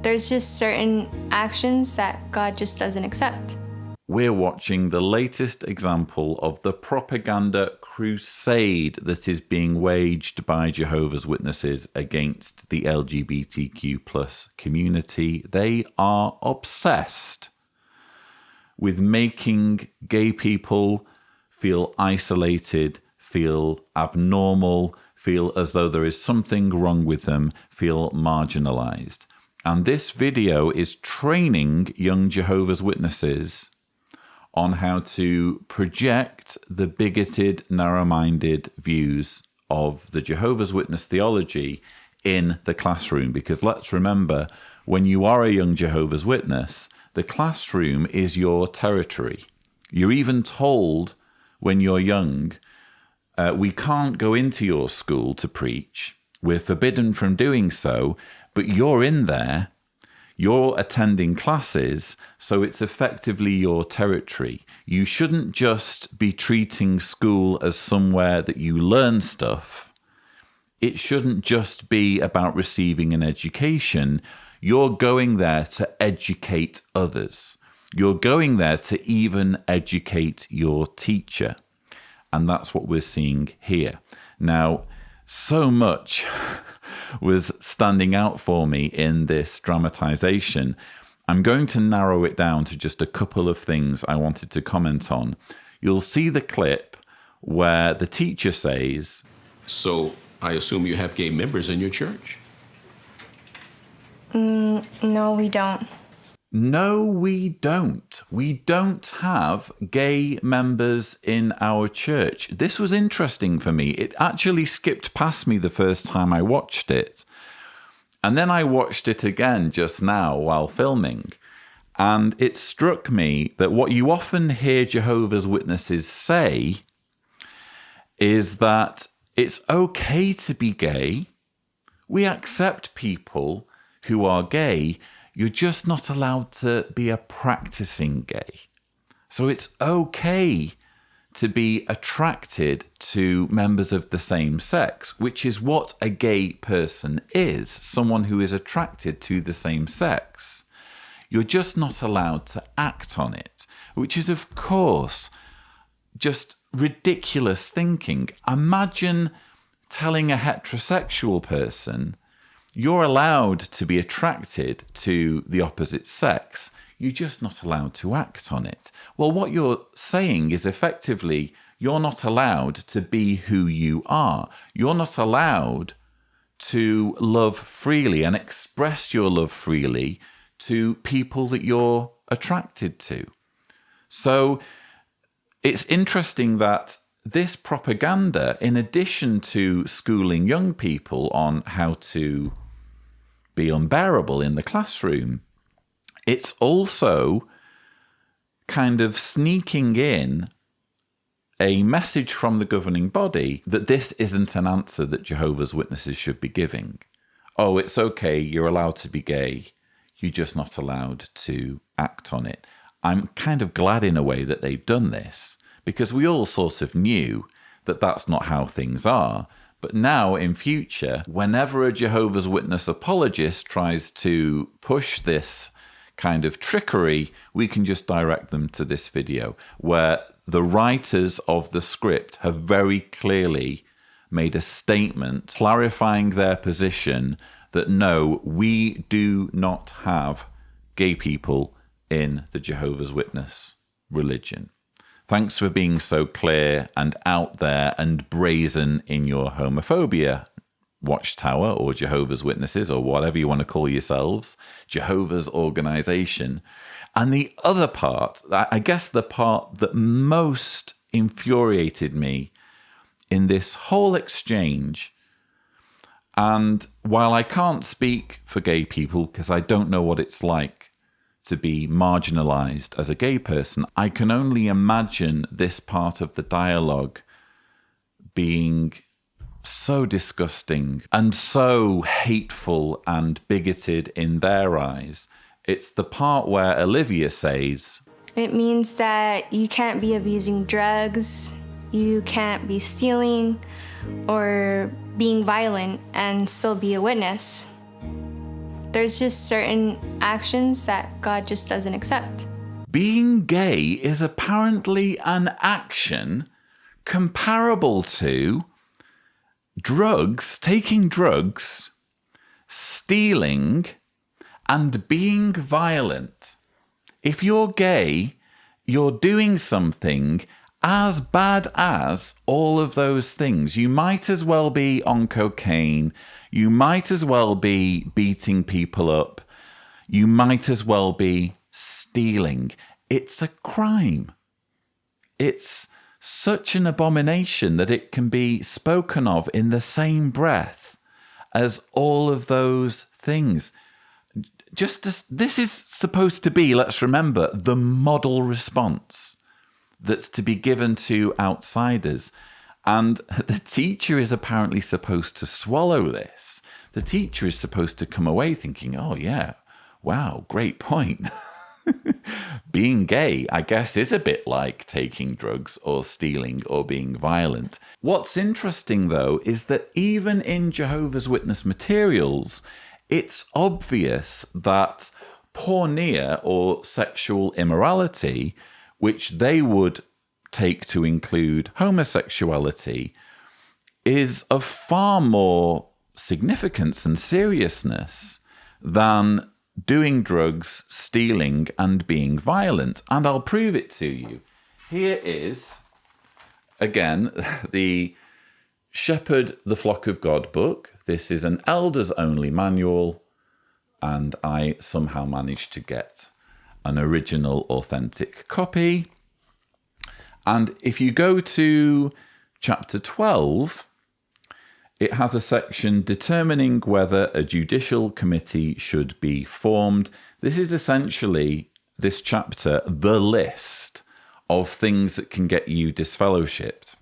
There's just certain actions that God just doesn't accept. We're watching the latest example of the propaganda crusade that is being waged by Jehovah's Witnesses against the LGBTQ plus community. They are obsessed with making gay people feel isolated, feel abnormal, feel as though there is something wrong with them, feel marginalized. And this video is training young Jehovah's Witnesses on how to project the bigoted, narrow-minded views of the Jehovah's Witness theology in the classroom. Because let's remember, when you are a young Jehovah's Witness, the classroom is your territory. You're even told when you're young, we can't go into your school to preach. We're forbidden from doing so, but you're in there. You're attending classes, so it's effectively your territory. You shouldn't just be treating school as somewhere that you learn stuff. It shouldn't just be about receiving an education. You're going there to educate others. You're going there to even educate your teacher. And that's what we're seeing here. Now, so much was standing out for me in this dramatization. I'm going to narrow it down to just a couple of things I wanted to comment on. You'll see the clip where the teacher says, "So I assume you have gay members in your church?" No, we don't. No, we don't. We don't have gay members in our church. This was interesting for me. It actually skipped past me the first time I watched it. And then I watched it again just now while filming. And it struck me that what you often hear Jehovah's Witnesses say is that it's okay to be gay. We accept people who are gay. You're just not allowed to be a practicing gay. So it's okay to be attracted to members of the same sex, which is what a gay person is, someone who is attracted to the same sex. You're just not allowed to act on it, which is, of course, just ridiculous thinking. Imagine telling a heterosexual person, you're allowed to be attracted to the opposite sex. You're just not allowed to act on it. Well, what you're saying is effectively, you're not allowed to be who you are. You're not allowed to love freely and express your love freely to people that you're attracted to. So it's interesting that this propaganda, in addition to schooling young people on how to be unbearable in the classroom, it's also kind of sneaking in a message from the governing body that this isn't an answer that Jehovah's Witnesses should be giving. Oh, it's okay, you're allowed to be gay, you're just not allowed to act on it. I'm kind of glad in a way that they've done this, because we all sort of knew that that's not how things are. But now, in future, whenever a Jehovah's Witness apologist tries to push this kind of trickery, we can just direct them to this video, where the writers of the script have very clearly made a statement clarifying their position that no, we do not have gay people in the Jehovah's Witness religion. Thanks for being so clear and out there and brazen in your homophobia, Watchtower or Jehovah's Witnesses or whatever you want to call yourselves, Jehovah's organization. And the other part, I guess the part that most infuriated me in this whole exchange, and while I can't speak for gay people because I don't know what it's like to be marginalized as a gay person, I can only imagine this part of the dialogue being so disgusting and so hateful and bigoted in their eyes. It's the part where Olivia says, It means that you can't be abusing drugs, you can't be stealing or being violent and still be a witness. There's just certain actions that God just doesn't accept. Being gay is apparently an action comparable to drugs, taking drugs, stealing, and being violent. If you're gay, you're doing something as bad as all of those things. You might as well be on cocaine. You might as well be beating people up. You might as well be stealing. It's a crime. It's such an abomination that it can be spoken of in the same breath as all of those things. Just as this is supposed to be, let's remember, the model response that's to be given to outsiders. And the teacher is apparently supposed to swallow this. The teacher is supposed to come away thinking, oh yeah, wow, great point. Being gay, I guess, is a bit like taking drugs or stealing or being violent. What's interesting, though, is that even in Jehovah's Witness materials, it's obvious that porneia, or sexual immorality, which they would take to include homosexuality, is of far more significance and seriousness than doing drugs, stealing, and being violent. And I'll prove it to you. Here is, again, the Shepherd the Flock of God book. This is an elders-only manual, and I somehow managed to get an original, authentic copy. And if you go to chapter 12, it has a section determining whether a judicial committee should be formed. This is essentially, this chapter, the list of things that can get you disfellowshipped.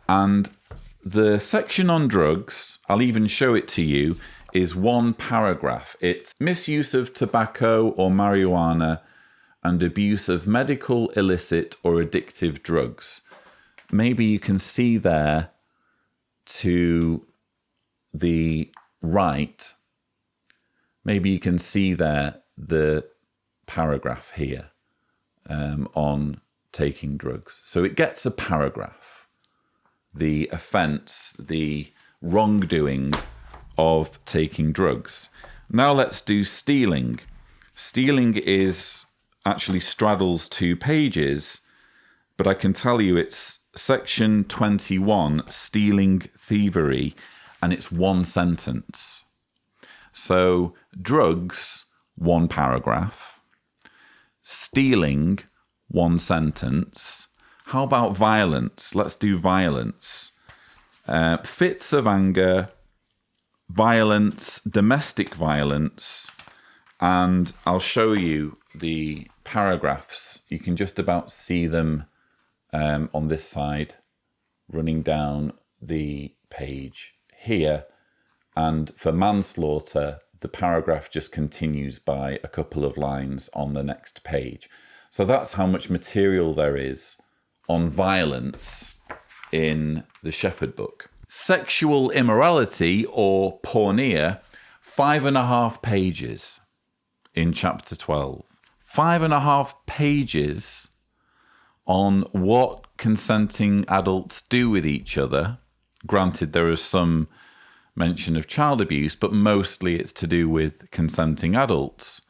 And the section on drugs, I'll even show it to you, is one paragraph. It's misuse of tobacco or marijuana and abuse of medical, illicit, or addictive drugs. Maybe you can see there to the right, maybe you can see there the paragraph here on taking drugs. So it gets a paragraph. The offence, the wrongdoing of taking drugs. Now let's do stealing. Stealing is actually straddles 2 pages, but I can tell you it's section 21, stealing, thievery, and it's 1 sentence. So drugs, 1 paragraph. Stealing, 1 sentence. How about violence? Let's do violence. Fits of anger, violence, domestic violence, and I'll show you the paragraphs. You can just about see them on this side, running down the page here. And for manslaughter, the paragraph just continues by a couple of lines on the next page. So that's how much material there is on violence in the Shepherd book. Sexual immorality, or porneia, 5.5 pages in chapter 12. 5.5 pages on what consenting adults do with each other. Granted, there is some mention of child abuse, but mostly it's to do with consenting adults.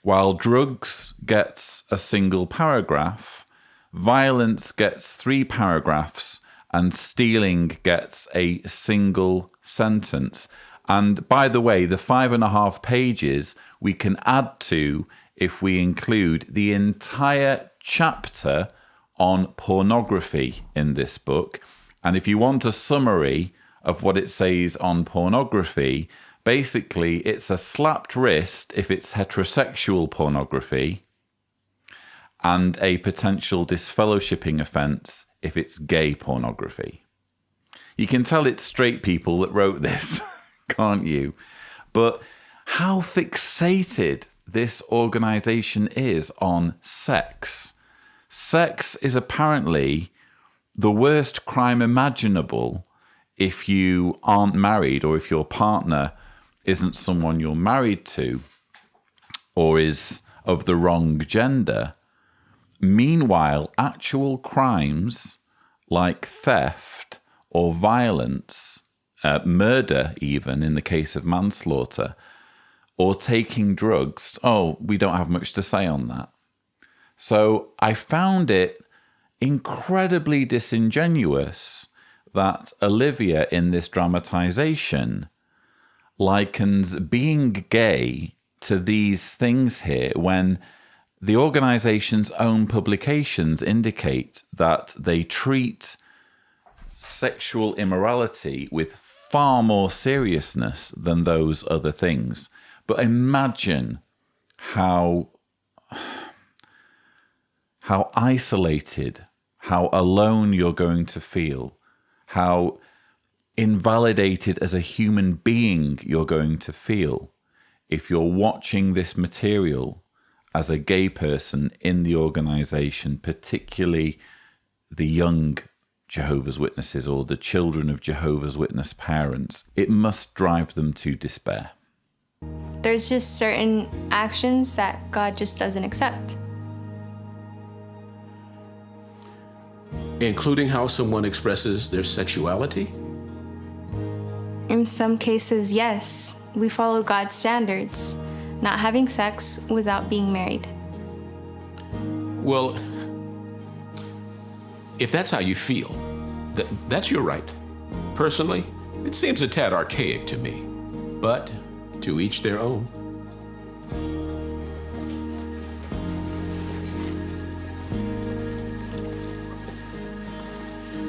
While drugs gets a single paragraph, violence gets 3 paragraphs, and stealing gets a single sentence. And by the way, the 5.5 pages we can add to if we include the entire chapter on pornography in this book. And if you want a summary of what it says on pornography, basically it's a slapped wrist if it's heterosexual pornography, and a potential disfellowshipping offence if it's gay pornography. You can tell it's straight people that wrote this, can't you? But how fixated this organisation is on sex. Sex is apparently the worst crime imaginable if you aren't married or if your partner isn't someone you're married to or is of the wrong gender. Meanwhile, actual crimes like theft or violence, murder even in the case of manslaughter, or taking drugs, we don't have much to say on that. So I found it incredibly disingenuous that Olivia in this dramatization likens being gay to these things here when the organization's own publications indicate that they treat sexual immorality with far more seriousness than those other things. But imagine how isolated, how alone you're going to feel, how invalidated as a human being you're going to feel if you're watching this material as a gay person in the organization, particularly the young Jehovah's Witnesses or the children of Jehovah's Witness parents. It must drive them to despair. There's just certain actions that God just doesn't accept. Including how someone expresses their sexuality? In some cases, yes. We follow God's standards, not having sex without being married. Well, if that's how you feel, that's your right. Personally, it seems a tad archaic to me, but to each their own.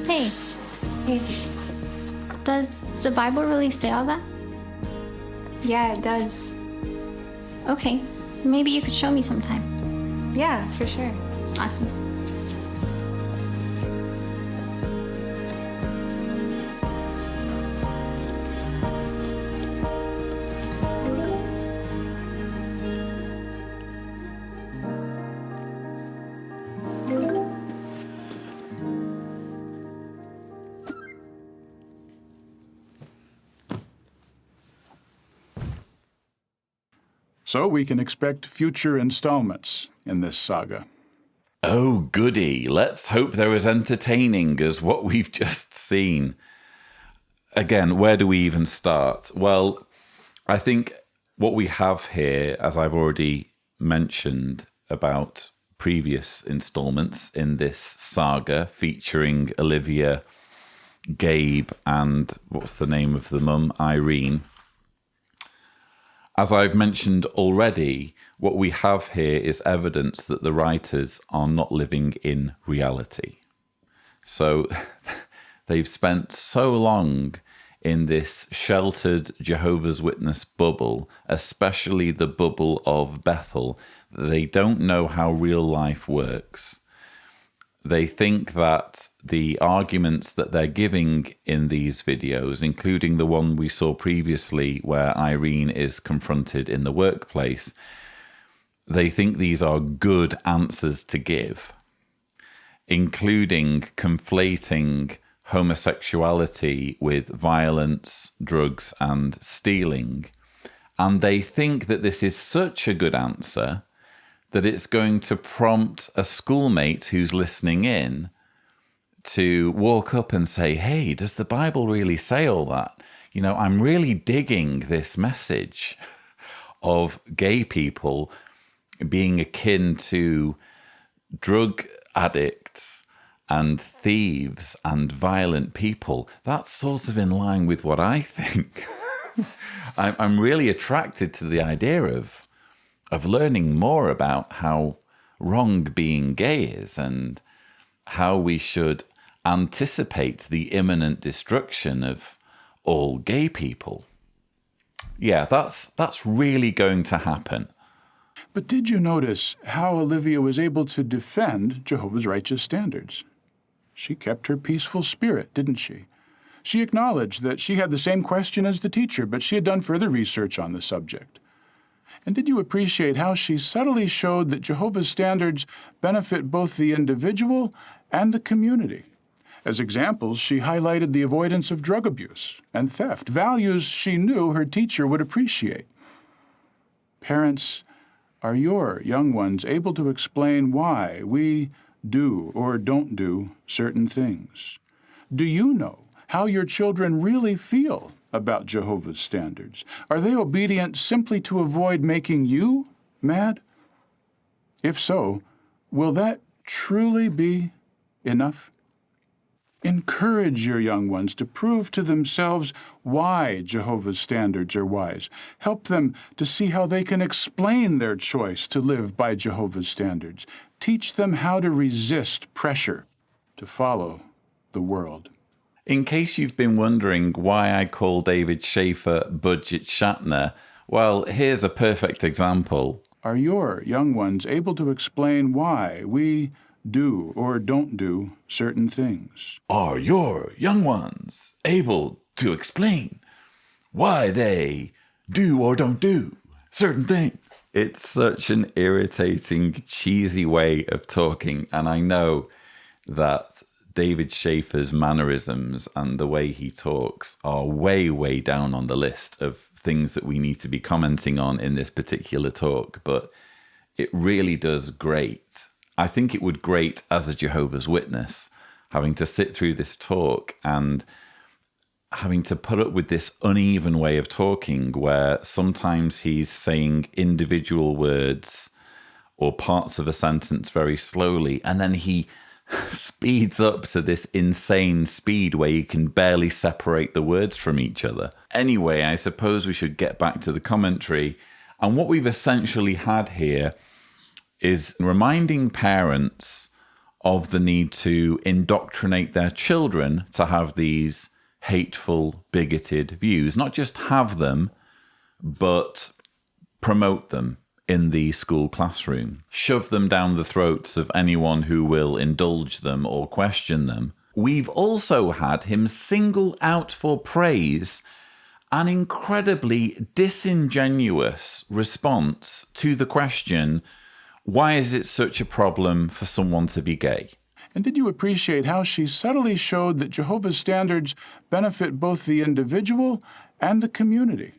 Hey. Does the Bible really say all that? Yeah, it does. Okay. Maybe you could show me sometime. Yeah, for sure. Awesome. So we can expect future installments in this saga. Oh, goody. Let's hope they're as entertaining as what we've just seen. Again, where do we even start? Well, I think what we have here, as I've already mentioned about previous installments in this saga featuring Olivia, Gabe, and what's the name of the mum? Irene. As I've mentioned already, what we have here is evidence that the writers are not living in reality. So they've spent so long in this sheltered Jehovah's Witness bubble, especially the bubble of Bethel, that they don't know how real life works. They think that the arguments that they're giving in these videos, including the one we saw previously where Irene is confronted in the workplace, they think these are good answers to give, including conflating homosexuality with violence, drugs, and stealing. And they think that this is such a good answer that it's going to prompt a schoolmate who's listening in to walk up and say, hey, does the Bible really say all that? You know, I'm really digging this message of gay people being akin to drug addicts and thieves and violent people. That's sort of in line with what I think. I'm really attracted to the idea of learning more about how wrong being gay is and how we should anticipate the imminent destruction of all gay people. Yeah, that's really going to happen. But did you notice how Olivia was able to defend Jehovah's righteous standards? She kept her peaceful spirit, didn't she? She acknowledged that she had the same question as the teacher, but she had done further research on the subject. And did you appreciate how she subtly showed that Jehovah's standards benefit both the individual and the community, As examples, she highlighted the avoidance of drug abuse and theft, values she knew her teacher would appreciate. Parents, are your young ones able to explain why we do or don't do certain things? Do you know how your children really feel about Jehovah's standards? Are they obedient simply to avoid making you mad? If so, will that truly be enough? Encourage your young ones to prove to themselves why Jehovah's standards are wise. Help them to see how they can explain their choice to live by Jehovah's standards. Teach them how to resist pressure to follow the world. In case you've been wondering why I call David Schaefer Budget Shatner, well, here's a perfect example. Are your young ones able to explain why we do or don't do certain things? Are your young ones able to explain why they do or don't do certain things? It's such an irritating, cheesy way of talking, and I know that David Schaefer's mannerisms and the way he talks are way, way down on the list of things that we need to be commenting on in this particular talk, but it really does grate. I think it would grate as a Jehovah's Witness, having to sit through this talk and having to put up with this uneven way of talking where sometimes he's saying individual words or parts of a sentence very slowly, and then he speeds up to this insane speed where you can barely separate the words from each other. Anyway, I suppose we should get back to the commentary. And what we've essentially had here is reminding parents of the need to indoctrinate their children to have these hateful, bigoted views. Not just have them, but promote them in the school classroom. Shove them down the throats of anyone who will indulge them or question them. We've also had him single out for praise an incredibly disingenuous response to the question, why is it such a problem for someone to be gay? And did you appreciate how she subtly showed that Jehovah's standards benefit both the individual and the community?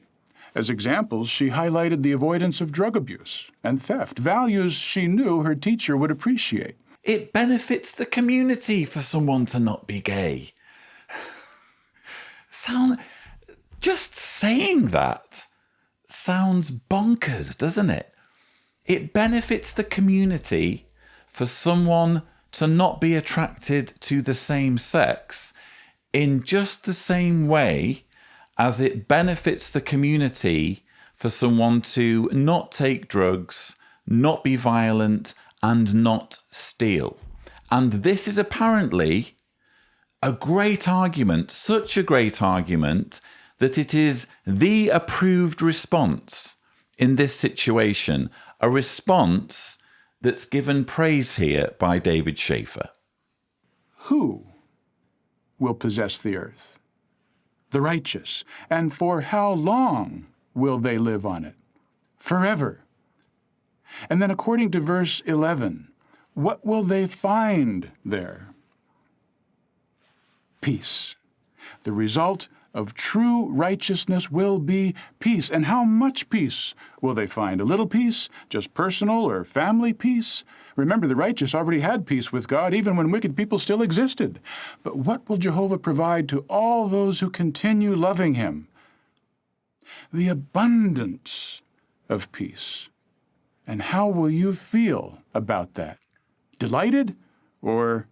As examples, she highlighted the avoidance of drug abuse and theft, values she knew her teacher would appreciate. It benefits the community for someone to not be gay. Just saying that sounds bonkers, doesn't it? It benefits the community for someone to not be attracted to the same sex in just the same way as it benefits the community for someone to not take drugs, not be violent, and not steal. And this is apparently a great argument, such a great argument, that it is the approved response in this situation, a response that's given praise here by David Schaefer. Who will possess the earth? The righteous. And for how long will they live on it? Forever. And then according to verse 11, what will they find there? Peace. The result of true righteousness will be peace. And how much peace will they find? A little peace? Just personal or family peace? Remember, the righteous already had peace with God even when wicked people still existed. But what will Jehovah provide to all those who continue loving him? The abundance of peace. And how will you feel about that? Delighted or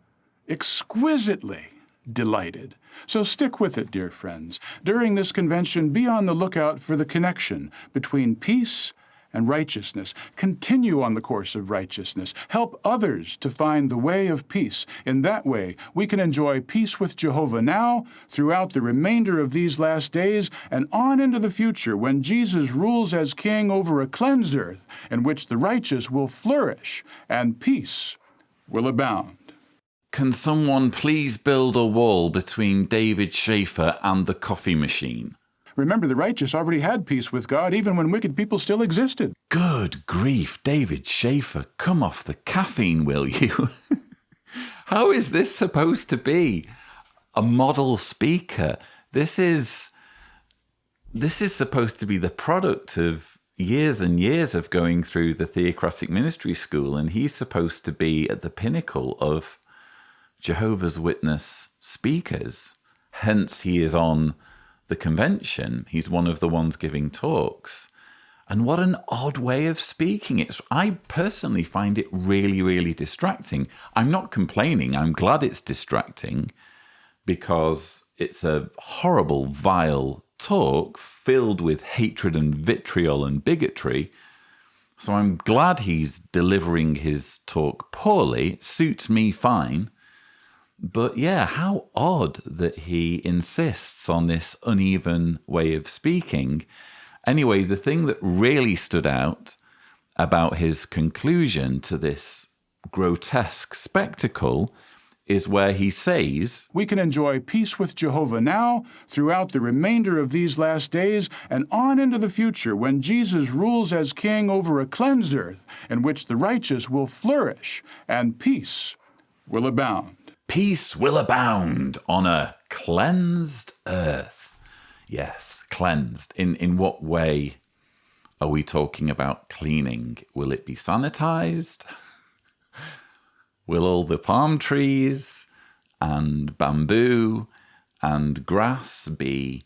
exquisitely delighted? So stick with it, dear friends. During this convention, be on the lookout for the connection between peace and righteousness. Continue on the course of righteousness. Help others to find the way of peace. In that way, we can enjoy peace with Jehovah now, throughout the remainder of these last days, and on into the future when Jesus rules as king over a cleansed earth in which the righteous will flourish and peace will abound. Can someone please build a wall between David Schaefer and the coffee machine? Remember, the righteous already had peace with God even when wicked people still existed. Good grief, David Schaefer, come off the caffeine, will you? How is this supposed to be? a model speaker. This is supposed to be the product of years and years of going through the theocratic ministry school, and he's supposed to be at the pinnacle of Jehovah's Witness speakers. Hence, he is on the convention. He's one of the ones giving talks. And what an odd way of speaking. I personally find it really, really distracting. I'm not complaining. I'm glad it's distracting because it's a horrible, vile talk filled with hatred and vitriol and bigotry. So I'm glad he's delivering his talk poorly. It suits me fine. But yeah, how odd that he insists on this uneven way of speaking. Anyway, the thing that really stood out about his conclusion to this grotesque spectacle is where he says, "We can enjoy peace with Jehovah now, throughout the remainder of these last days, and on into the future when Jesus rules as king over a cleansed earth, in which the righteous will flourish and peace will abound." Peace will abound on a cleansed earth. Yes, cleansed. In what way are we talking about cleaning? Will it be sanitized? Will all the palm trees and bamboo and grass be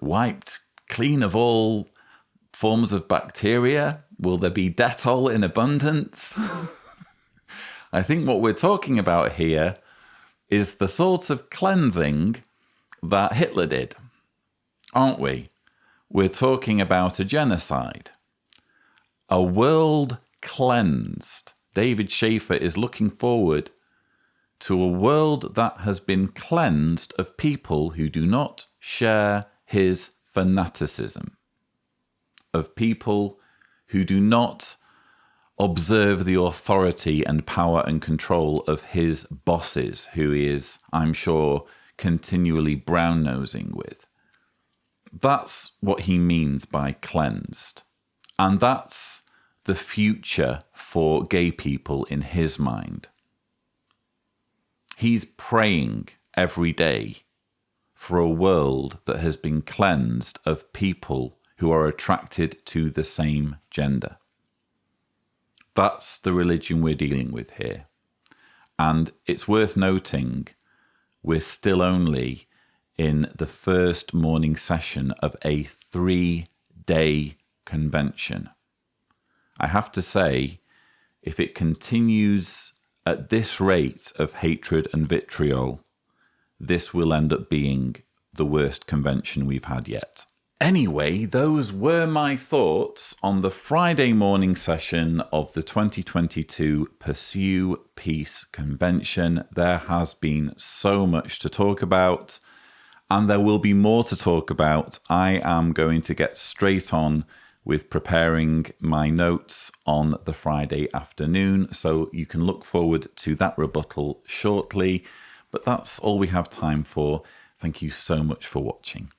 wiped clean of all forms of bacteria? Will there be Dettol in abundance? I think what we're talking about here is the sort of cleansing that Hitler did, aren't we? We're talking about a genocide, a world cleansed. David Schaefer is looking forward to a world that has been cleansed of people who do not share his fanaticism, of people who do not observe the authority and power and control of his bosses, who he is, I'm sure, continually brown-nosing with. That's what he means by cleansed. And that's the future for gay people in his mind. He's praying every day for a world that has been cleansed of people who are attracted to the same gender. That's the religion we're dealing with here. And it's worth noting we're still only in the first morning session of a 3-day convention. I have to say, if it continues at this rate of hatred and vitriol, this will end up being the worst convention we've had yet. Anyway, those were my thoughts on the Friday morning session of the 2022 Pursue Peace Convention. There has been so much to talk about, and there will be more to talk about. I am going to get straight on with preparing my notes on the Friday afternoon, so you can look forward to that rebuttal shortly. But that's all we have time for. Thank you so much for watching.